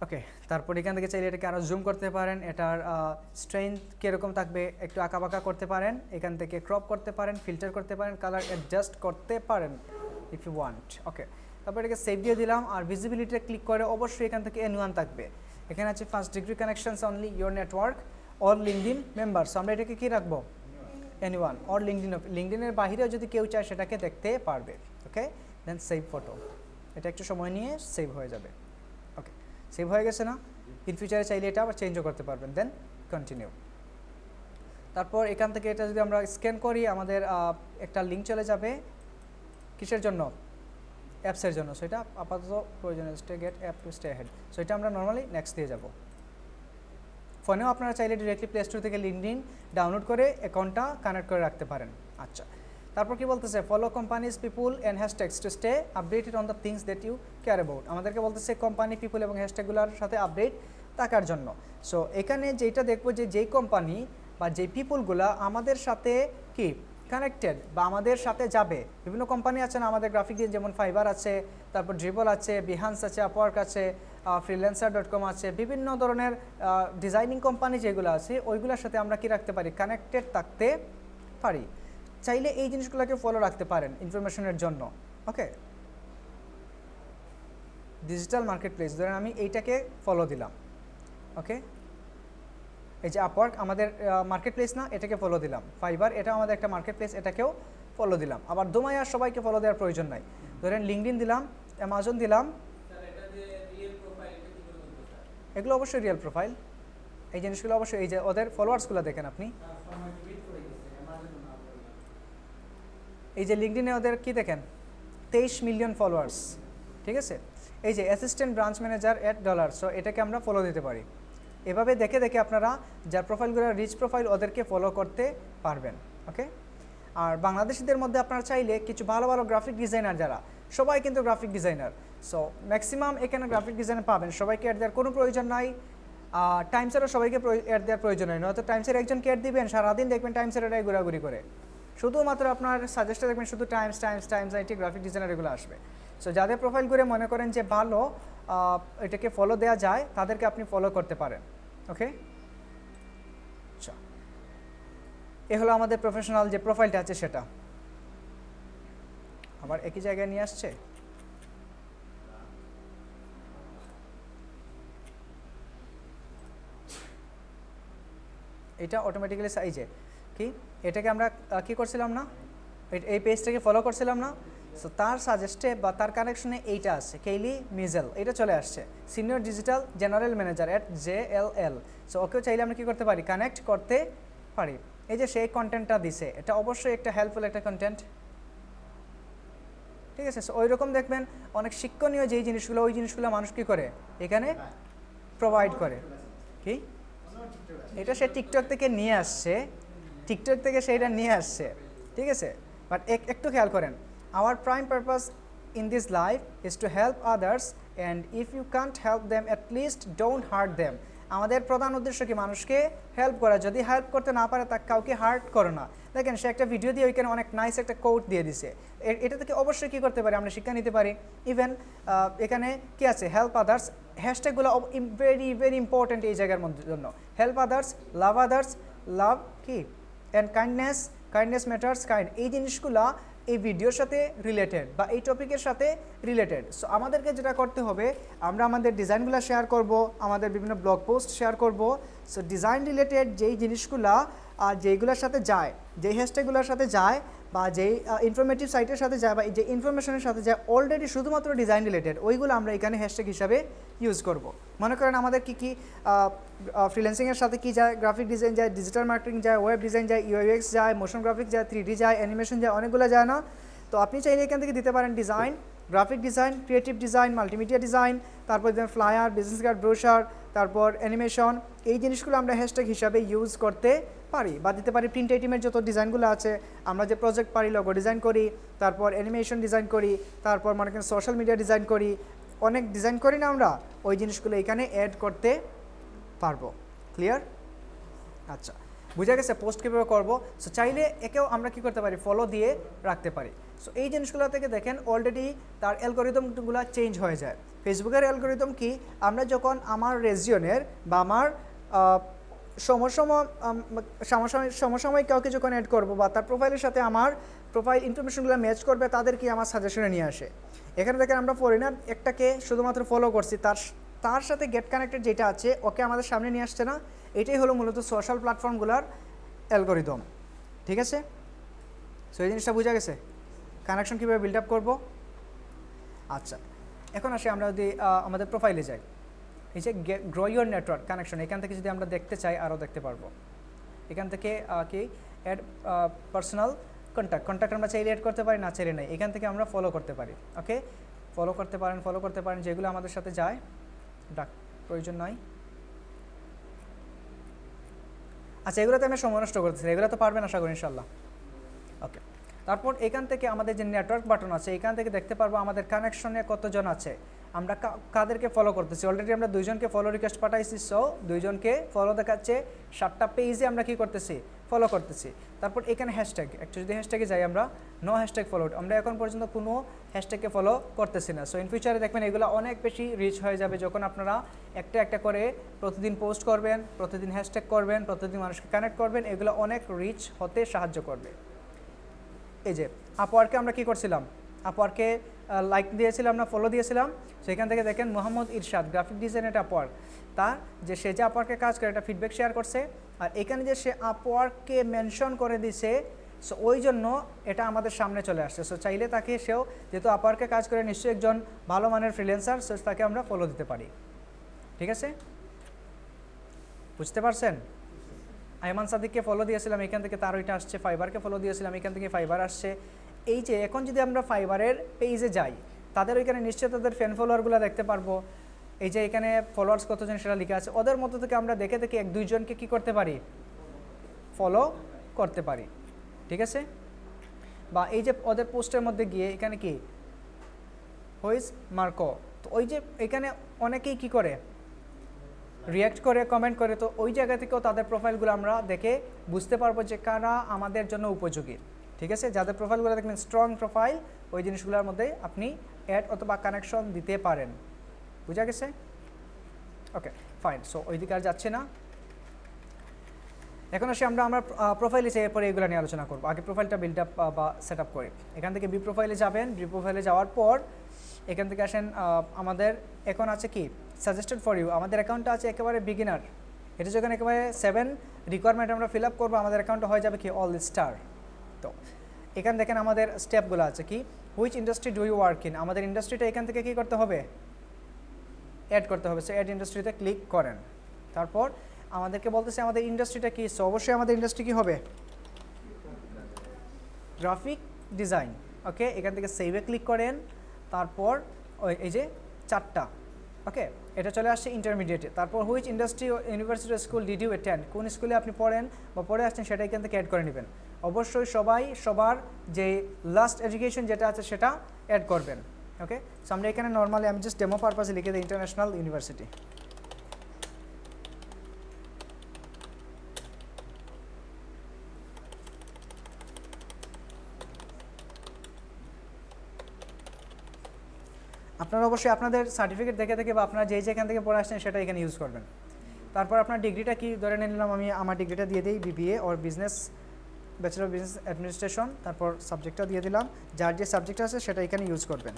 ওকে, তারপর এখান থেকে চাইলে এটাকে আরও জুম করতে পারেন, এটার স্ট্রেংথ কীরকম থাকবে একটু আঁকাবাঁকা করতে পারেন, এখান থেকে ক্রপ করতে পারেন, ফিল্টার করতে পারেন, কালার অ্যাডজাস্ট করতে পারেন ইফ ইউ ওয়ান্ট। ওকে, তারপর এটাকে সেভ দিয়ে দিলাম। আর ভিজিবিলিটিতে ক্লিক করে অবশ্যই এখান থেকে N1 থাকবে। এখানে আছে first degree connections only your network or LinkedIn members, আমরা এটাকে কী রাখবো N1 অর লিঙ্কডইনের বাহিরেও যদি কেউ চায় সেটাকে দেখতে পারবে। ওকে, দেন সেভ ফটো, এটা একটু সময় নিয়ে সেভ হয়ে যাবে। ওকে, সেভ হয়ে গেছে না? ইন ফিউচারে চাইলে এটা আবার চেঞ্জও করতে পারবেন। Then continue. তারপর এখান থেকে এটা যদি আমরা স্ক্যান করি আমাদের একটা লিঙ্ক চলে যাবে কিসের জন্য, অ্যাপসের জন্য। সো এটা আপাতত প্রয়োজনীয়, stay get app to stay head. So এটা আমরা নর্মালি নেক্সট দিয়ে যাব। ফোনেও আপনারা চাইলে ডিরেক্টলি প্লে স্টোর থেকে লিঙ্কডইন ডাউনলোড করে অ্যাকাউন্টটা কানেক্ট করে রাখতে পারেন। আচ্ছা, তারপর কি বলতেছে, follow companies people and hashtags to stay updated on the things that you care about. আমাদেরকে বলতেছে কোম্পানি, পিপুল এবং হ্যাশট্যাগুলোর সাথে আপডেট থাকার জন্য। সো এখানে যেটা দেখবো যে যেই কোম্পানি বা যেই পিপুলগুলো আমাদের সাথে কি কানেক্টেড বা আমাদের সাথে যাবে, বিভিন্ন কোম্পানি আছে না আমাদের গ্রাফিক ডিজাইন, যেমন ফাইবার আছে, তারপর ড্রিবল আছে, বিহান্স আছে, আপওয়ার্ক আছে, freelancer.com আছে, বিভিন্ন ধরনের ডিজাইনিং কোম্পানি যেগুলো আছে ওইগুলোর সাথে আমরা কি রাখতে পারি, কানেক্টেড থাকতে পারি। চাইলে এই জিনিসগুলোকে ফলো রাখতে পারেন ইনফরমেশনের জন্য। ওকে, ডিজিটাল মার্কেট প্লেস, ধরেন আমি এইটাকে ফলো দিলাম। ওকে, এই যে আপওয়ার্ক আমাদের মার্কেট প্লেস না, এটাকে ফলো দিলাম। ফাইবার এটা আমাদের একটা মার্কেট প্লেস, এটাকেও ফলো দিলাম। আবার দোমাইয়ার সবাইকে ফলো দেওয়ার প্রয়োজন নাই। ধরেন লিঙ্কডইন দিলাম, অ্যামাজন দিলাম, এগুলো অবশ্যই রিয়েল প্রোফাইল। এই জিনিসগুলো অবশ্যই, এই যে ওদের ফলোয়ার্সগুলো দেখেন আপনি, এই যে লিঙ্কডইনে ওদের কি দেখেন 23 মিলিয়ন ফলোয়ার্স, ঠিক আছে। এই যে অ্যাসিস্ট্যান্ট ব্রাঞ্চ ম্যানেজার $8, সো এটাকে আমরা ফলো দিতে পারি। এভাবে দেখে দেখে আপনারা যার প্রোফাইলগুলো রিচ প্রোফাইল ওদেরকে ফলো করতে পারবেন। ওকে, আর বাংলাদেশিদের মধ্যে আপনারা চাইলে কিছু ভালো ভালো গ্রাফিক ডিজাইনার, যারা সবাই কিন্তু গ্রাফিক ডিজাইনার, সো ম্যাক্সিমাম এখানে গ্রাফিক ডিজাইনার পাবেন। সবাইকে অ্যাড দেওয়ার কোনো প্রয়োজন নাই, টাইমসেরও সবাইকে অ্যাড দেওয়ার প্রয়োজন হয়। নয়তো টাইমসের একজনকে অ্যাড দিবেন, সারাদিন দেখবেন টাইমসের এটাই ঘোরাঘুরি করে, শুধুমাত্র আপনার সাজেস্টে দেখবেন শুধু টাইমস আইটি গ্রাফিক ডিজাইনার এগুলো আসবে। সো যাদের প্রোফাইল করে মনে করেন যে ভালো এটাকে ফলো দেওয়া যায়, তাদেরকে আপনি ফলো করতে পারেন। ওকে, আচ্ছা, এ হলো আমাদের প্রফেশনাল যে প্রোফাইলটা আছে সেটা। আবার একই জায়গায় নিয়ে আসছে, এটা অটোমেটিক্যালি সাইজে কি, এটাকে আমরা কি করছিলাম না, এই পেজটাকে ফলো করছিলাম না। সো তার সাজেস্টে বা তার কানেকশনে এইটা আছে, কেইলি মিজেল, এটা চলে আসছে, senior digital general manager @JLL। So ওকেও চাইলে আমরা কী করতে পারি, কানেক্ট করতে পারি। এই যে সেই কন্টেন্টটা দিছে, এটা অবশ্যই একটা হেল্পফুল একটা কন্টেন্ট, ঠিক আছে। সো ওই রকম দেখবেন অনেক শিক্ষণীয় যেই জিনিসগুলো, ওই জিনিসগুলো মানুষ কী করে এখানে প্রোভাইড করে। কি এটা সে টিকটক থেকে নিয়ে আসছে, টিকটক থেকে সেইটা নিয়ে আসছে, ঠিক আছে। বাট একটু খেয়াল করেন, our prime purpose in this life is to help others, and if you can't help them, at least don't hurt them. আমাদের প্রধান উদ্দেশ্য কি, মানুষকে হেল্প করা। যদি হেল্প করতে না পারে, তা কাউকে হার্ট করো না। দেখেন সে একটা ভিডিও দিয়ে ওইখানে অনেক নাইস একটা কোট দিয়ে দিছে, এটা থেকে অবশ্যই কী করতে পারি, আমরা শিক্ষা নিতে পারি। ইভেন এখানে কি আছে, হেল্প আদার্স, হ্যাশট্যাগুলো ভেরি ভেরি ইম্পর্ট্যান্ট এই জায়গার মধ্যে জন্য। হেল্প আদার্স, লাভ কি, অ্যান্ড কাইন্ডনেস ম্যাটার্স কাইন্ড, এই জিনিসগুলো এই ভিডিওর সাথে রিলেটেড বা এই টপিকের সাথে রিলেটেড। সো আমাদেরকে যেটা করতে হবে, আমরা আমাদের ডিজাইনগুলো শেয়ার করব, আমাদের বিভিন্ন ব্লগ পোস্ট শেয়ার করব। সো ডিজাইন রিলেটেড যেই জিনিসগুলো যেইগুলোর সাথে যায়, যেই হ্যাশট্যাগুলোর সাথে যায়, বা যেই ইনফরমেটিভ সাইটের সাথে যায়, বা যে ইনফরমেশনের সাথে যায় অলরেডি শুধুমাত্র ডিজাইন রিলেটেড, ওইগুলো আমরা এখানে হ্যাশট্যাগ হিসাবে ইউজ করব। মনে করেন আমাদের কী কী ফ্রিল্যান্সিংয়ের সাথে কী যায়, গ্রাফিক ডিজাইন যায়, ডিজিটাল মার্কেটিং যায়, ওয়েব ডিজাইন যায়, UX যায়, মোশন গ্রাফিক্স যায়, 3D যায়, অ্যানিমেশন যায়, অনেকগুলো যায় না। তো আপনি চাইলে এখান থেকে দিতে পারেন design, graphic design, creative design, multimedia design, তারপর দেন ফ্লায়ার, বিজনেস কার্ড, ব্রোশার, তারপর অ্যানিমেশন, এই জিনিসগুলো আমরা হ্যাশট্যাগ হিসাবে ইউজ করতে পারি। বা দিতে পারি প্রিন্ট আইটেমের যত ডিজাইনগুলো আছে, আমরা যে প্রজেক্ট পারি, লোগো ডিজাইন করি, তারপর অ্যানিমেশন ডিজাইন করি, তারপর মনে করেন সোশ্যাল মিডিয়া ডিজাইন করি, অনেক ডিজাইন করি না আমরা, ওই জিনিসগুলো এখানে অ্যাড করতে পারবো। ক্লিয়ার? আচ্ছা, বুঝা গেছে পোস্ট কীভাবে করবো। সো চাইলে একেও আমরা কী করতে পারি, ফলো দিয়ে রাখতে পারি। সো এই জিনিসগুলো থেকে দেখেন অলরেডি তার অ্যালগোরিদমগুলো চেঞ্জ হয়ে যায়। ফেসবুকের অ্যালগোরিদম কি, আমরা যখন আমার রেজিয়নের বা আমার সমসাময়িক কাউকে যখন অ্যাড করবো বা তার প্রোফাইলের সাথে আমার প্রোফাইল ইনফরমেশনগুলো ম্যাচ করবে, তাদেরকে আমার সাজেশনে নিয়ে আসে। এখানে দেখেন আমরা ফরেনার একটাকে শুধুমাত্র ফলো করছি, তার সাথে গেট কানেক্টেড যেটা আছে ওকে আমাদের সামনে নিয়ে আসছে না। এটাই হলো মূলত সোশ্যাল প্ল্যাটফর্মগুলোর অ্যালগোরিদম। ঠিক আছে? সো এই জিনিসটা বোঝা গেছে কানেকশন কীভাবে বিল্ড আপ করবো। আচ্ছা, এখন আসি আমরা যদি আমাদের প্রোফাইলে যাই, এই যে গ্রো ইউর নেটওয়ার্ক কানেকশন, এখান থেকে যদি আমরা দেখতে চাই আরও দেখতে পারবো। এখান থেকে কি অ্যাড পার্সোনাল কন্ট্যাক্ট আমরা চাইলে অ্যাড করতে পারি, না চাইলে নাই। এখান থেকে আমরা ফলো করতে পারি। ওকে, ফলো করতে পারেন যেগুলো আমাদের সাথে যায়, প্রয়োজন নয়। আচ্ছা, এগুলোতে আমি সময় নষ্ট করতেছি, এগুলো তো পারবেন আশা করি ইনশাল্লাহ। ওকে, তারপর এখান থেকে আমাদের যে নেটওয়ার্ক বাটন আছে, এখান থেকে দেখতে পারবো আমাদের কানেকশনে কতজন আছে, আমরা কাদেরকে ফলো করতেছি। অলরেডি আমরা 2 জনকে ফলো রিকোয়েস্ট পাঠাইছি, সো 2 জনকে ফলো দেখাচ্ছে। 7টা পেজে আমরা কি করতেছি, ফলো করতেছি। তারপর এখানে হ্যাশট্যাগ, একটু যদি হ্যাশট্যাগে যাই আমরা, নো হ্যাশট্যাগ ফলোড, আমরা এখন পর্যন্ত কোনো হ্যাশট্যাগকে ফলো করতেছি না। সো ইন ফিউচারে দেখবেন এগুলো অনেক বেশি রিচ হয়ে যাবে যখন আপনারা একটা করে প্রতিদিন পোস্ট করবেন, প্রতিদিন হ্যাশট্যাগ করবেন, প্রতিদিন মানুষকে কানেক্ট করবেন, এগুলো অনেক রিচ হতে সাহায্য করবে। এই যে আপওয়ার্কে আমরা কি করছিলাম, আপওয়ার্কে লাইক দিয়েছিলাম না, ফলো দিয়েছিলাম। সেখান থেকে দেখেন মোহাম্মদ ইরশাদ, গ্রাফিক ডিজাইনের আপওয়ার্ক, তার যে সে যে আপওয়ার্কে কাজ করে একটা ফিডব্যাক শেয়ার করছে, আর এখানে যে সে আপওয়ার্ককে মেনশন করে দিছে, সো ওই জন্য এটা আমাদের সামনে চলে আসছে। সো চাইলে তাকে, সেও যেহেতু আপওয়ার্কে কাজ করে নিশ্চয়ই একজন ভালো মানের ফ্রিল্যান্সার, সো তাকে আমরা ফলো দিতে পারি। ঠিক আছে, বুঝতে পারছেন? আইমান সাদিককে ফলো দিয়েছিলাম, এখান থেকে তার ওইটা আসছে। ফাইবারকে ফলো দিয়েছিলাম, এখান থেকে ফাইবার আসছে। এই যে এখন যদি আমরা ফাইবারের পেজে যাই, তাদের ওইখানে নিশ্চয়ই তাদের ফ্যান ফলোয়ারগুলো দেখতে পারবো। এই যে এখানে ফলোয়ার্স কতজন সেটা লেখা আছে, ওদের মধ্যে থেকে আমরা দেখে 1-2 জনকে কী করতে পারি, ফলো করতে পারি। ঠিক আছে? বা এই যে ওদের পোস্টের মধ্যে গিয়ে এখানে কি হুইজ মার্কো, তো ওই যে এখানে অনেকেই কি করে, রিয়াক্ট করে, কমেন্ট করে, তো ওই জায়গা থেকেও তাদের প্রোফাইলগুলো আমরা দেখে বুঝতে পারবো যে কারা আমাদের জন্য উপযোগী। ঠিক আছে? যাদের প্রোফাইলগুলো দেখবেন স্ট্রং প্রোফাইল, ওই জিনিসগুলোর মধ্যে আপনি অ্যাড অথবা কানেকশন দিতে পারেন। বুঝা গেছে? ওকে, ফাইন। সো ওই দিকে আর যাচ্ছে না। এখন আসি আমরা আমার প্রোফাইলে যাই, এরপরে এগুলো নিয়ে আলোচনা করবো। আগে প্রোফাইলটা বিল্ড আপ বা সেট আপ করি। এখান থেকে বি প্রোফাইলে যাবেন, বি প্রোফাইলে যাওয়ার পর এখান থেকে আসেন, আমাদের এখন আছে কি সাজেস্টেড ফর ইউ, আমাদের অ্যাকাউন্টটা আছে একেবারে বিগিনার। এটা যখন একেবারে 7 রিকোয়ারমেন্ট আমরা ফিল আপ করবো, আমাদের অ্যাকাউন্টটা হয়ে যাবে কি অল স্টার। তো এখানে দেখেন আমাদের স্টেপগুলো আছে কি, which industry do you work in, আমাদের ইন্ডাস্ট্রিটা এখান থেকে কী করতে হবে, অ্যাড করতে হবে। সো অ্যাড ইন্ডাস্ট্রিতে ক্লিক করেন। তারপর আমাদেরকে বলতেছে আমাদের ইন্ডাস্ট্রিটা কি, সো অবশ্যই আমাদের ইন্ডাস্ট্রি কী হবে, গ্রাফিক ডিজাইন। ওকে, এখান থেকে সেভে ক্লিক করেন। তারপর এই যে 4টা, ওকে, এটা চলে আসছে ইন্টারমিডিয়েটে। তারপর which industry university school did you attend, কোন স্কুলে আপনি পড়েন বা পড়ে আসছেন সেটা এখান থেকে অ্যাড করে নেবেন। অবশ্যই সবাই সবার যে লাস্ট এডুকেশন যেটা আছে সেটা অ্যাড করবেন। ওকে, সো আমরা এখানে নর্মালি আমি জাস্ট ডেমো পারপাসে লিখে দিই ইন্টারন্যাশনাল ইউনিভার্সিটি। আপনারা অবশ্যই আপনাদের সার্টিফিকেট দেখে বা আপনারা যেখান থেকে পড়ে আসছেন সেটা এখানে ইউজ করবেন। তারপর আপনার ডিগ্রিটা কি ধরে নিলাম, আমি আমার ডিগ্রিটা দিয়ে দিই BBA or business, bachelor of business administration. তারপর সাবজেক্টটা দিয়ে দিলাম, যার যে সাবজেক্ট আছে সেটা এখানে ইউজ করবেন।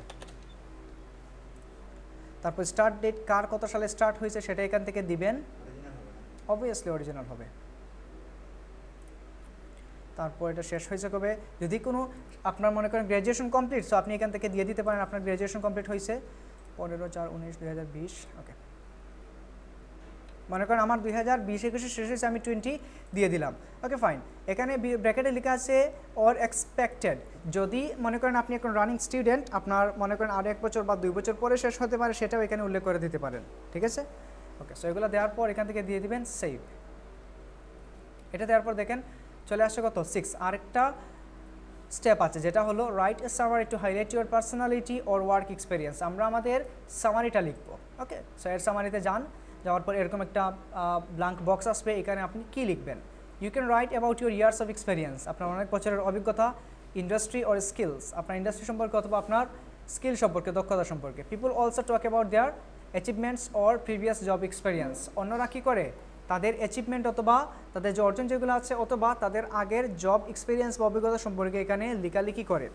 তারপর স্টার্ট ডেট, কার কত সালে স্টার্ট হয়েছে সেটা এখান থেকে দিবেন, অবভিয়াসলি অরিজিনাল হবে। তারপর এটা শেষ হয়েছে কবে, যদি কোনো আপনার মনে করেন গ্র্যাজুয়েশন কমপ্লিট, সো আপনি এখান থেকে দিয়ে দিতে পারেন আপনার গ্র্যাজুয়েশন কমপ্লিট হয়েছে 15/4/19/2020। ওকে, মনে করেন আমার 2020-21 শেষ হয়েছে, আমি 20 দিয়ে দিলাম। ওকে ফাইন, এখানে ব্র্যাকেটে লেখা আছে অর এক্সপেক্টেড। যদি মনে করেন আপনি এখন রানিং স্টুডেন্ট, আপনার মনে করেন আর 1 বছর বা 2 বছর পরে শেষ হতে পারে, সেটাও এখানে উল্লেখ করে দিতে পারেন। ঠিক আছে, ওকে। সো এগুলো দেওয়ার পর এখান থেকে দিয়ে দিবেন সেভ। এটা দেওয়ার পর দেখেন চলে আসছে কত 6। আরেকটা স্টেপ আছে যেটা হলো write a summary to highlight your personality or work experience. আমরা আমাদের সামারিটা লিখব। ওকে, সো এর সামারিতে যাওয়ার পর এরকম একটা ব্ল্যাঙ্ক বক্স আসবে, এখানে আপনি কী লিখবেন। You can write about your years of experience, আপনার অনেক বছরের অভিজ্ঞতা, ইন্ডাস্ট্রি অর স্কিলস, আপনার ইন্ডাস্ট্রি সম্পর্কে অথবা আপনার স্কিল সম্পর্কে, দক্ষতা সম্পর্কে। People also talk about their achievements or previous job experience. অন্যরা কী করে তাদের অ্যাচিভমেন্ট অথবা তাদের যে অর্জন যেগুলো আছে অথবা তাদের আগের জব এক্সপিরিয়েন্স বা অভিজ্ঞতা সম্পর্কে এখানে লেখালেখি করে।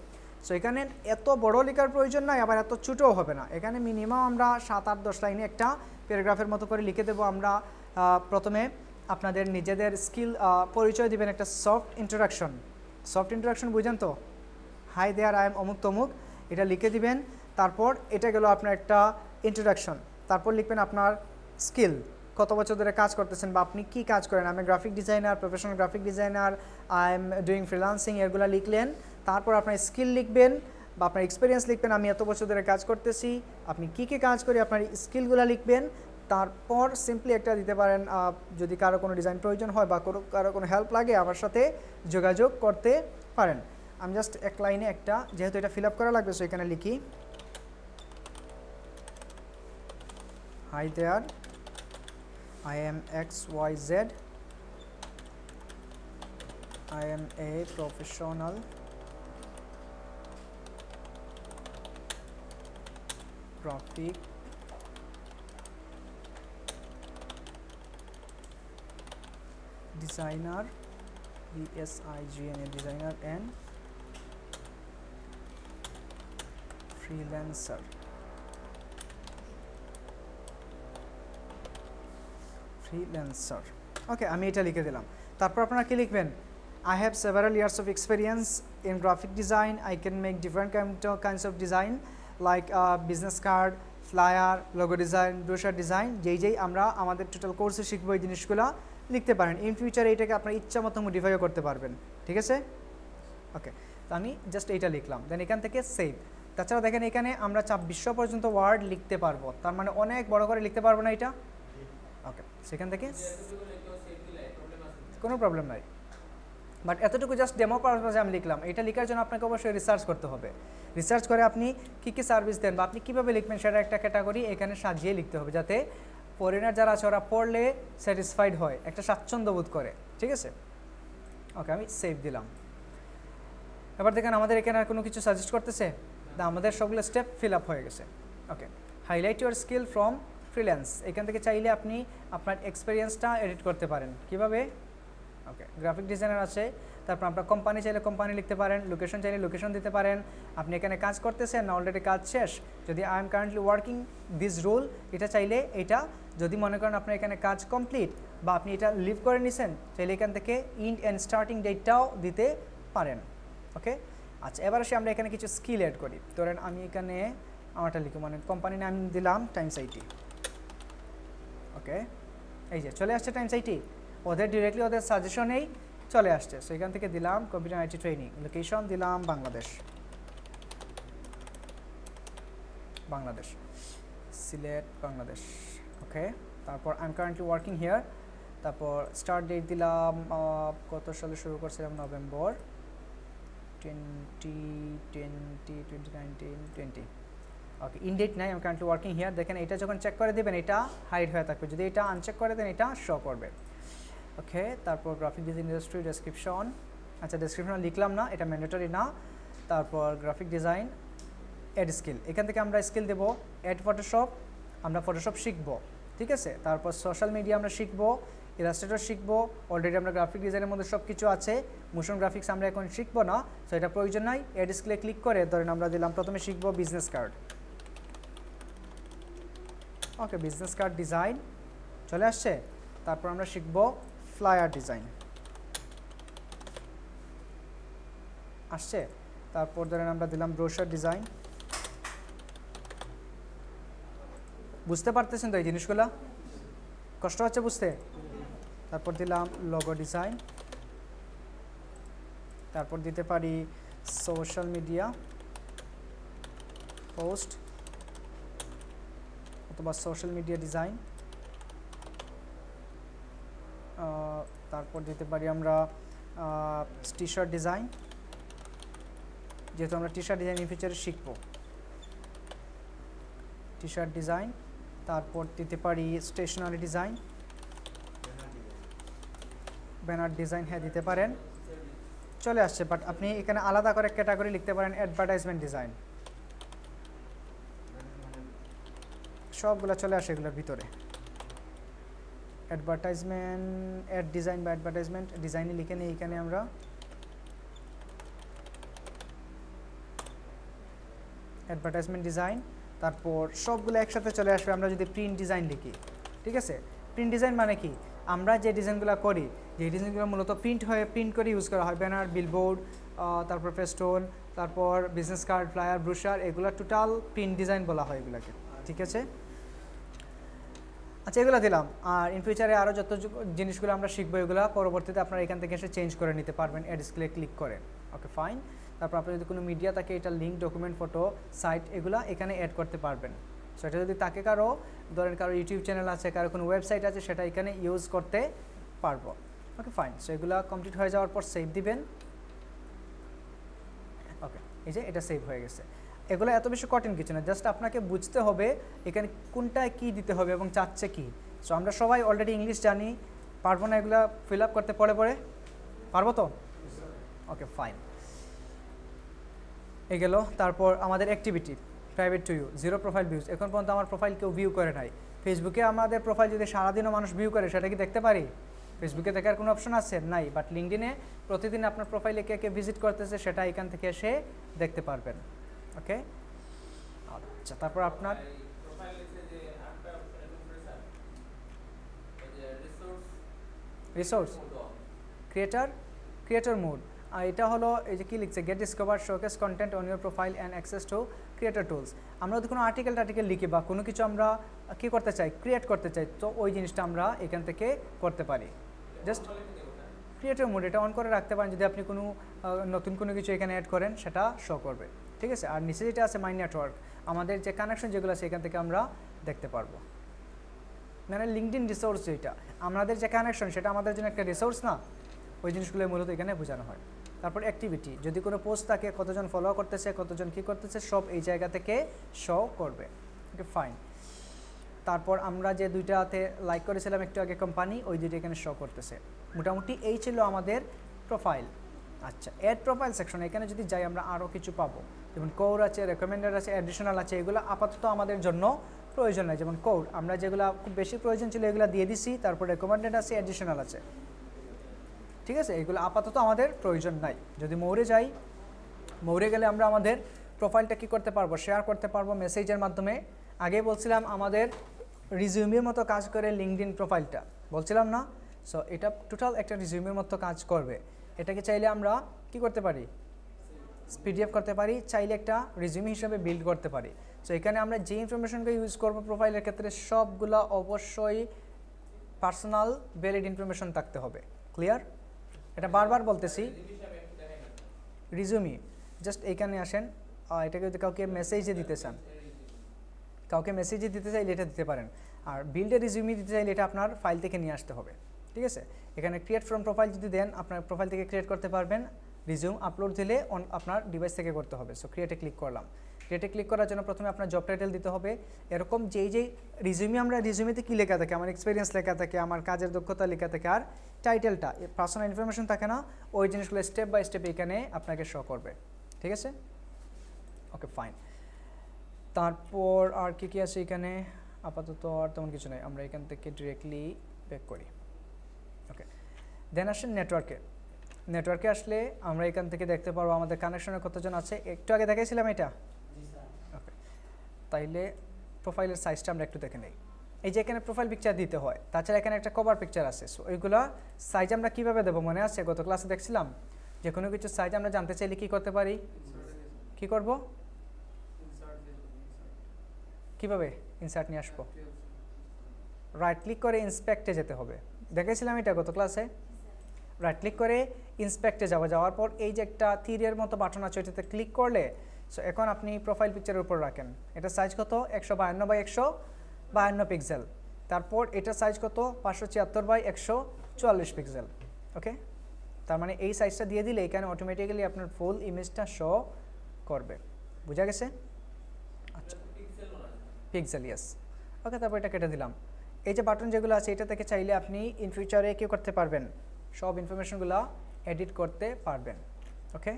সো এখানে এত বড় লেখার প্রয়োজন নাই, আবার এত ছোটোও হবে না। এখানে মিনিমাম আমরা 7-8-10 লাইনে একটা প্যারাগ্রাফের মতো করে লিখে দেবো। আমরা প্রথমে আপনাদের নিজেদের স্কিল পরিচয় দিবেন, একটা সফট ইন্ট্রোডাকশন। সফট ইন্ট্রোডাকশন বুঝেন তো, হাই দেয়ার আই এম অমুক তমুক, এটা লিখে দিবেন। তারপর এটা গেল আপনার একটা ইন্ট্রোডাকশন। তারপর লিখবেন আপনার স্কিল, কত বছর ধরে কাজ করতেছেন বা আপনি কী কাজ করেন। আমি graphic designer, professional graphic designer, I am doing freelancing, এগুলো লিখলেন। তারপর আপনার স্কিল লিখবেন বা আপনার এক্সপিরিয়েন্স লিখবেন, আমি এত বছর ধরে কাজ করতেছি, আপনি কী কী কাজ করি, আপনার স্কিলগুলো লিখবেন। তারপর সিম্পলি একটা দিতে পারেন, যদি কারো কোনো ডিজাইন প্রয়োজন হয় বা কারো কোনো হেল্প লাগে আমার সাথে যোগাযোগ করতে পারেন। আমি জাস্ট এক লাইনে একটা, যেহেতু এটা ফিল আপ করা লাগবে, সো এখানে লিখি hi there I am XYZ. I am a professional graphic designer, DSIGNA, designer and freelancer. Freelancer. Okay, আমি এটা লিখে দিলাম। তারপর আপনারা কি লিখবেন, I have several years of experience in graphic design, I can make different kinds of design like business card, flyer, logo design, brochure design, যেই আমরা আমাদের টোটাল কোর্সে শিখবো এই জিনিসগুলো লিখতে পারেন। ইন ফিউচারে এইটাকে আপনার ইচ্ছা মতো মডিফাইও করতে পারবেন। ঠিক আছে, ওকে। তো আমি জাস্ট এইটা লিখলাম, দেন এখান থেকে সেভ। তাছাড়া দেখেন এখানে আমরা 2600 পর্যন্ত ওয়ার্ড লিখতে পারবো, তার মানে অনেক বড় করে লিখতে পারবো না এটা। ওকে, সেখান থেকে কোনো প্রবলেম নাই, বাট এতটুকু জাস্ট ডেমো পারপাসে আমি লিখলাম। এটা লেখার জন্য আপনাকে অবশ্যই রিসার্চ করতে হবে। রিসার্চ করে আপনি কী কী সার্ভিস দেন বা আপনি কীভাবে লিখবেন সেটা একটা ক্যাটাগরি এখানে সাজিয়ে লিখতে হবে, যাতে ফরেনার যারা আছে ওরা পড়লে স্যাটিসফাইড হয়, একটা স্বাচ্ছন্দ্য বোধ করে। ঠিক আছে, ওকে, আমি সেভ দিলাম। এবার দেখেন আমাদের এখানে আর কোনো কিছু সাজেস্ট করতেছে না, আমাদের সবগুলো স্টেপ ফিল আপ হয়ে গেছে। Okay, highlight your skill from freelance, এখান থেকে চাইলে আপনি আপনার এক্সপিরিয়েন্সটা এডিট করতে পারেন। কিভাবে? ওকে, গ্রাফিক ডিজাইনার আছে, তারপর আপনার কোম্পানি চাইলে কোম্পানি লিখতে পারেন, লোকেশন চাইলে লোকেশন দিতে পারেন, আপনি এখানে কাজ করতেছেন না অলরেডি কাজ শেষ, যদি I am currently working this role, এটা চাইলে এটা, যদি মনে করেন আপনার এখানে কাজ কমপ্লিট বা আপনি এটা লিভ করে নিছেন, চাইলে এখান থেকে ইন্ড অ্যান্ড স্টার্টিং ডেটটাও দিতে পারেন। ওকে, আচ্ছা, এবার আসি আমরা এখানে কিছু স্কিল অ্যাড করি। ধরেন আমি এখানে আমারটা লিখি, মানে কোম্পানি নাম দিলাম টাইমস আইটি। ওকে, এই যে চলে আসছে টাইমস আইটি, ওদের ডিরেক্টলি ওদের সাজেশনেই চলে আসছে। সো এখান থেকে দিলাম কম্পিউটার আইটি ট্রেনিং, লোকেশন দিলাম বাংলাদেশ, সিলেট, বাংলাদেশ। ওকে, তারপর I am currently working here, তারপর স্টার্ট ডেট দিলাম কত সালে শুরু করছিলাম, নভেম্বর 2019। ওকে, ইন ডেট নাই, আমি কারেন্টলি ওয়ার্কিং হিয়ার। দেখেন এটা যখন চেক করে দেবেন এটা হাইড হয়ে থাকবে, যদি এটা আনচেক করে দেন এটা শো করবে। ওকে, তারপর গ্রাফিক ডিজাইন ইন্ডাস্ট্রি ডেসক্রিপশন, আচ্ছা ডেসক্রিপশন লিখলাম না, এটা ম্যান্ডেটরি না। তারপর গ্রাফিক ডিজাইন অ্যাড স্কিল, এখান থেকে আমরা স্কিল দেবো অ্যাড ফটোশপ, আমরা ফটোশপ শিখবো। ঠিক আছে, তারপর সোশ্যাল মিডিয়া আমরা শিখবো, ইলাস্ট্রেটর শিখবো, অলরেডি আমরা গ্রাফিক ডিজাইনের মধ্যে সব কিছু আছে। মোশন গ্রাফিক্স আমরা এখন শিখবো না, সো এটা প্রয়োজন নাই। অ্যাড স্কিলে ক্লিক করে ধরেন আমরা দিলাম প্রথমে শিখবো বিজনেস কার্ড। ওকে, বিজনেস কার্ড ডিজাইন চলে আসছে। তারপর আমরা শিখবো ফ্লায়ার ডিজাইন, আসছে। তারপর ধরেন আমরা দিলাম ব্রোশার ডিজাইন। বুঝতে পারতেছেন তো এই জিনিসগুলো? কষ্ট হচ্ছে বুঝতে? তারপর দিলাম লোগো ডিজাইন, তারপর দিতে পারি সোশ্যাল মিডিয়া পোস্ট অথবা সোশ্যাল মিডিয়া ডিজাইন, তারপর দিতে পারি আমরা টি শার্ট ডিজাইন, যেহেতু আমরা টি শার্ট ডিজাইন ইন ফিউচারে শিখবো, টি শার্ট ডিজাইন। তারপর দিতে পারি স্টেশনারি ডিজাইন, ব্যানার ডিজাইন, হ্যাঁ দিতে পারেন, চলে আসছে। বাট আপনি এখানে আলাদা করে ক্যাটাগরি লিখতে পারেন অ্যাডভার্টাইজমেন্ট ডিজাইন, সবগুলো চলে আসে এগুলোর ভিতরে। অ্যাডভার্টাইজমেন্ট অ্যাড ডিজাইন বা অ্যাডভার্টাইজমেন্ট ডিজাইনে লিখে নিই এখানে আমরা অ্যাডভার্টাইজমেন্ট ডিজাইন। তারপর সবগুলো একসাথে চলে আসবে আমরা যদি প্রিন্ট ডিজাইন লিখি। ঠিক আছে, প্রিন্ট ডিজাইন মানে কি, আমরা যে ডিজাইনগুলো করি, যে ডিজাইনগুলো মূলত প্রিন্ট করে ইউজ করা হয়, ব্যানার, বিলবোর্ড, তারপর ফেস্টোন, তারপর বিজনেস কার্ড, ফ্লায়ার, ব্রোশার, এগুলো টোটাল প্রিন্ট ডিজাইন বলা হয় এগুলোকে। ঠিক আছে, আচ্ছা এগুলো দিলাম। আর ইন ফিউচারে আরও যত জিনিসগুলো আমরা শিখবো এগুলো পরবর্তীতে আপনারা এখান থেকে এসে চেঞ্জ করে নিতে পারবেন অ্যাড স্কেলে ক্লিক করে। Okay fine. তারপর আপনার যদি কোনো মিডিয়া থাকে, এটা লিঙ্ক, ডকুমেন্ট, ফটো, সাইট, এগুলো এখানে অ্যাড করতে পারবেন। সো এটা যদি তাকে কারো ধরেন কারো ইউটিউব চ্যানেল আছে, কারো কোনো ওয়েবসাইট আছে, সেটা এখানে ইউজ করতে পারবো। Okay fine. সো এগুলো কমপ্লিট হয়ে যাওয়ার পর সেভ দিবেন। ওকে, এই যে এটা সেভ হয়ে গেছে। এগুলো এত বেশি কঠিন কিছু না, জাস্ট আপনাকে বুঝতে হবে এখানে কোনটায় কী দিতে হবে এবং চাচ্ছে কি। সো আমরা সবাই অলরেডি ইংলিশ জানি, পারবো না এগুলো ফিল আপ করতে পড়ে পারবো তো? ওকে ফাইন, এই গেল। তারপর আমাদের activity, private to you, 0 profile views. এখন পর্যন্ত আমার প্রোফাইল কেউ ভিউ করে নাই। ফেসবুকে আমাদের প্রোফাইল যদি সারাদিনও মানুষ ভিউ করে, সেটা কি দেখতে পারি? ফেসবুকে দেখার কোনো অপশন আছে? নাই। বাট লিঙ্কডিনে প্রতিদিন আপনার প্রোফাইলে কে কে ভিজিট করতেছে সেটা এখান থেকে এসে দেখতে পারবেন। ওকে আচ্ছা, তারপর আপনার রিসোর্স ক্রিয়েটর মোড, আর এটা হলো এই যে কী লিখছে, get discover, showcase content on your profile and access to creator tools. আমরা যদি কোনো আর্টিকেল লিখি বা কোনো কিছু আমরা কী করতে চাই, ক্রিয়েট করতে চাই, তো ওই জিনিসটা আমরা এখান থেকে করতে পারি। জাস্ট ক্রিয়েটর মোড এটা অন করে রাখতে পারেন, যদি আপনি কোনো নতুন কোনো কিছু এখানে অ্যাড করেন সেটা শো করবে। ঠিক আছে, আর নিচে যেটা আছে মাই নেটওয়ার্ক, আমাদের যে কানেকশন যেগুলো আছে এখান থেকে আমরা দেখতে পারবো। মানে লিঙ্কডইন রিসোর্স যেটা আমাদের যে কানেকশন, সেটা আমাদের জন্য একটা রিসোর্স না, ওই জিনিসগুলো মূলত এখানে বোঝানো হয়। তারপর অ্যাক্টিভিটি, যদি কোনো পোস্ট থাকে, কতজন ফলো করতেছে, কতজন কী করতেছে, সব এই জায়গা থেকে শো করবে। Okay fine. তারপর আমরা যে দুইটাতে লাইক করেছিলাম একটু আগে কোম্পানি, ওই দুইটা এখানে শো করতেছে। মোটামুটি এই ছিল আমাদের প্রোফাইল। আচ্ছা, অ্যাড প্রোফাইল সেকশন, এখানে যদি যাই আমরা আরও কিছু পাবো, যেমন কোর আছে, রেকমেন্ডেড আছে, অ্যাডিশনাল আছে। এগুলো আপাতত আমাদের জন্য প্রয়োজন নাই। যেমন কোর আমরা যেগুলো খুব বেশি প্রয়োজন ছিল এগুলো দিয়ে দিছি, তারপর রেকমেন্ডেড আছে, অ্যাডিশনাল আছে। ঠিক আছে, এগুলো আপাতত আমাদের প্রয়োজন নাই। যদি মোরে যাই, মোরে গেলে আমরা আমাদের প্রোফাইলটা কী করতে পারবো, শেয়ার করতে পারবো মেসেজের মাধ্যমে। আগে বলছিলাম আমাদের রিজিউমের মতো কাজ করে লিঙ্কডইন প্রোফাইলটা, বলছিলাম না? সো এটা টোটাল একটা রিজিউমের মতো কাজ করবে। এটাকে চাইলে আমরা কি করতে পারি, পিডিএফ করতে পারি, চাইলে একটা রিজিউমি হিসেবে বিল্ড করতে পারি। সো এখানে আমরা যে ইনফরমেশনকে ইউজ করবো প্রোফাইলের ক্ষেত্রে, সবগুলো অবশ্যই পার্সোনাল ভ্যালিড ইনফরমেশন থাকতে হবে। ক্লিয়ার? এটা বারবার বলতেছি। রিজিউমি জাস্ট এইখানে আসেন, এটাকে যদি কাউকে মেসেজে দিতে চান, কাউকে মেসেজে দিতে চাইলে এটা দিতে পারেন। আর বিল্ডে রিজিউমি দিতে চাইলে এটা আপনার ফাইল থেকে নিয়ে আসতে হবে। ঠিক আছে, এখানে ক্রিয়েট ফ্রম প্রোফাইল যদি দেন, আপনার প্রোফাইল থেকে ক্রিয়েট করতে পারবেন। রিজিউম আপলোড দিলে আপনার ডিভাইস থেকে করতে হবে। সো ক্রিয়েটে ক্লিক করলাম। ক্রিয়েটে ক্লিক করার জন্য প্রথমে আপনার জব টাইটেল দিতে হবে। এরকম যেই রিজিউমি, আমরা রিজিউমিতে কী লেখা থাকে, আমার এক্সপিরিয়েন্স লেখা থাকে, আমার কাজের দক্ষতা লেখা থাকে, আর টাইটেলটা পার্সোনাল ইনফরমেশন থাকে না, ওই জিনিসগুলো স্টেপ বাই স্টেপ এখানে আপনাকে শো করবে। ঠিক আছে, ওকে ফাইন। তারপর আর কী আছে এখানে, আপাতত আর তেমন কিছু নেই। আমরা এখান থেকে ডিরেক্টলি ব্যাক করি। ওকে, দেন আসেন নেটওয়ার্কে আসলে আমরা এখান থেকে দেখতে পারবো আমাদের কানেকশনে কতজন আছে। একটু আগে দেখাইছিলাম এটা। ওকে, তাইলে প্রোফাইলের সাইজটা আমরা একটু দেখে নিই। এই যে এখানে প্রোফাইল পিকচার দিতে হয়, তাছাড়া এখানে একটা কভার পিকচার আছে। সো ওইগুলো সাইজ আমরা কীভাবে দেবো মনে আছে? গত ক্লাসে দেখছিলাম যে কোনো কিছু সাইজ আমরা জানতে চাইলে কী করতে পারি, কী করব, কীভাবে ইনসার্ট নিয়ে আসবো, রাইট ক্লিক করে ইন্সপেক্টে যেতে হবে। দেখেছিলাম এটা গত ক্লাসে। রাইট ক্লিক করে ইন্সপেক্টে যাওয়ার পর এই যে একটা তীরের মতো বাটন আছে ওইটাতে ক্লিক করলে সো এখন আপনি প্রোফাইল পিকচারের উপর রাখেন। এটা সাইজ কত 152 বাই 152 পিক্সেল। তারপর এটা সাইজ কত 576 বাই 144 পিক্সেল। ওকে, তার মানে এই সাইজটা দিয়ে দিলে এখানে অটোমেটিক্যালি আপনার ফুল ইমেজটা শো করবে। বোঝা গেছে? আচ্ছা, পিক্সেল, ইয়েস। ওকে, তারপর এটা কেটে দিলাম। এই যে বাটন যেগুলো আছে এটা থেকে চাইলে আপনি ইন ফিউচারে কী করতে পারবেন, সব ইনফরমেশনগুলো এডিট করতে পারবেন। ওকে,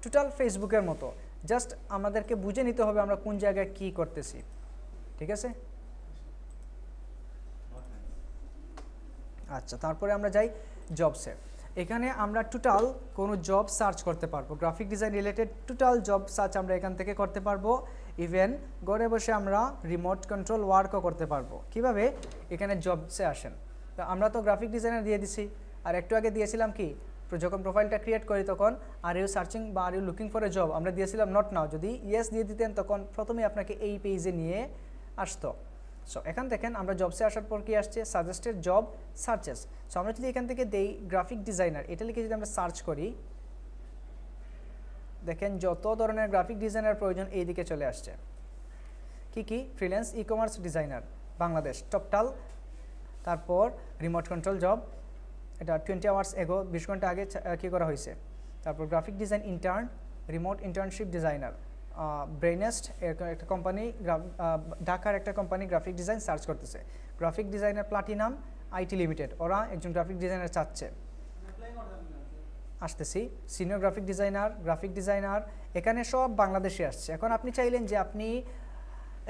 টোটাল ফেসবুকের মতো, জাস্ট আমাদেরকে বুঝে নিতে হবে আমরা কোন জায়গায় কী করতেছি। ঠিক আছে? আচ্ছা, তারপরে আমরা যাই জবসে। এখানে আমরা টোটাল কোনো জব সার্চ করতে পারবো, graphic design related total job search আমরা এখান থেকে করতে পারবো। ইভেন ঘরে বসে আমরা রিমোট কন্ট্রোল ওয়ার্কও করতে পারবো। কিভাবে? এখানে জবসে আসেন, তো আমরা তো গ্রাফিক ডিজাইনার দিয়ে দিছি, আর একটু আগে দিয়েছিলাম কি যখন প্রোফাইলটা ক্রিয়েট করি তখন আর ইউ সার্চিং বা আর you looking for a job আমরা দিয়েছিলাম নট নাও। যদি ইয়েস দিয়ে দিতেন তখন প্রথমে আপনাকে এই পেজে নিয়ে আসতো। সো এখান দেখেন আমরা জবসে আসার পর কি আসছে, সাজেস্টেড জব সার্চেস। সো আমরা যদি এখান থেকে দেই গ্রাফিক ডিজাইনার, এটা লিখে যদি আমরা সার্চ করি, দেখেন যত ধরনের গ্রাফিক ডিজাইনার প্রয়োজন এই দিকে চলে আসছে। কি কি? Freelance e commerce designer Bangladesh Toptal, তারপর রিমোট কন্ট্রোল জব, এটা 20 আওয়ার্স এগো 20 ঘন্টা আগে কী করা হয়েছে। তারপর graphic design intern, remote internship designer, ব্রেনেস্ট একটা কোম্পানি, ঢাকার একটা কোম্পানি গ্রাফিক ডিজাইন সার্চ করতেছে। Graphic designer platinum IT limited, ওরা একজন গ্রাফিক ডিজাইনার চাচ্ছে। আসতেছি, সিনিয়র গ্রাফিক ডিজাইনার, এখানে সব বাংলাদেশে আসছে। এখন আপনি চাইলেন যে আপনি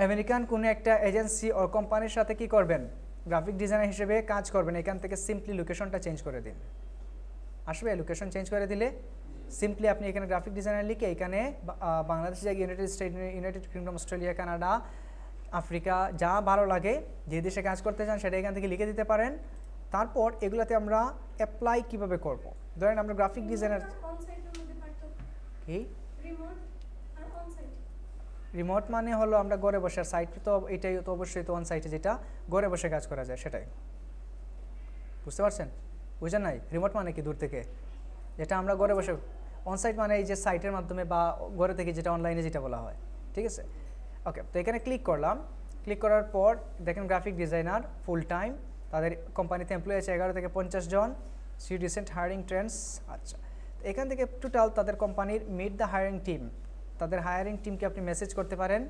আমেরিকান কোনো একটা এজেন্সি ও কোম্পানির সাথে কি করবেন, গ্রাফিক ডিজাইনার হিসেবে কাজ করবেন, এখান থেকে সিম্পলি লোকেশনটা চেঞ্জ করে দিন। আসবে, লোকেশন চেঞ্জ করে দিলে সিম্পলি আপনি এখানে গ্রাফিক ডিজাইনার লিখে এখানে বাংলাদেশ জায়গায় United kingdom, Australia, Canada, Africa, যা ভালো লাগে যে দেশে কাজ করতে চান সেটা এখান থেকে লিখে দিতে পারেন। তারপর এগুলাতে আমরা অ্যাপ্লাই কিভাবে করব। ধরেন আমরা গ্রাফিক ডিজাইনার কি, রিমোট মানে হলো আমরা ঘরে বসে, সাইট তো এটাই তো অবশ্যই তো অন সাইটে যেটা ঘরে বসে কাজ করা যায় সেটাই। বুঝতে পারছেন? বুঝেন নাই? রিমোট মানে কি দূর থেকে, যেটা আমরা ঘরে বসে, অন সাইট মানে এই যে সাইটের মাধ্যমে বা ঘরে থেকে যেটা অনলাইনে যেটা বলা হয়। ঠিক আছে? ওকে, তো এখানে ক্লিক করলাম। ক্লিক করার পর দেখেন গ্রাফিক ডিজাইনার ফুল টাইম, তাদের কোম্পানিতে এমপ্লয়ি আছে 11 থেকে 50 জন। See recent hiring trends. আচ্ছা, এখান থেকে টোটাল তাদের কোম্পানির মিট দ্য হায়ারিং টিম, তাদের হায়ারিং টিমকে আপনি মেসেজ করতে পারেন।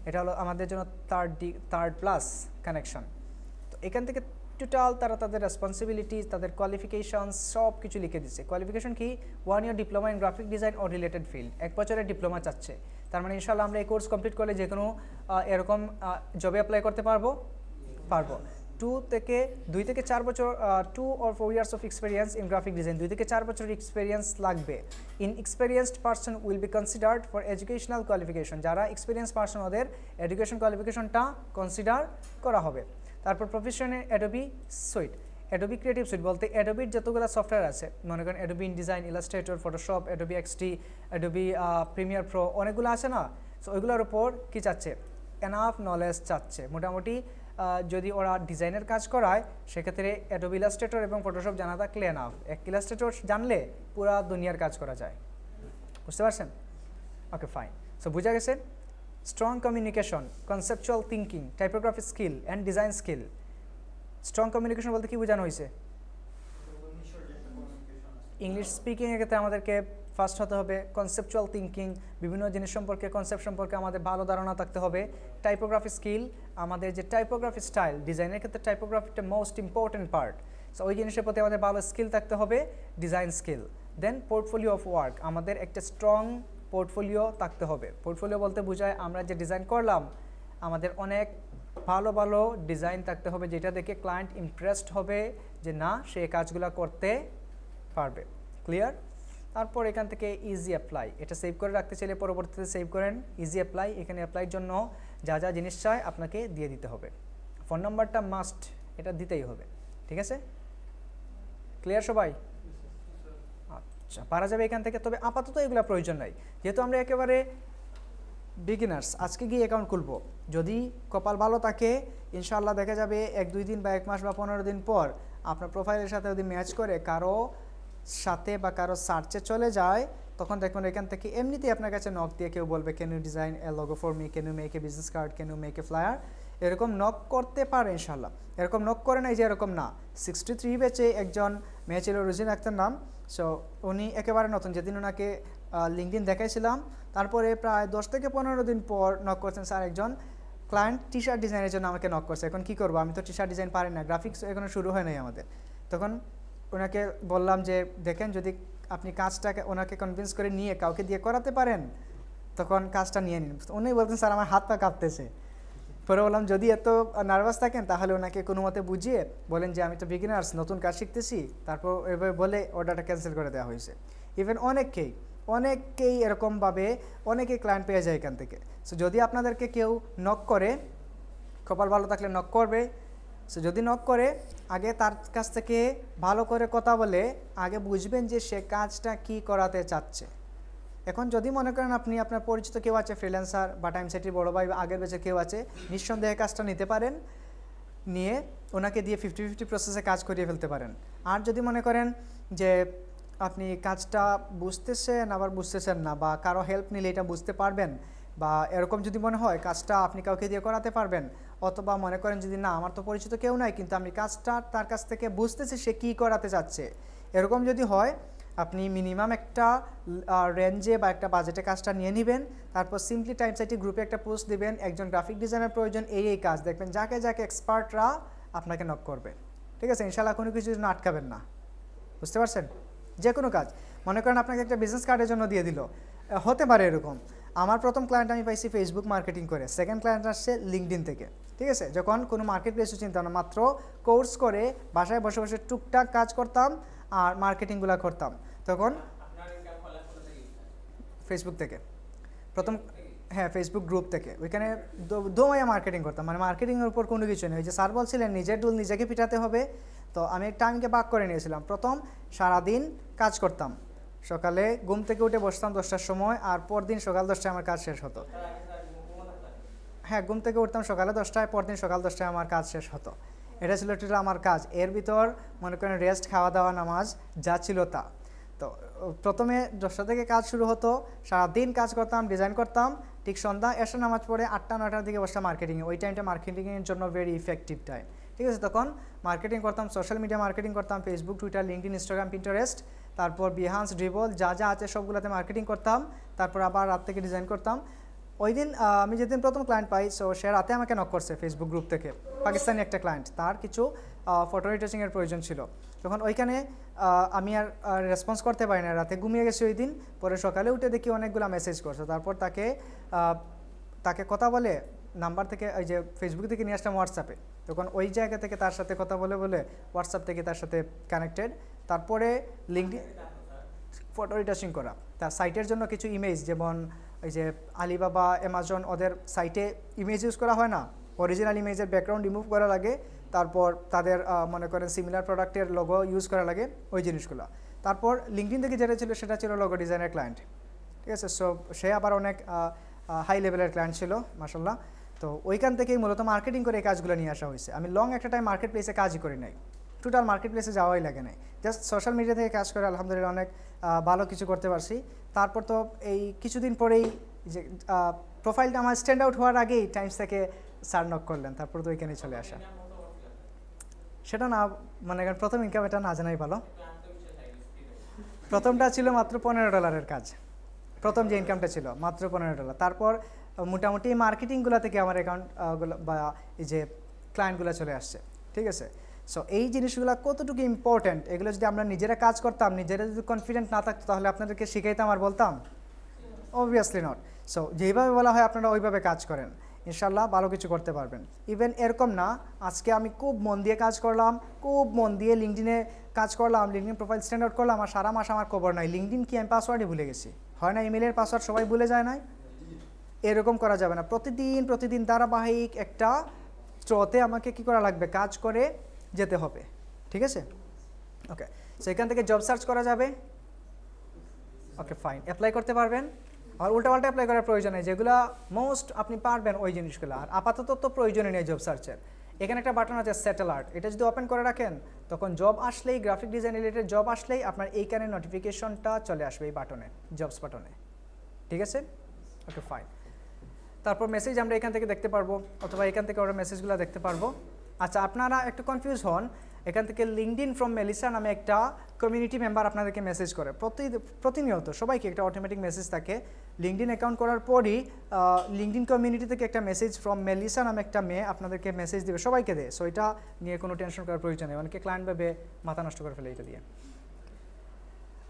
এটা হলো আমাদের জন্য থার্ড প্লাস কানেকশন। তো এখান থেকে টোটাল তারা তাদের রেসপন্সিবিলিটি, তাদের কোয়ালিফিকেশনস সব কিছু লিখে দিচ্ছে। কোয়ালিফিকেশন কি? 1 year diploma in graphic design ও রিলেটেড ফিল্ড, 1 বছরের ডিপ্লোমা চাচ্ছে। তার মানে ইনশাআল্লাহ আমরা এই কোর্স কমপ্লিট করলে যে কোনো এরকম জবে অ্যাপ্লাই করতে পারবো। 2 থেকে 4 বছর, 2 or 4 years of experience in graphic design, 2 থেকে 4 বছরের এক্সপিরিয়েন্স লাগবে। In experienced person will be considered for educational qualification, যারা এক্সপিরিয়েন্স পারসন ওদের এডুকেশন কোয়ালিফিকেশনটা কনসিডার করা হবে। তারপর প্রফেশনে Adobe sweet, Adobe creative sweet বলতে অ্যাডোবির যতগুলো সফটওয়্যার আছে, মনে করেন Adobe InDesign, Illustrator, Photoshop, Adobe XD, Adobe Premiere Pro, অনেকগুলো আছে না। সো ওইগুলোর উপর কী চাচ্ছে, এনাফ নলেজ চাচ্ছে। মোটামুটি যদি ওরা ডিজাইনের কাজ করায় সেক্ষেত্রে অ্যাডোবি ইলাস্ট্রেটর এবং ফটোশপ জানা থাকলে এনাফ। এক ইলাস্ট্রেটর জানলে পুরো দুনিয়ার কাজ করা যায়। বুঝতে পারছেন? ওকে, ফাইন। সো বুঝা গেছে? Strong communication, conceptual thinking, typography skill and design skill. Strong communication বলতে কী বোঝানো হয়েছে? ইংলিশ স্পিকিংয়ের ক্ষেত্রে আমাদেরকে ফার্স্ট হতে হবে কনসেপচুয়াল থিঙ্কিং, বিভিন্ন জিনিস সম্পর্কে, কনসেপ্ট সম্পর্কে আমাদের ভালো ধারণা থাকতে হবে। টাইপোগ্রাফি স্কিল, আমাদের যে টাইপোগ্রাফি স্টাইল, ডিজাইনের ক্ষেত্রে টাইপোগ্রাফিটা মোস্ট ইম্পর্টেন্ট পার্ট। সো ওই জিনিসের প্রতি আমাদের ভালো স্কিল থাকতে হবে, design skill. Then portfolio of work, আমাদের একটা স্ট্রং পোর্টফোলিও থাকতে হবে। পোর্টফোলিও বলতে বোঝায় আমরা যে ডিজাইন করলাম আমাদের অনেক ভালো ভালো ডিজাইন থাকতে হবে, যেটা দেখে ক্লায়েন্ট ইমপ্রেসড হবে যে না সে কাজগুলো করতে পারবে। ক্লিয়ার? তারপর এখান থেকে ইজি অ্যাপ্লাই, এটা সেভ করে রাখতে চাইলে পরবর্তীতে সেভ করেন। ইজি অ্যাপ্লাই, এখানে অ্যাপ্লাইয়ের জন্য যা যা জিনিস চায় আপনাকে দিয়ে দিতে হবে। ফোন নাম্বারটা মাস্ট, এটা দিতেই হবে। ঠিক আছে? ক্লিয়ার সবাই? আচ্ছা, পারা যাবে এখান থেকে। তবে আপাতত এগুলো প্রয়োজন নাই, যেহেতু আমরা একেবারে বিগিনার্স আজকে গিয়ে অ্যাকাউন্ট খুলবো, যদি কপাল ভালো থাকে ইনশাআল্লাহ দেখা যাবে 1-2 দিন বা 1 মাস বা 15 দিন পর আপনার প্রোফাইলের সাথে যদি ম্যাচ করে কারো সাথে বা কারো সার্চে চলে যায়, তখন দেখুন এখান থেকে এমনিতেই আপনার কাছে নক দিয়ে কেউ বলবে can you design a logo for me, can you make a business card, can you make a flyer, এরকম নক করতে পারে ইনশাআল্লাহ। এরকম নক করে নাই যে এরকম না, 63 ব্যাচে একজন মেয়ে ছিল রুজিন আক্তার নাম। সো উনি একেবারে নতুন, যেদিন ওনাকে লিঙ্কডিন দেখাইছিলাম তারপরে প্রায় 10 থেকে 15 দিন পর নক করছেন স্যার একজন ক্লায়েন্ট টি শার্ট ডিজাইনের জন্য আমাকে নক করছে। এখন কী করবো, আমি তো টি শার্ট ডিজাইন পারি না, গ্রাফিক্স এখনও শুরু হয় নাই আমাদের। তখন ওনাকে বললাম যে দেখেন যদি আপনি কাজটাকে ওনাকে কনভিন্স করে নিয়ে কাউকে দিয়ে করাতে পারেন তখন কাজটা নিয়ে নিন। উনি বলতেন স্যার আমার হাত পা কাঁপতেছে। পরে বললাম যদি এত নার্ভাস থাকেন তাহলে ওনাকে কোনো মতে বুঝিয়ে বলেন যে আমি তো বিগিনার্স, নতুন কাজ শিখতেছি, তারপর এভাবে বলে অর্ডারটা ক্যান্সেল করে দেওয়া হয়েছে। ইভেন অনেককেই এরকমভাবে অনেকেই ক্লায়েন্ট পেয়ে যায় এখান থেকে। সো যদি আপনাদেরকে কেউ নক করে, কপাল ভালো থাকলে নক করবে। সো যদি নক করে আগে তার কাছ থেকে ভালো করে কথা বলে আগে বুঝবেন যে সে কাজটা কি করাতে চাচ্ছে। এখন যদি মনে করেন আপনি আপনার পরিচিত কেউ আছে ফ্রিল্যান্সার বা টাইম সেটির বড় ভাই আগের বেচে কেউ আছে, নিঃসন্দেহে কাজটা নিতে পারেন, নিয়ে ওনাকে দিয়ে 50-50 প্রসেসে কাজ করিয়ে ফেলতে পারেন। আর যদি মনে করেন যে আপনি কাজটা বুঝতেছেন আবার বুঝতেছেন না, বা কারো হেল্প নিলে এটা বুঝতে পারবেন, বা এরকম যদি মনে হয় কাজটা আপনি কাউকে দিয়ে করাতে পারবেন, অথবা মনে করেন যদি না আমার তো পরিচিত কেউ নাই কিন্তু আমি কাজটা তার কাছ থেকে বুঝতেছি সে কী করাতে চাচ্ছে, এরকম যদি হয় আপনি মিনিমাম একটা রেঞ্জে বা একটা বাজেটে কাজটা নিয়ে নেবেন। তারপর সিম্পলি টাইম সাইটি গ্রুপে একটা পোস্ট দিবেন, একজন গ্রাফিক ডিজাইনার প্রয়োজন, এই কাজ দেখবেন যাকে যাকে এক্সপার্টরা আপনাকে নক করবে। ঠিক আছে, ইনশাআল্লাহ কোনো কিছু জন্য আটকাবেন না, বুঝতে পারছেন? যে কোনো কাজ মনে করেন আপনাকে একটা বিজনেস কার্ডের জন্য দিয়ে দিল, হতে পারে এরকম। আমার প্রথম ক্লায়েন্ট আমি পাইছি ফেসবুক মার্কেটিং করে, সেকেন্ড ক্লায়েন্ট আসছে লিঙ্কডিন থেকে। ঠিক আছে, যখন কোনো মার্কেট প্লেসও চিন্তা না, মাত্র কোর্স করে বাসায় বসে বসে টুকটাক কাজ করতাম আর মার্কেটিংগুলো করতাম, তখন ফেসবুক থেকে প্রথম, হ্যাঁ ফেসবুক গ্রুপ থেকে, ওইখানে দোমাইয়া মার্কেটিং করতাম, মানে মার্কেটিংয়ের উপর কোনো কিছু নেই। ওই যে স্যার বলছিলেন নিজের ডুল নিজেকে পিটাতে হবে, তো আমি টাইমকে ভাগ করে নিয়েছিলাম। প্রথম সারাদিন কাজ করতাম, সকালে ঘুম থেকে উঠে বসতাম 10টার সময়, আর পরদিন সকাল 10টায় আমার কাজ শেষ হতো। হ্যাঁ, ঘুম থেকে উঠতাম সকালে 10টায়, পরদিন সকাল 10টায় আমার কাজ শেষ হতো। এটা ছিল টোটাল আমার কাজ। এর ভিতর মনে করেন রেস্ট, খাওয়া দাওয়া, নামাজ যা ছিল তা। তো প্রথমে 10টা থেকে কাজ শুরু হতো, সারাদিন কাজ করতাম, ডিজাইন করতাম, ঠিক সন্ধ্যা এসে নামাজ পড়ে 8টা-9টার দিকে বসতাম মার্কেটিংয়ে। ওই টাইমটা মার্কেটিংয়ের জন্য ভেরি ইফেক্টিভ টাইম। ঠিক আছে, তখন মার্কেটিং করতাম, সোশ্যাল মিডিয়া মার্কেটিং করতাম, Facebook, Twitter, LinkedIn, Instagram, Pinterest, তারপর বিহান্স, ড্রিবল যা যা আছে সবগুলোতে মার্কেটিং করতাম। তারপর আবার রাত থেকে ডিজাইন করতাম। ওই দিন আমি যেদিন প্রথম ক্লায়েন্ট পাই, সো সে রাতে আমাকে নক করছে ফেসবুক গ্রুপ থেকে, পাকিস্তানি একটা ক্লায়েন্ট, তার কিছু ফটো রিটাচিংয়ের প্রয়োজন ছিল। তখন ওইখানে আমি আর রেসপন্স করতে পারি না, রাতে ঘুমিয়ে গেছি ওই দিন। পরে সকালে উঠে দেখি অনেকগুলো মেসেজ করছে, তারপর তাকে কথা বলে নাম্বার থেকে, ওই যে ফেসবুক থেকে নিয়ে আসলাম হোয়াটসঅ্যাপে। তখন ওই জায়গা থেকে তার সাথে কথা বলে হোয়াটসঅ্যাপ থেকে তার সাথে কানেক্টেড। তারপরে লিঙ্কডিন, ফটো রিটাচিং করা, তার সাইটের জন্য কিছু ইমেজ, যেমন ওই যে আলিবাবা, অ্যামাজন, ওদের সাইটে ইমেজ ইউজ করা হয় না, অরিজিনাল ইমেজের ব্যাকগ্রাউন্ড রিমুভ করা লাগে, তারপর তাদের মনে করেন সিমিলার প্রোডাক্টের লোগো ইউজ করা লাগে, ওই জিনিসগুলো। তারপর লিঙ্কডিন থেকে যেটা ছিল সেটা ছিল লোগো ডিজাইনের ক্লায়েন্ট। ঠিক আছে, সো সে আবার অনেক হাই লেভেলের ক্লায়েন্ট ছিল মাশাআল্লাহ। তো ওইখান থেকেই মূলত মার্কেটিং করে এই কাজগুলো নিয়ে আসা হয়েছে। আমি লং একটা টাইম মার্কেট প্লেসে কাজই করি নাই, টোটাল মার্কেট প্লেসে যাওয়াই লাগে নাই, জাস্ট সোশ্যাল মিডিয়া থেকে কাজ করে আলহামদুলিল্লাহ অনেক ভালো কিছু করতে পারছি। তারপর তো এই কিছুদিন পরেই যে প্রোফাইলটা আমার স্ট্যান্ড আউট হওয়ার আগেই টাইমস থেকে স্যার নক করলেন, তারপর তো ওইখানে চলে আসা। সেটা না, মানে প্রথম ইনকাম এটা না জানাই ভালো। প্রথমটা ছিল মাত্র $15 কাজ, প্রথম যে ইনকামটা ছিল মাত্র $15। তারপর মোটামুটি মার্কেটিংগুলো থেকে আমার অ্যাকাউন্টগুলো বা এই যে ক্লায়েন্টগুলো চলে আসছে। ঠিক আছে, সো এই জিনিসগুলো কতটুকু ইম্পর্ট্যান্ট, এগুলো যদি আমরা নিজেরা কাজ করতাম, নিজেরা যদি কনফিডেন্ট না থাকতো তাহলে আপনাদেরকে শিখাইতাম আর বলতাম? Obviously not. সো যেইভাবে বলা হয় আপনারা ওইভাবে কাজ করেন, ইনশাল্লাহ ভালো কিছু করতে পারবেন। ইভেন এরকম না, আজকে আমি খুব মন দিয়ে কাজ করলাম, খুব মন দিয়ে লিঙ্কডিনে কাজ করলাম, লিঙ্কডিন প্রোফাইল স্ট্যান্ড আউট করলাম, আর সারা মাস আমার খবর নাই লিঙ্কডিন কি আমি পাসওয়ার্ডই ভুলে গেছি। হয় না, ইমেলের পাসওয়ার্ড সবাই ভুলে যায় না? এরকম করা যাবে না। প্রতিদিন ধারাবাহিক একটা স্রোতে আমাকে কী করা লাগবে, কাজ করে যেতে হবে। ঠিক আছে, ওকে। সো এখান থেকে জব সার্চ করা যাবে, ওকে ফাইন, অ্যাপ্লাই করতে পারবেন। আর উল্টাপাল্টা অ্যাপ্লাই করার প্রয়োজন নেই, যেগুলো মোস্ট আপনি পারবেন ওই জিনিসগুলো। আর আপাতত তো প্রয়োজনই নেই জব সার্চের। এখানে একটা বাটন আছে সেটেল আর্ট, এটা যদি ওপেন করে রাখেন তখন জব আসলেই, গ্রাফিক ডিজাইন রিলেটেড জব আসলেই আপনার এইখানে নোটিফিকেশনটা চলে আসবে এই বাটনে, জবস বাটনে। ঠিক আছে, ওকে ফাইন। তারপর মেসেজ আমরা এখান থেকে দেখতে পারবো, অথবা এখান থেকে ওরা মেসেজগুলো দেখতে পারবো। আচ্ছা, আপনারা একটু কনফিউজ হন, এখান থেকে লিঙ্কডইন ফ্রম মেলিসা নামে একটা কমিউনিটি মেম্বার আপনাদেরকে মেসেজ করে প্রতিনিয়ত, সবাইকে একটা অটোমেটিক মেসেজ থাকে। লিঙ্কডইন অ্যাকাউন্ট করার পরই লিঙ্কডইন কমিউনিটি থেকে একটা মেসেজ ফ্রম মেলিসা নামে একটা মেয়ে আপনাদেরকে মেসেজ দেবে, সবাইকে দেয়। সো এটা নিয়ে কোনো টেনশন করার প্রয়োজন নেই, অনেকে ক্লায়েন্ট ভাবে মাথা নষ্ট করে ফেলে এটা দিয়ে।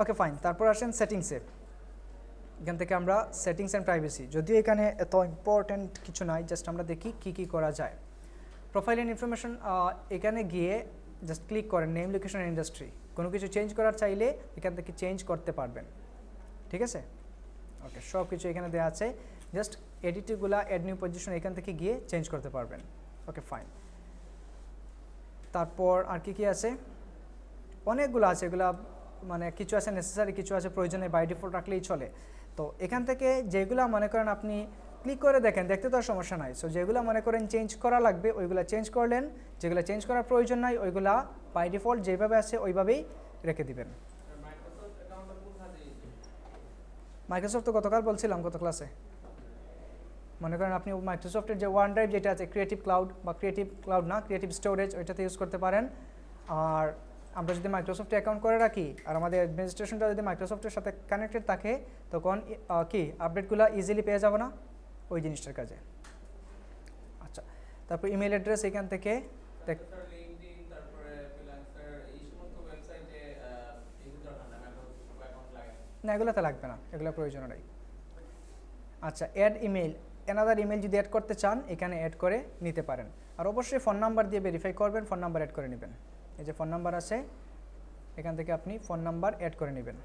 ওকে ফাইন, তারপর আসেন সেটিংসে। এখান থেকে আমরা সেটিংস অ্যান্ড প্রাইভেসি, যদিও এখানে এত ইম্পর্ট্যান্ট কিছু নাই, জাস্ট আমরা দেখি কী করা যায়। প্রোফাইল অ্যান্ড ইনফরমেশন, এখানে গিয়ে জাস্ট ক্লিক করেন নেম, লোকেশন, ইন্ডাস্ট্রি। কোনো কিছু চেঞ্জ করার চাইলে এখান থেকে চেঞ্জ করতে পারবেন। ঠিক আছে, ওকে, সব কিছু এখানে দেওয়া আছে। জাস্ট এডিটগুলা অ্যাড নিউ পজিশন এখান থেকে গিয়ে চেঞ্জ করতে পারবেন। Okay fine. তারপর আর কি আছে, অনেকগুলো আছে, এগুলা মানে কিছু আছে নেসেসারি, কিছু আছে প্রয়োজনে, বাই ডিফল্ট রাখলেই চলে। তো এখান থেকে যেগুলো মনে করেন আপনি ক্লিক করে দেখেন, দেখতে তো আর সমস্যা নাই। সো যেগুলো মনে করেন চেঞ্জ করা লাগবে ওইগুলো চেঞ্জ করলেন, যেগুলো চেঞ্জ করার প্রয়োজন নাই ওইগুলা বাই ডিফল্ট যেভাবে আছে ওইভাবেই রেখে দিবেন। মাইক্রোসফট তো গতকাল বলছিলাম, গত ক্লাসে। মনে করেন আপনি মাইক্রোসফটের যে ওয়ান ড্রাইভ যেটা আছে, ক্রিয়েটিভ ক্লাউড বা ক্রিয়েটিভ ক্লাউড না, ক্রিয়েটিভ স্টোরেজ, ওইটাতে ইউজ করতে পারেন। আর আমরা যদি মাইক্রোসফটে অ্যাকাউন্ট করে রাখি আর আমাদের অ্যাডমিনিস্ট্রেশনটা যদি মাইক্রোসফটের সাথে কানেক্টেড থাকে, তখন কি আপডেটগুলো ইজিলি পেয়ে যাব না ওই জিনিসটার কাজে। আচ্ছা, তারপর ইমেল অ্যাড্রেস এখান থেকে না, এগুলোতে লাগবে না, এগুলো প্রয়োজন নেই। আচ্ছা, অ্যাড ইমেল, অ্যানাদার ইমেল যদি অ্যাড করতে চান এখানে অ্যাড করে নিতে পারেন। আর অবশ্যই ফোন নাম্বার দিয়ে ভেরিফাই করবেন, ফোন নাম্বার অ্যাড করে নেবেন। এই যে ফোন নাম্বার আছে, এখান থেকে আপনি ফোন নাম্বার অ্যাড করে নেবেন,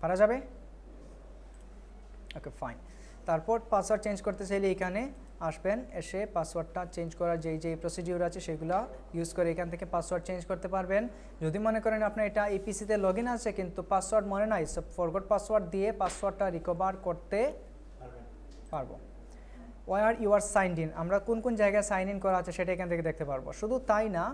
পারা যাবে। Okay fine. তারপর পাসওয়ার্ড চেঞ্জ করতে চাইলে এখানে আসবেন, এসে পাসওয়ার্ডটা চেঞ্জ করার যেই প্রসিডিওর আছে সেগুলো ইউজ করে এখান থেকে পাসওয়ার্ড চেঞ্জ করতে পারবেন। যদি মনে করেন আপনার এটা ইপিসিতে লগ ইন আছে কিন্তু পাসওয়ার্ড মনে নাই, সব ফরগট পাসওয়ার্ড দিয়ে পাসওয়ার্ডটা রিকভার করতে পারবো। Where you are signed in, আমরা কোন কোন জায়গায় সাইন ইন করা আছে সেটা এখান থেকে দেখতে পারবো। শুধু তাই না,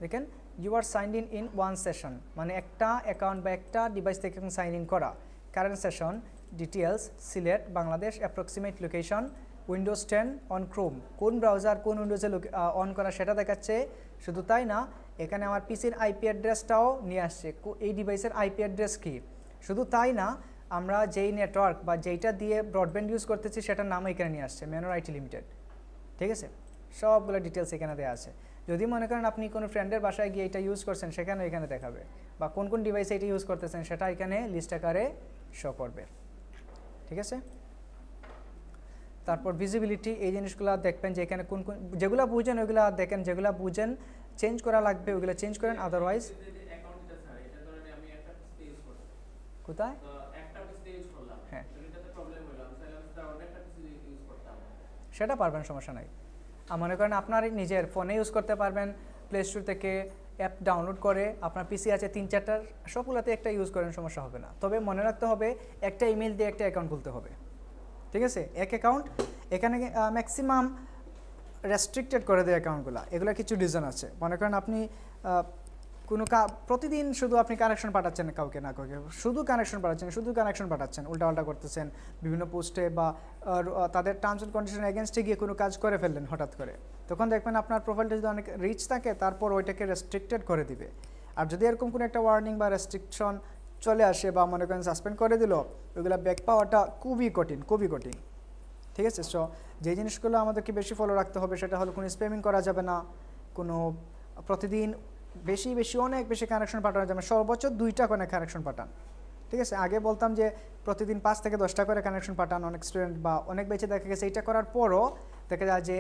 দেখেন you are signed in one session, মানে একটা অ্যাকাউন্ট বা একটা ডিভাইস থেকে সাইন ইন করা। Current session, details, select Bangladesh, approximate location, Windows 10 on Chrome, কোন ব্রাউজার কোন উইন্ডোজে অন করা সেটা দেখাচ্ছে। শুধু তাই না, এখানে আমার পিসির আইপি অ্যাড্রেসটাও নিয়ে আসছে, এই ডিভাইসের আইপি অ্যাড্রেস কী। শুধু তাই না, আমরা যেই নেটওয়ার্ক বা যেইটা দিয়ে ব্রডব্যান্ড ইউজ করতেছি সেটার নাম এখানে নিয়ে আসছে, ম্যানোর আইটি লিমিটেড। ঠিক আছে, সবগুলো ডিটেলস এখানে দেওয়া আছে। যদি মনে করেন আপনি কোনো ফ্রেন্ডের বাসায় গিয়ে এটা ইউজ করছেন সেখানে এখানে দেখাবে, বা কোন কোন ডিভাইসে এটা ইউজ করতেছেন সেটা এখানে লিস্ট আকারে শো করবে। ঠিক আছে, তারপর ভিজিবিলিটি, এই জিনিসগুলো দেখবেন যে এখানে কোন কোন, যেগুলো বুঝেন ওইগুলো দেখেন, যেগুলো বুঝেন চেঞ্জ করা লাগবে ওইগুলো চেঞ্জ করেন, আদারওয়াইজ কোথায় হ্যাঁ সেটা পারবেন, সমস্যা নাই। আর মনে করেন আপনার নিজের ফোনে ইউজ করতে পারবেন, প্লে স্টোর থেকে অ্যাপ ডাউনলোড করে, আপনার পিসি আছে 3-4টার, সবগুলোতে একটা ইউজ করেন, সমস্যা হবে না। তবে মনে রাখতে হবে একটা ইমেল দিয়ে একটা অ্যাকাউন্ট খুলতে হবে। ঠিক আছে, এক অ্যাকাউন্ট, এখানে ম্যাক্সিমাম রেস্ট্রিক্টেড করে দেয় অ্যাকাউন্টগুলো। এগুলো কিছু রিজন আছে। মনে করেন আপনি কোনো প্রতিদিন শুধু আপনি কানেকশন পাঠাচ্ছেন কাউকে না কাউকে, শুধু কানেকশন পাঠাচ্ছেন, উল্টাপাল্টা করতেছেন বিভিন্ন পোস্টে, বা তাদের টার্মস অ্যান্ড কন্ডিশন এগেনস্টে গিয়ে কোনো কাজ করে ফেললেন হঠাৎ করে, তখন দেখবেন আপনার প্রোফাইলটা যদি অনেক রিচ থাকে তারপর ওইটাকে রেস্ট্রিক্টেড করে দিবে। আর যদি এরকম কোনো একটা ওয়ার্নিং বা রেস্ট্রিকশন চলে আসে বা মনে করেন সাসপেন্ড করে দিল, ওইগুলো ব্যাক পাওয়াটা খুবই কঠিন। ঠিক আছে, সো যে জিনিসগুলো আমাদেরকে বেশি ফলো রাখতে হবে সেটা হলো কোনো স্প্যামিং করা যাবে না, কোনো প্রতিদিন অনেক বেশি কানেকশন পাঠানো যাবে, সর্বোচ্চ 2টা করে কানেকশন পাঠান। ঠিক আছে, আগে বলতাম যে প্রতিদিন 5 থেকে 10টা করে কানেকশন পাঠান, অনেক স্টুডেন্ট বা অনেক বেঁচে দেখা গেছে এইটা করার পরও দেখা যায় যে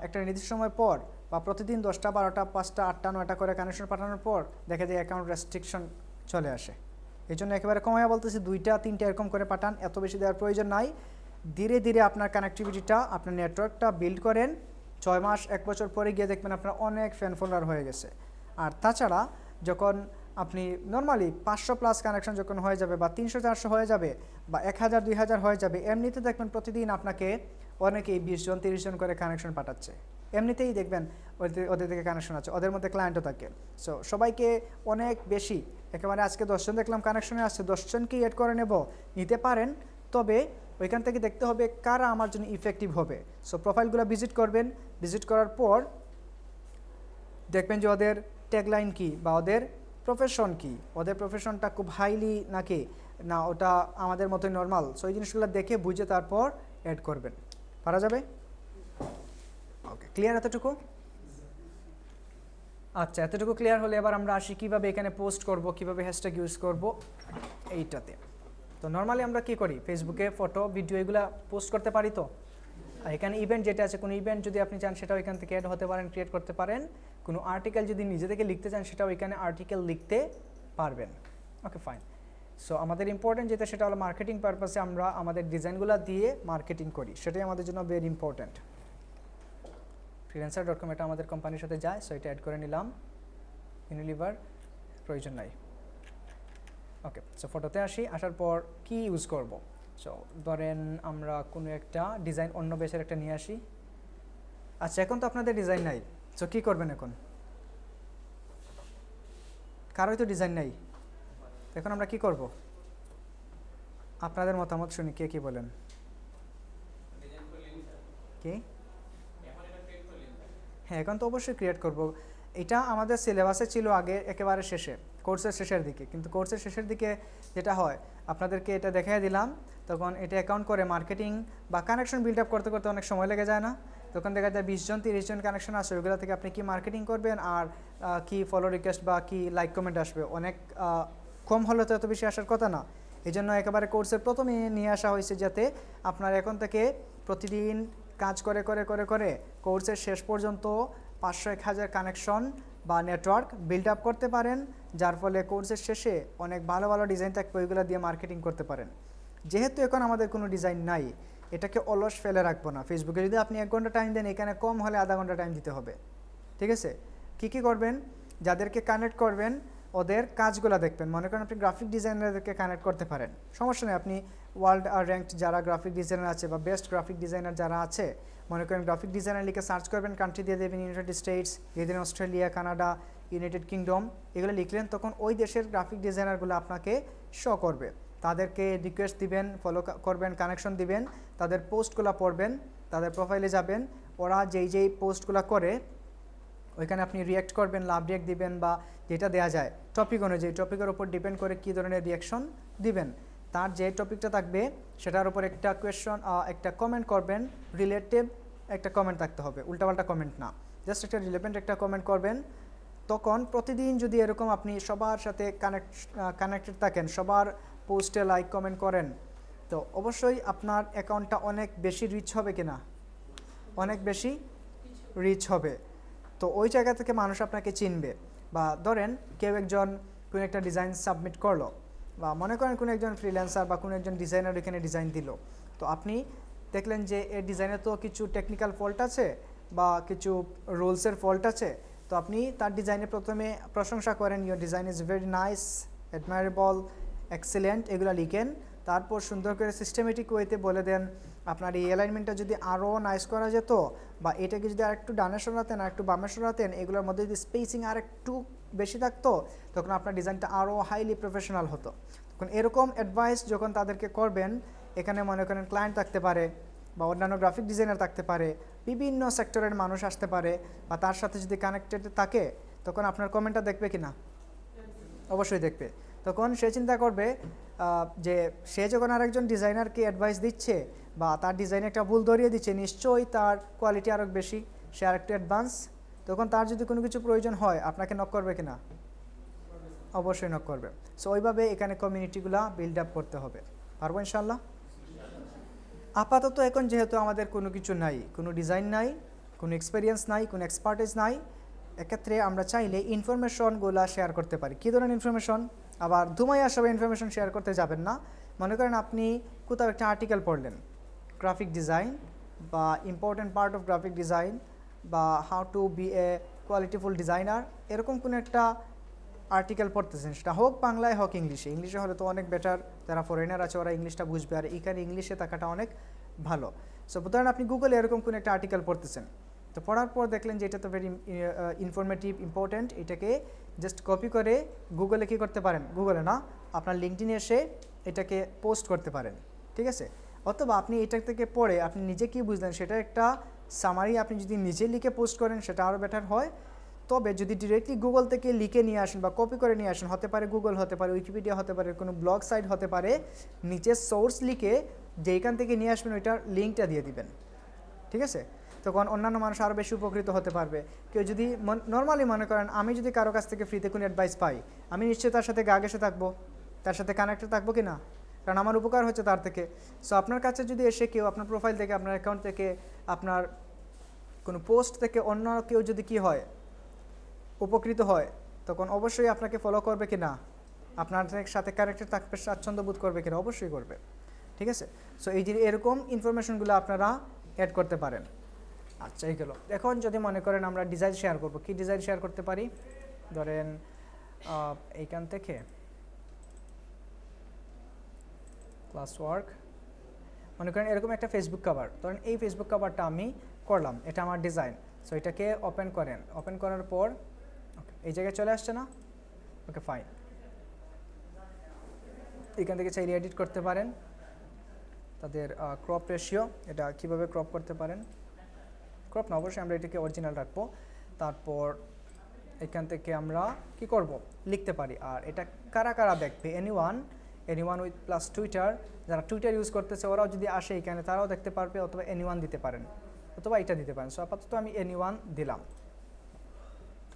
একটা নির্দিষ্ট সময় পর বা প্রতিদিন 10টা 12টা 5টা 8টা 9টা করে কানেকশন পাঠানোর পর দেখা যায় অ্যাকাউন্ট রেস্ট্রিকশন চলে আসে। এই জন্য একেবারে কমাইয়া বলতেছি 2টা 3টা এরকম করে পাঠান, এত বেশি দেওয়ার প্রয়োজন নাই। ধীরে ধীরে আপনার কানেক্টিভিটিটা, আপনার নেটওয়ার্কটা বিল্ড করেন, 6 মাস 1 বছর পরে গিয়ে দেখবেন আপনার অনেক ফ্যান ফলোয়ার হয়ে গেছে। আর তাছাড়া যখন আপনি নর্মালি 500+ কানেকশন যখন হয়ে যাবে বা 300-400 হয়ে যাবে বা 1000-2000 হয়ে যাবে, এমনিতে দেখবেন প্রতিদিন আপনাকে অনেকেই 20 জন 30 জন করে কানেকশন পাঠাচ্ছে। এমনিতেই দেখবেন ওদের থেকে কানেকশন আছে, ওদের মধ্যে ক্লায়েন্টও থাকে। সো সবাইকে অনেক বেশি, একেবারে আজকে 10 জন দেখলাম কানেকশনে আসছে, 10 জনকেই এড করে নিতে পারেন। তবে ওইখান থেকে দেখতে হবে কারা আমার জন্য ইফেক্টিভ হবে। সো প্রোফাইলগুলো ভিজিট করবেন, ভিজিট করার পর দেখবেন যে ওদের ট্যাগলাইন কী বা ওদের প্রফেশন কী, ওদের প্রফেশনটা খুব হাইলি নাকি না ওটা আমাদের মতোই নর্মাল। সো এই জিনিসগুলো দেখে বুঝে তারপর অ্যাড করবেন। পারা যাবে? ওকে, ক্লিয়ার এতটুকু? আচ্ছা, এতটুকু ক্লিয়ার হলে এবার আমরা আসি কীভাবে এখানে পোস্ট করব, কীভাবে হ্যাশট্যাগ ইউজ করব এইটাতে। তো নর্মালি আমরা কী করি, ফেসবুকে ফটো ভিডিও এগুলো পোস্ট করতে পারি। তো আর এখানে ইভেন্ট যেটা আছে, কোনো ইভেন্ট যদি আপনি চান সেটাও এখান থেকে অ্যাড হতে পারেন, ক্রিয়েট করতে পারেন। কোনো আর্টিকেল যদি নিজে থেকে লিখতে চান সেটাও এখানে আর্টিকেল লিখতে পারবেন। ওকে, ফাইন। সো আমাদের ইম্পর্টেন্ট যেটা সেটা হলো মার্কেটিং পারপাসে আমরা আমাদের ডিজাইনগুলো দিয়ে মার্কেটিং করি, সেটাই আমাদের জন্য ভেরি ইম্পর্টেন্ট। freelancer.com এটা আমাদের কোম্পানির সাথে যায়, সো এটা অ্যাড করে নিলাম। ইউনিলিভার প্রয়োজন নাই। ওকে, সো ফটোতে আসি, আসার পর কি ইউজ করব। সো ধরেন আমরা কোনো একটা ডিজাইন অন্য বেসের একটা নিয়ে আসি। আচ্ছা, এখন তো আপনাদের ডিজাইন নাই, সো কী করবেন এখন? কারোই তো ডিজাইন নাই, এখন আমরা কি করব? আপনাদের মতামত শুনি, কে কী বলেন? কি? হ্যাঁ, এখন তো অবশ্যই ক্রিয়েট করব। এটা আমাদের সিলেবাসে ছিল আগে একেবারে শেষে, কোর্সের শেষের দিকে। কিন্তু কোর্সের শেষের দিকে যেটা হয়, আপনাদেরকে এটা দেখাই দিলাম, তখন এটা অ্যাকাউন্ট করে মার্কেটিং বা কানেকশন বিল্ড আপ করতে করতে অনেক সময় লেগে যায় না? তখন দেখা যায় 20 জন 30 জন কানেকশন আসে, ওইগুলো থেকে আপনি কি মার্কেটিং করবেন আর কি ফলো রিকোয়েস্ট বা কি লাইক কমেন্ট আসবে, অনেক কম হলে তো এত বেশি আসার কথা না। এই জন্য একেবারে কোর্সের প্রথমে নিয়ে আসা হয়েছে, যাতে আপনার এখন থেকে প্রতিদিন কাজ করে করে করে করে কোর্সের শেষ পর্যন্ত 500-1000 কানেকশন বা নেটওয়ার্ক বিল্ড আপ করতে পারেন, যার ফলে কোর্সের শেষে অনেক ভালো ভালো ডিজাইন থাকবে, ওইগুলো দিয়ে মার্কেটিং করতে পারেন। যেহেতু এখন আমাদের কোনো ডিজাইন নাই, এটাকে অলস ফেলে রাখবো না। ফেসবুকে যদি আপনি 1 ঘন্টা টাইম দেন, এখানে কম হলে আধা ঘন্টা টাইম দিতে হবে। ঠিক আছে? কী কী করবেন, যাদেরকে কানেক্ট করবেন ওদের কাজগুলো দেখবেন। মনে করেন আপনি গ্রাফিক ডিজাইনারদেরকে কানেক্ট করতে পারেন, সমস্যা নেই। আপনি ওয়ার্ল্ড র্যাঙ্কড যারা গ্রাফিক ডিজাইনার আছে বা বেস্ট গ্রাফিক ডিজাইনার যারা আছে, মনে করেন গ্রাফিক ডিজাইনার লিখে সার্চ করবেন, কান্ট্রি দিয়ে দেবেন ইউনাইটেড স্টেটস, দিয়ে দেবেন অস্ট্রেলিয়া, কানাডা, ইউনাইটেড কিংডম, এগুলো লিখলেন, তখন ওই দেশের গ্রাফিক ডিজাইনারগুলো আপনাকে শো করবে। তাদেরকে রিকোয়েস্ট দিবেন, ফলো করবেন, কানেকশন দিবেন, তাদের পোস্টগুলো পড়বেন, তাদের প্রোফাইলে যাবেন, ওরা যেই পোস্টগুলো করে ওইখানে আপনি রিয়াক্ট করবেন, লাভ রিয়াক্ট দিবেন বা যেটা দেওয়া যায় টপিক অনুযায়ী, টপিকের উপর ডিপেন্ড করে কী ধরনের রিয়াকশন দিবেন। তার যে টপিকটা থাকবে সেটার উপর একটা কোয়েশ্চন, একটা কমেন্ট করবেন, রিলেটিভ একটা কমেন্ট থাকতে হবে, উল্টাপাল্টা কমেন্ট না, জাস্ট একটা রিলেভেন্ট একটা কমেন্ট করবেন। তখন প্রতিদিন যদি এরকম আপনি সবার সাথে কানেক্টেড থাকেন, সবার পোস্টে লাইক কমেন্ট করেন, তো অবশ্যই আপনার অ্যাকাউন্টটা অনেক বেশি রিচ হবে কিনা, অনেক বেশি রিচ হবে। তো ওই জায়গা থেকে মানুষ আপনাকে চিনবে। বা ধরেন কেউ একজন কোনো একটা ডিজাইন সাবমিট করলো, বা মনে করেন কোনো একজন ফ্রিল্যান্সার বা কোনো একজন ডিজাইনার এখানে ডিজাইন দিল, তো আপনি দেখলেন যে এই ডিজাইনে তো কিছু টেকনিক্যাল ফল্ট আছে বা কিছু রুলসের ফল্ট আছে, তো আপনি তার ডিজাইনে প্রথমে প্রশংসা করেন, your design is very nice, admirable, excellent, এগুলো লিখেন। তারপর সুন্দর করে সিস্টেমেটিক ওয়েতে বলে দেন আপনার এই অ্যালাইনমেন্টটা যদি আরও নাইস করা যেত, বা এটাকে যদি আর একটু ডানে সরাতেন, আর একটু বামে সরাতেন, এগুলোর মধ্যে যদি স্পেসিং আর একটু বেশি থাকতো, তখন আপনার ডিজাইনটা আরও হাইলি প্রফেশনাল হতো। তখন এরকম অ্যাডভাইস যখন তাদেরকে করবেন, এখানে মনে করেন ক্লায়েন্ট থাকতে পারে বা অন্যান্য গ্রাফিক ডিজাইনার থাকতে পারে, বিভিন্ন সেক্টরের মানুষ আসতে পারে, বা তার সাথে যদি কানেক্টেড থাকে, তখন আপনার কমেন্টটা দেখবে কি না? অবশ্যই দেখবে। তখন সে চিন্তা করবে যে সে যখন আরেকজন ডিজাইনারকে অ্যাডভাইস দিচ্ছে বা তার ডিজাইনে একটা ভুল ধরিয়ে দিচ্ছে, নিশ্চয়ই তার কোয়ালিটি আরও বেশি, সে আরেকটু অ্যাডভান্স, তখন তার যদি কোনো কিছু প্রয়োজন হয় আপনাকে নক করবে কি না? অবশ্যই নক করবে। সো ওইভাবে এখানে কমিউনিটিগুলো বিল্ড আপ করতে হবে। পারবো ইনশাল্লাহ? আপাতত এখন যেহেতু আমাদের কোনো কিছু নাই, কোনো ডিজাইন নাই, কোনো এক্সপিরিয়েন্স নাই, কোনো এক্সপার্টিস নাই, এক্ষেত্রে আমরা চাইলে ইনফরমেশনগুলো শেয়ার করতে পারি। কী ধরনের ইনফরমেশন? আবার ধুমাইয়া সব ইনফরমেশন শেয়ার করতে যাবেন না। মনে করেন আপনি কোথাও একটা আর্টিকেল পড়লেন, গ্রাফিক ডিজাইন বা important part of graphic design বা how to be a qualityful designer, এরকম কোনো একটা আর্টিকেল পড়তেছেন, সেটা হোক বাংলায় হোক ইংলিশে। ইংলিশে হলে তো অনেক বেটার, যারা ফরেনার আছে ওরা ইংলিশটা বুঝবে, আর এখানে ইংলিশে থাকাটা অনেক ভালো। সো ধরেন আপনি গুগলে এরকম কোনো একটা আর্টিকেল পড়তেছেন, তো পড়ার পর দেখলেন যে এটা তো ভেরি ইনফরমেটিভ, ইম্পর্ট্যান্ট, এটাকে জাস্ট কপি করে গুগলে কী করতে পারেন, গুগলে না, আপনার লিঙ্কডইনে এসে এটাকে পোস্ট করতে পারেন, ঠিক আছে। অথবা আপনি এটা থেকে পড়ে আপনি নিজে কী বুঝলেন সেটা একটা সামারি আপনি যদি নিজে লিখে পোস্ট করেন সেটা আরও বেটার হয়। তবে যদি ডিরেক্টলি গুগল থেকে লিখে নিয়ে আসেন বা কপি করে নিয়ে আসেন, হতে পারে গুগল, হতে পারে উইকিপিডিয়া, হতে পারে কোনো ব্লগ সাইট, হতে পারে, নিচে সোর্স লিখে যেইখান থেকে নিয়ে আসবেন ওইটার লিঙ্কটা দিয়ে দিবেন, ঠিক আছে। তখন অন্যান্য মানুষ আরও বেশি উপকৃত হতে পারবে। কেউ যদি নর্মালি মনে করেন আমি যদি কারো কাছ থেকে ফ্রিতে কোনো অ্যাডভাইস পাই, আমি নিশ্চয়ই তার সাথে গা ঘেঁষে থাকবো, তার সাথে কানেক্টেড থাকবো কি না, কারণ আমার উপকার হচ্ছে তার থেকে। সো আপনার কাছে যদি এসে কেউ আপনার প্রোফাইল থেকে, আপনার অ্যাকাউন্ট থেকে, আপনার কোনো পোস্ট থেকে অন্য কেউ যদি কি হয়, উপকৃত হয়, তখন অবশ্যই আপনাকে ফলো করবে কি না, আপনার সাথে কানেক্টেড থাকবে, স্বাচ্ছন্দ্য বোধ করবে কিনা, অবশ্যই করবে, ঠিক আছে। সো এই যে এরকম ইনফরমেশনগুলো আপনারা অ্যাড করতে পারেন। আচ্ছা, এই গেল। এখন যদি মনে করেন আমরা ডিজাইন শেয়ার করব, কি ডিজাইন শেয়ার করতে পারি, ধরেন এইখান থেকে ক্লাস ওয়ার্ক, মনে করেন এরকম একটা ফেসবুক কভার, ধরেন এই ফেসবুক কভারটা আমি করলাম, এটা আমার ডিজাইন। সো এটাকে ওপেন করেন, ওপেন করার পর ওকে এই জায়গায় চলে আসছে না, ওকে ফাইন। এখান থেকে চাইলে এডিট করতে পারেন তাদের ক্রপ রেশিও, এটা কিভাবে ক্রপ করতে পারেন, ক্রপ না অবশ্যই আমরা এটাকে অরিজিনাল রাখবো। তারপর এখান থেকে আমরা কি করব, লিখতে পারি। আর এটা কারা কারা দেখবে, এনিওয়ান উইথ প্লাস টুইটার, যারা টুইটার ইউজ করতেছে ওরাও যদি আসে এখানে তারাও দেখতে পারবে, অথবা এনিওয়ান দিতে পারেন, অথবা এটা দিতে পারেন। সো আপাতত আমি এনিওয়ান দিলাম,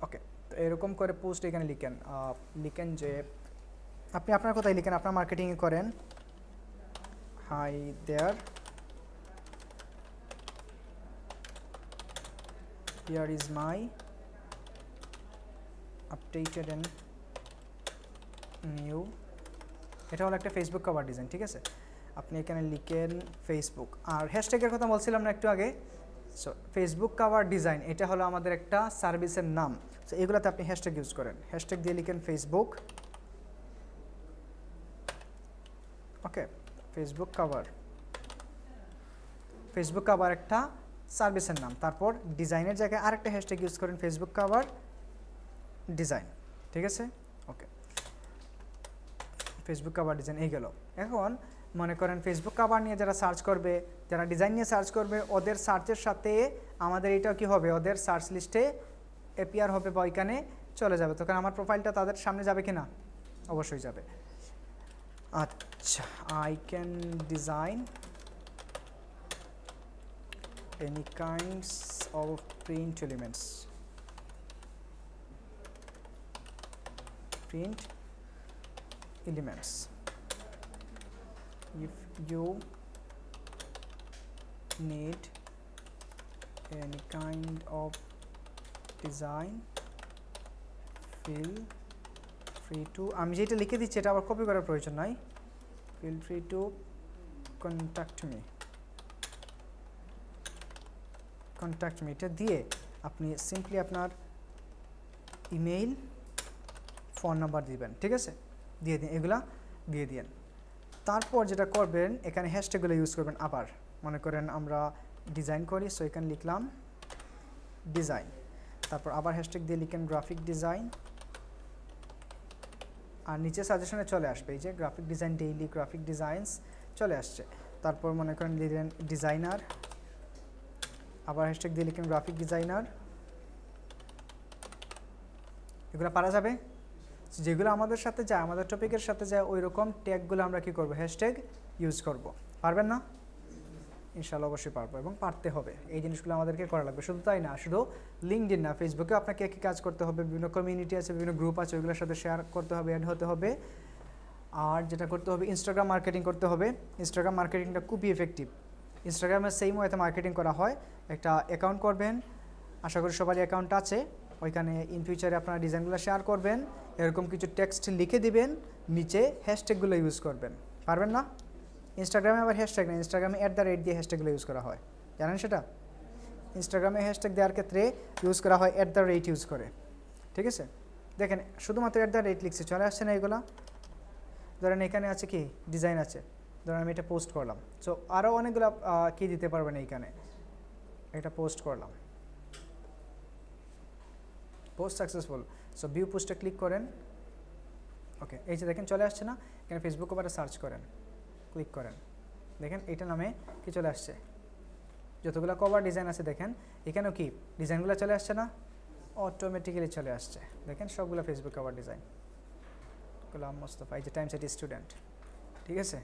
ওকে। তো এরকম করে পোস্ট এখানে লিখেন যে আপনি আপনার কোথায় লিখেন, আপনার মার্কেটিংয়ে করেন, hi there, here is my updated and new, এটা হলো একটা ফেসবুক কভার ডিজাইন, ঠিক আছে। আপনি এখানে লিখেন ফেসবুক, আর হ্যাশট্যাগের কথা বলছিলাম না একটু আগে। সো ফেসবুক কভার ডিজাইন এটা হলো আমাদের একটা সার্ভিসের নাম। সো এগুলোতে আপনি হ্যাশট্যাগ ইউজ করেন, হ্যাশট্যাগ দিয়ে লিখেন ফেসবুক, ওকে। ফেসবুক কভার একটা সার্ভিসের নাম। তারপর ডিজাইনের জায়গায় আরেকটা হ্যাশট্যাগ ইউজ করেন, ফেসবুক কভার ডিজাইন, ঠিক আছে, ওকে। ফেসবুক কভার ডিজাইন এই গেল। এখন মনে করেন ফেসবুক কভার নিয়ে যারা সার্চ করবে, যারা ডিজাইন নিয়ে সার্চ করবে, ওদের সার্চের সাথে আমাদের এটাও কি হবে, ওদের সার্চ লিস্টে অ্যাপিয়ার হবে বা ওইখানে চলে যাবে। তখন আমার প্রোফাইলটা তাদের সামনে যাবে কি না, অবশ্যই যাবে। আচ্ছা, I can design any kinds of print elements, if you need any kind of design feel free to, আমি যেটা লিখে দিচ্ছি এটা আবার কপি করার প্রয়োজন নাই, feel free to contact me, এটা দিয়ে আপনি সিম্পলি আপনার ইমেইল, ফোন নাম্বার দিবেন, ঠিক আছে, দিয়ে দিন, এগুলা দিয়ে দিন। তারপর যেটা করবেন এখানে হ্যাশট্যাগুলো ইউজ করবেন। আবার মনে করেন আমরা ডিজাইন করি, সো এখানে লিখলাম ডিজাইন, তারপর আবার হ্যাশট্যাগ দিয়ে লিখেন গ্রাফিক ডিজাইন, আর নিচে সাজেশনে চলে আসবে এই যে graphic design daily, graphic designs চলে আসছে। তারপর মনে করেন দিলেন ডিজাইনার, আবার হ্যাশট্যাগ দিয়ে লিখেন গ্রাফিক ডিজাইনার, এগুলো পারা যাবে। যেগুলো আমাদের সাথে যায়, আমাদের টপিকের সাথে যায়, ওই রকম ট্যাগগুলো আমরা কি করব, হ্যাশট্যাগ ইউজ করব। পারবেন না? ইনশাআল্লাহ অবশ্যই পারবো, এবং পারতে হবে। এই জিনিসগুলো আমাদেরকে করা লাগবে। শুধু তাই না, শুধু লিঙ্কডইন না, ফেসবুকে আপনাকে একই কাজ করতে হবে। বিভিন্ন কমিউনিটি আছে, বিভিন্ন গ্রুপ আছে, ওইগুলোর সাথে শেয়ার করতে হবে, অ্যাড হতে হবে। আর যেটা করতে হবে, ইনস্টাগ্রাম মার্কেটিং করতে হবে। ইনস্টাগ্রাম মার্কেটিংটা খুবই এফেক্টিভ। ইনস্টাগ্রামে সেম ওয়েতে মার্কেটিং করা হয়। একটা অ্যাকাউন্ট করবেন, আশা করি সবারই অ্যাকাউন্ট আছে, ওইখানে ইন ফিউচারে আপনারা ডিজাইনগুলো শেয়ার করবেন, এরকম কিছু টেক্সট লিখে দিবেন, নিচে হ্যাশট্যাগুলো ইউজ করবেন। পারবেন না? ইনস্টাগ্রামে আবার হ্যাশট্যাগ না, ইনস্টাগ্রামে @ দিয়ে হ্যাশট্যাগুলো ইউজ করা হয়, জানেন সেটা? ইনস্টাগ্রামে হ্যাশট্যাগ দেওয়ার ক্ষেত্রে ইউজ করা হয় @ ইউজ করে, ঠিক আছে? দেখেন শুধুমাত্র @ লিখছি, চলে আসছে না এগুলা? ধরেন এখানে আছে কি ডিজাইন আছে, ধরেন আমি এটা পোস্ট করলাম। সো আরও অনেকগুলো কি দিতে পারবেন এইখানে, এটা পোস্ট করলাম, পোস্ট সাকসেসফুল। সো ভিউ পোস্টে ক্লিক করেন। ওকে, এই যে দেখেন চলে আসছে না? এখানে ফেসবুক ওভারে সার্চ করেন, ক্লিক করেন, দেখেন এইটা নামে কি চলে আসছে, যতগুলো কভার ডিজাইন আছে দেখেন এখানেও কি ডিজাইনগুলো চলে আসছে না? অটোমেটিক্যালি চলে আসছে। দেখেন সবগুলো Facebook cover design, Golam Mostafa, এই যে টাইমস এটি স্টুডেন্ট, ঠিক আছে?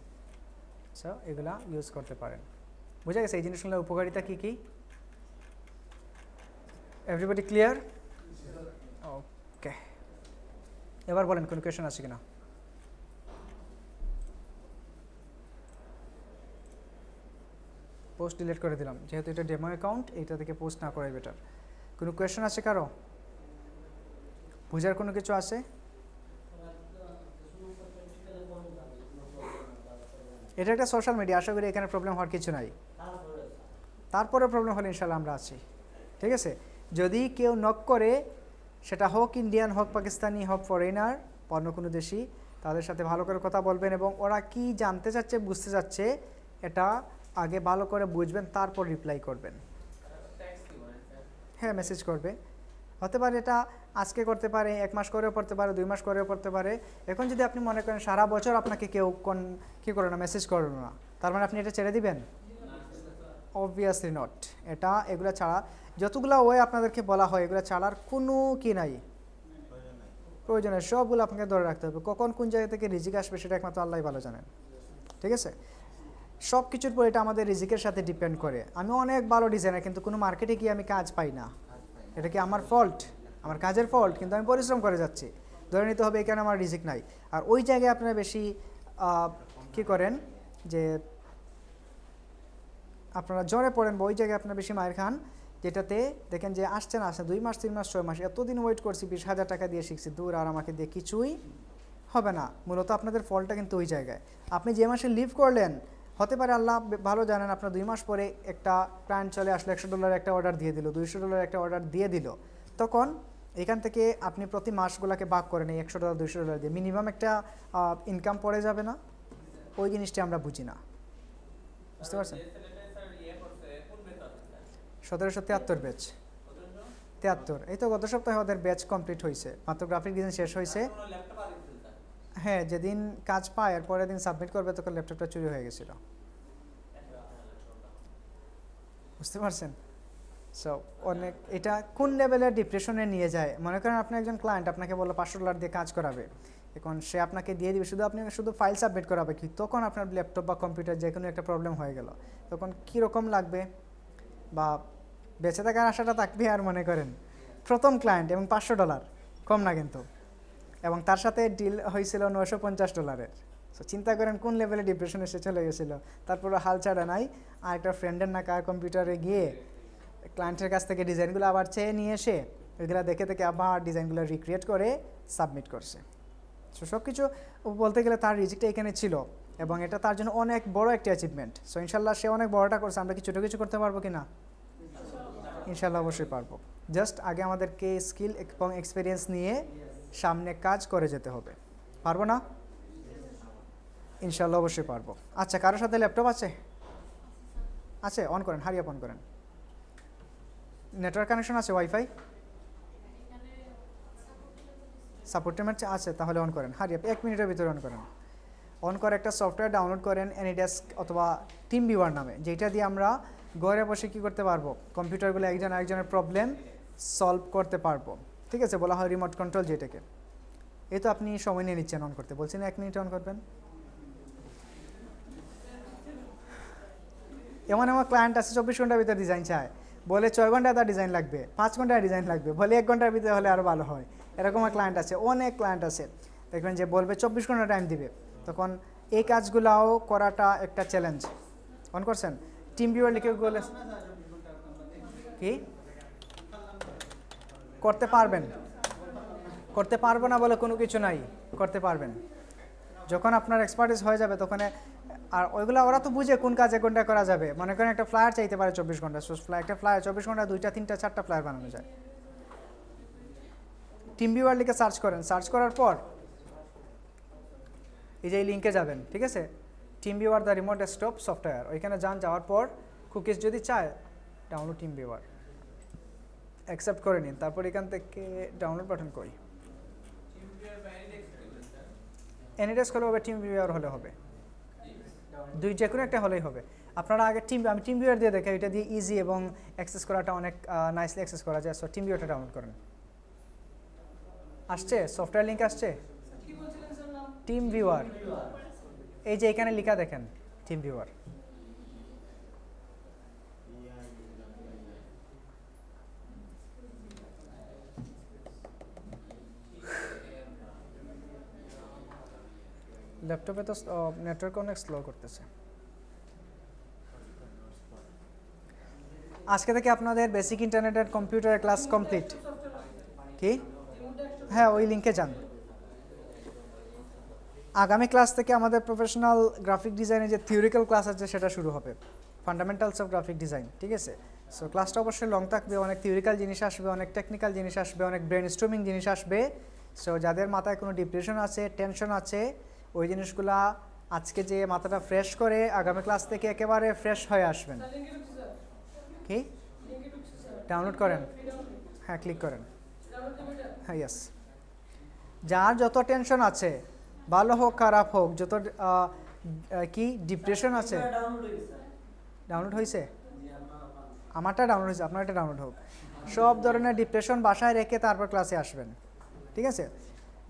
সো এগুলা ইউজ করতে পারেন। বুঝা গেছে এই জিনিসগুলোর উপকারিতা কী কী? Everybody clear? ওকে, এবার বলেন কোনো কোয়েশন আছে কিনা? পোস্ট ডিলিট করে দিলাম, যেহেতু এটা ডেমো অ্যাকাউন্ট, এইটা থেকে পোস্ট না করাই বেটার। কোনো কোয়েশন আছে কারো? বুঝার কোনো কিছু আছে? এটা একটা সোশ্যাল মিডিয়া, আশা করি এখানে প্রবলেম হওয়ার কিছু নাই। তারপরে প্রবলেম হলে ইনশাল্লাহ আমরা আছি, ঠিক আছে? যদি কেউ নক করে, সেটা হোক ইন্ডিয়ান, হোক পাকিস্তানি, হোক ফরেনার, অন্য কোনো দেশি, তাদের সাথে ভালো করে কথা বলবেন এবং ওরা কি জানতে চাচ্ছে, বুঝতে চাচ্ছে, এটা আগে ভালো করে বুঝবেন, তারপর রিপ্লাই করবেন। হ্যাঁ, মেসেজ করবে, হতে পারে এটা আজকে করতে পারে, 1 মাস করেও পড়তে পারে, 2 মাস করেও পড়তে পারে। এখন যদি আপনি মনে করেন সারা বছর আপনাকে কেউ কী করে না, মেসেজ করে না, তার মানে আপনি এটা ছেড়ে দিবেন? Obviously not. এটা এগুলো ছাড়া যতগুলো ওয়ে আপনাদেরকে বলা হয়, এগুলো ছাড়ার কোনো কি নাই, প্রয়োজন নেই। সবগুলো আপনাকে ধরে রাখতে হবে। কখন কোন জায়গা থেকে রিজিক আসবে সেটা একমাত্র আল্লাহই ভালো জানেন, ঠিক আছে? সব কিছুর পর এটা আমাদের রিজিকের সাথে ডিপেন্ড করে। আমি অনেক ভালো ডিজাইনার, কিন্তু কোনো মার্কেটে গিয়ে আমি কাজ পাই না, এটা কি আমার ফল্ট? আমার কাজের ফল্ট, কিন্তু আমি পরিশ্রম করে যাচ্ছি। ধরে নিতে হবে এখানে আমার রিজিক নাই। আর ওই জায়গায় আপনারা বেশি কী করেন যে আপনারা জ্বরে পড়েন, বা ওই জায়গায় আপনারা বেশি মায়ের খান, যেটাতে দেখেন যে আসছে না, আসছে 2 মাস, 3 মাস, 6 মাস, এতদিন ওয়েট করছি, 20,000 টাকা দিয়ে শিখছি, দূর, আর আমাকে দিয়ে কিছুই হবে না। মূলত আপনাদের ফলটা কিন্তু ওই জায়গায়। আপনি যে মাসে লিভ করলেন, হতে পারে আল্লাহ ভালো জানেন, আপনার 2 মাস পরে একটা ক্লায়েন্ট চলে আসলো, $100 একটা অর্ডার দিয়ে দিল, $200 একটা অর্ডার দিয়ে দিল, তখন এখান থেকে আপনি প্রতি মাসগুলোকে ভাগ করেন এই $100, $200 দিয়ে, মিনিমাম একটা ইনকাম পড়ে যাবে না? ওই জিনিসটি আমরা বুঝি না, বুঝতে পারছেন? 1773 ব্যাচ, 73, এই তো গত সপ্তাহে ওদের ব্যাচ কমপ্লিট হয়েছে, মাত্র গ্রাফিক ডিজাইন শেষ হয়েছে। হ্যাঁ, যেদিন কাজ পায় আর পরের দিন সাবমিট করবে, তখন ল্যাপটপটা চুরি হয়ে গেছিল, বুঝতে পারছেন? সো অনেক, এটা কোন লেভেলের ডিপ্রেশনে নিয়ে যায়। মনে করেন আপনি একজন ক্লায়েন্ট, আপনাকে বললো $500 দিয়ে কাজ করাবে, এখন সে আপনাকে দিয়ে দিবে, শুধু আপনি শুধু ফাইল সাবমিট করাবে, কি তখন আপনার ল্যাপটপ বা কম্পিউটার যে কোনো একটা প্রবলেম হয়ে গেল, তখন কীরকম লাগবে? বা বেঁচে থাকার আশাটা থাকবে? আর মনে করেন প্রথম ক্লায়েন্ট এবং $500, কম না কিন্তু, এবং তার সাথে ডিল হয়েছিল $950। সো চিন্তা করেন কোন লেভেলে ডিপ্রেশনে সে চলে গেছিলো। তারপরে হাল ছাড়া নাই, আর একটা ফ্রেন্ডের না কার কম্পিউটারে গিয়ে ক্লায়েন্টের কাছ থেকে ডিজাইনগুলো আবার চেয়ে নিয়ে এসে ওইগুলো দেখে দেখে আবার ডিজাইনগুলো রিক্রিয়েট করে সাবমিট করছে। সো সব কিছু বলতে গেলে তার রিজিকটা এখানে ছিল, এবং এটা তার জন্য অনেক বড় একটা অ্যাচিভমেন্ট। সো ইনশাল্লাহ সে অনেক বড়টা করছে, আমরা কি ছোটো কিছু করতে পারবো কি না? ইনশাল্লাহ অবশ্যই পারবো। জাস্ট আগে আমাদেরকে স্কিল এবং এক্সপিরিয়েন্স নিয়ে সামনে কাজ করে যেতে হবে। পারবো না? ইনশাল্লাহ অবশ্যই পারবো। আচ্ছা, কারোর সাথে ল্যাপটপ আছে? আছে, অন করেন, হারিয়ে অন করেন। নেটওয়ার্ক কানেকশন আছে? ওয়াইফাই সাপোর্টের আছে? তাহলে অন করেন, হারিয়ে 1 মিনিটের ভিতরে অন করেন। অন করে একটা সফটওয়্যার ডাউনলোড করেন, অ্যানিডেস্ক অথবা টিম ভিউয়ার নামে, যেটা দিয়ে আমরা ঘরে বসে কী করতে পারবো, কম্পিউটারগুলো একজন আরেকজনের প্রবলেম সলভ করতে পারবো, ঠিক আছে? বলা হয় রিমোট কন্ট্রোল যেটাকে। এই তো আপনি সময় নিয়ে নিচ্ছেন অন করতে, বলছেন 1 মিনিটে অন করবেন। এমন এমন ক্লায়েন্ট আছে 24 ঘন্টার ভিতরে ডিজাইন চায়, বলে 6 ঘন্টায় তার ডিজাইন লাগবে, 5 ঘন্টায় ডিজাইন লাগবে, বলে 1 ঘন্টার ভিতরে হলে আরও ভালো হয়। এরকম ক্লায়েন্ট আছে, অনেক ক্লায়েন্ট আছে, দেখবেন যে বলবে 24 ঘন্টা টাইম দিবে। তখন এই কাজগুলাও করাটা একটা চ্যালেঞ্জ। অন করছেন? টিম ভিউয়ার লিখে বলে কি করতে পারবেন, করতে পারবো না বলে কোনো কিছু নাই, করতে পারবেন। যখন আপনার এক্সপার্টিস হয়ে যাবে তখন, আর ওইগুলো ওরা তো বুঝে কোন কাজে কোনটা করা যাবে। মনে করেন একটা ফ্লায়ার চাইতে পারে 24 ঘন্টা, একটা ফ্লায়ার 24 ঘন্টা 2টা 3টা 4টা ফ্লায়ার বানানো যায়। টিম ভিউয়ার লিখে সার্চ করেন, সার্চ করার পর এই যে এই লিঙ্কে যাবেন, ঠিক আছে, team viewer the remote desktop software, ওইখানে যাওয়ার পর কুকিজ যদি চায় ডাউনলোড টিম ভিউয়ার অ্যাকসেপ্ট করে নিন, তারপর এখান থেকে ডাউনলোড বাটন কই, এনিডেস্ক হলে হবে, টিম ভিউয়ার হলে হবে, দুই যে কোনো একটা হলেই হবে। আপনারা আগে আমি টিম ভিউয়ার দিয়ে দেখে, এটা দিয়ে ইজি এবং অ্যাক্সেস করাটা অনেক নাইসলি অ্যাক্সেস করা যায়। সো টিম ভিউয়ারটা ডাউনলোড করেন। আসছে সফটওয়্যার লিঙ্ক আসছে, টিম ভিউয়ার, এই যে এখানে লেখা দেখেন টিম ভিউয়ার। ল্যাপটপে তো নেটওয়ার্ক অনেক স্লো করতেছে। আজকে থেকে আপনাদের বেসিক ইন্টারনেট অ্যান্ড কম্পিউটারের ক্লাস কমপ্লিট। কি? হ্যাঁ, ওই লিঙ্কে যান। আগামী ক্লাস থেকে আমাদের প্রফেশনাল গ্রাফিক ডিজাইনের যে থিওরিক্যাল ক্লাস আছে সেটা শুরু হবে, ফান্ডামেন্টালস অফ গ্রাফিক ডিজাইন, ঠিক আছে। সো ক্লাসটা অবশ্যই লং থাকবে, অনেক থিওরিক্যাল জিনিস আসবে, অনেক টেকনিক্যাল জিনিস আসবে, অনেক ব্রেন স্টর্মিং জিনিস আসবে। সো যাদের মাথায় কোনো ডিপ্রেশন আছে, টেনশন আছে, ওই জিনিসগুলা আজকে যে মাথাটা ফ্রেশ করে আগামী ক্লাস থেকে একেবারে ফ্রেশ হয়ে আসবেন। কি ডাউনলোড করেন? হ্যাঁ, ক্লিক করেন। হ্যাঁ, ইয়েস। যার যত টেনশন আছে, ভালো হোক খারাপ হোক, যত কি ডিপ্রেশন আছে, ডাউনলোড হয়েছে? আমারটা ডাউনলোড হয়েছে, আপনারটা ডাউনলোড হোক। সব ধরনের ডিপ্রেশন বাসায় রেখে তারপর ক্লাসে আসবেন, ঠিক আছে।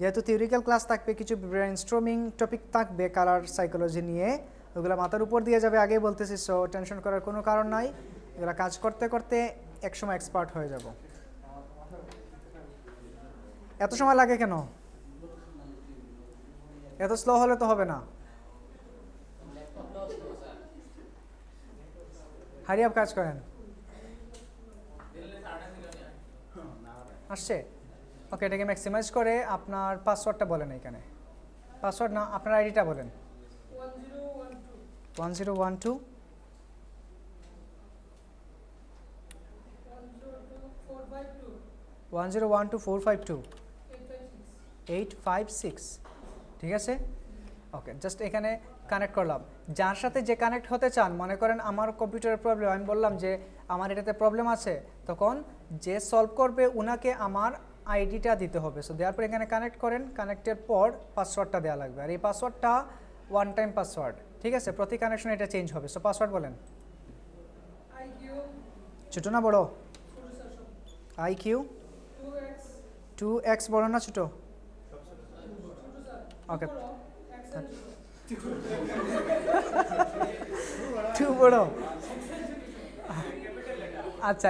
যেহেতু থিওরিক্যাল ক্লাস থাকবে, কিছু ব্রেনস্টর্মিং টপিক থাকবে কালার সাইকোলজি নিয়ে, ওগুলো মাথার উপর দিয়ে যাবে, আগেই বলতেছি। সো টেনশন করার কোনো কারণ নাই, এগুলো কাজ করতে করতে একসময় এক্সপার্ট হয়ে যাব। এত সময় লাগে কেন? এত স্লো হলে তো হবে না। হারি আপ কাজ করেন। আসছে? ওকে, এটাকে ম্যাক্সিমাইজ করে আপনার পাসওয়ার্ডটা বলেন। এখানে পাসওয়ার্ড না, আপনার আইডিটা বলেন। 1012 1012 856, ঠিক আছে। ওকে, জাস্ট এখানে কানেক্ট করলাম। যার সাথে যে কানেক্ট হতে চান, মনে করেন আমার কম্পিউটারের প্রবলেম, আমি বললাম যে আমার এটাতে প্রবলেম আছে, তখন যে সলভ করবে উনাকে আমার আইডিটা দিতে হবে। সো দেওয়ার পর এখানে কানেক্ট করেন, কানেক্টের পর পাসওয়ার্ডটা দেওয়া লাগবে, আর এই পাসওয়ার্ডটা ওয়ান টাইম পাসওয়ার্ড, ঠিক আছে। প্রতি কানেকশনে এটা চেঞ্জ হবে। সো পাসওয়ার্ড বলেন। ছোটো না বড়? IQ 2x বড় না ছোটো? ওকে, 2 বড়। আচ্ছা,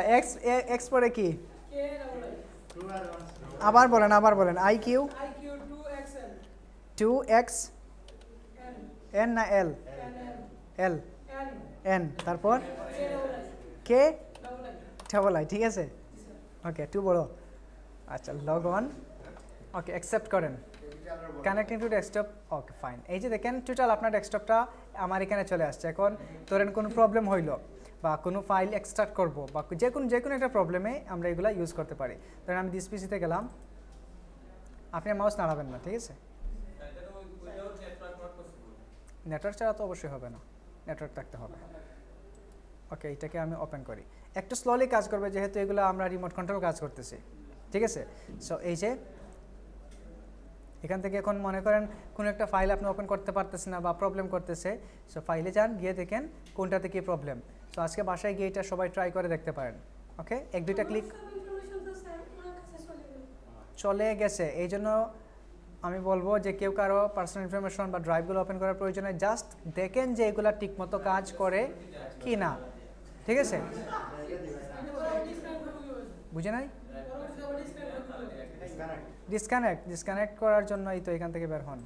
এক্স পরে কি? আবার বলেন। IQ 2x n না L? L n, তারপর K ডাবল I, ঠিক আছে। ওকে, 2 বড়। আচ্ছা, লগ অন। ওকে, অ্যাকসেপ্ট করেন। Connecting two desktop. ওকে, ফাইন। এই যে দেখেন টোটাল আপনার ডেস্কটপটা আমার এখানে চলে আসছে। এখন ধরেন কোনো প্রবলেম হইলো, বা কোনো ফাইল এক্সট্রাক্ট করব, বা যে কোনো একটা প্রবলেমে আমরা এগুলো ইউজ করতে পারি। ধরেন আমি দিস পিসিতে গেলাম, আপনি মাউস নাড়াবেন না, ঠিক আছে। নেটওয়ার্ক ছাড়া তো অবশ্যই হবে না, নেটওয়ার্ক থাকতে হবে। ওকে, এটাকে আমি ওপেন করি। একটু স্লোলি কাজ করবে, যেহেতু এগুলো আমরা রিমোট কন্ট্রোল কাজ করতেছি, ঠিক আছে। সো এই যে এখান থেকে এখন মনে করেন কোনো একটা ফাইল আপনি ওপেন করতে পারতেছেন না বা প্রবলেম করতেছে, সো ফাইলে যান, গিয়ে দেখেন কোনটাতে কী প্রবলেম। সো আজকে বাসায় গিয়ে এটা সবাই ট্রাই করে দেখতে পারেন। ওকে, 1-2টা ক্লিক চলে গেছে। এই জন্য আমি বলবো যে কেউ কারো পার্সোনাল ইনফরমেশন বা ড্রাইভগুলো ওপেন করার প্রয়োজনে জাস্ট দেখেন যে এগুলো ঠিকমতো কাজ করে কি না, ঠিক আছে। বুঝে নাই? ডিসকানেক্ট করার জন্যই তো এখান থেকে বের হন,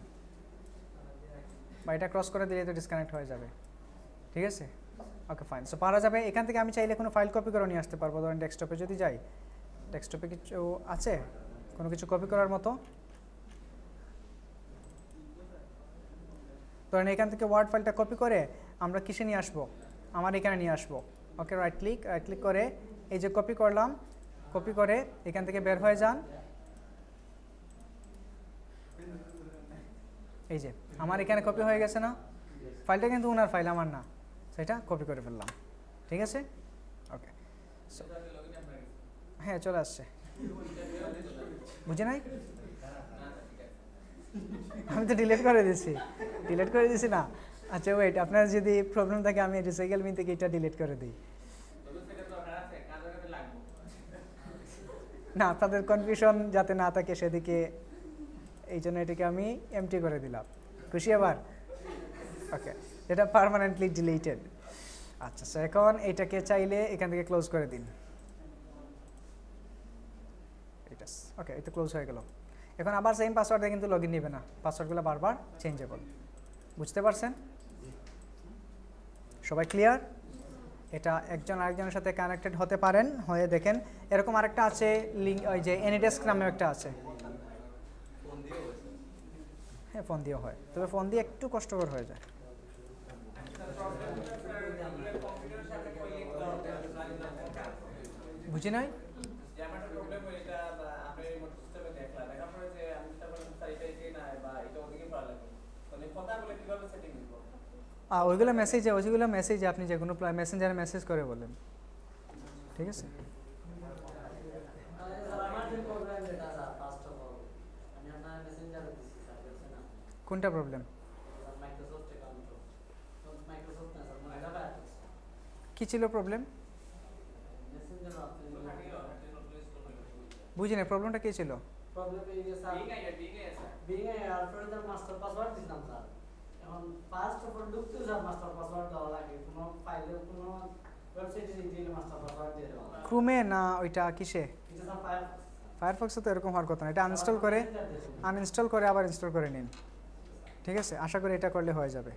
বা এটা ক্রস করে দিলে তো ডিসকানেক্ট হয়ে যাবে, ঠিক আছে। ওকে, ফাইন। সো পারা যাবে। এখান থেকে আমি চাইলে কোনো ফাইল কপি করে নিয়ে আসতে পারবো। ধরেন ডেস্কটপে যদি যাই, ডেস্কটপে কিছু আছে কোনো কিছু কপি করার মতো? ধরেন এখান থেকে ওয়ার্ড ফাইলটা কপি করে আমরা কিসে নিয়ে আসবো? আমার এখানে নিয়ে আসবো। ওকে, রাইট ক্লিক করে এই যে কপি করলাম, কপি করে এখান থেকে বের হয়ে যান, এই যে আমার এখানে কপি হয়ে গেছে না, ফাইলটা কিন্তু ওনার ফাইল, আমার না, সেটা কপি করে ফেললাম। ঠিক আছে, ওকে, হ্যাঁ চলে আসছে, বুঝে নাই? আমি তো ডিলিট করে দিছি না। আচ্ছা ওয়েট, আপনার যদি প্রবলেম থাকে আমি রিসাইকেল বিন থেকে এটা ডিলিট করে দিই। না, আপনাদের কনফিউশন যাতে না থাকে সেদিকে, এই জন্য এটাকে আমি এমটি করে দিলাম। খুশি আবার? ওকে, এটা পার্মানেন্টলি ডিলিটেড। আচ্ছা, সো এখন এটাকে চাইলে এখান থেকে ক্লোজ করে দিন। এটা ওকে, এটা ক্লোজ হয়ে গেল। এখন আবার সেম পাসওয়ার্ডে কিন্তু লগ ইন নেবে না, পাসওয়ার্ডগুলো বারবার চেঞ্জেবল। বুঝতে পারছেন? সবাই ক্লিয়ার? এটা একজন আরেকজনের সাথে কানেক্টেড হতে পারেন, হয়ে দেখেন। এরকম আরেকটা আছে লিঙ্ক, ওই যে এনিডেস্ক নামে একটা আছে। হ্যাঁ ফোন দিয়েও হয়, তবে ফোন দিয়ে একটু কষ্টকর হয়ে যায়। বুঝি নাই? ওইগুলো মেসেজে আপনি যে কোনো মেসেঞ্জারে মেসেজ করে বলেন, ঠিক আছে? কোনটা প্রবলেম? কি ছিল প্রবলেম? বুঝি না, প্রবলেমটা কি ছিল? ক্রোমে না ওইটা কিসে? ফায়ারফক্সে তো এরকম হওয়ার কথা না। এটা আনইনস্টল করে আবার ইনস্টল করে নিন, ঠিক আছে? আশা করি এটা করলে হয়ে যাবে।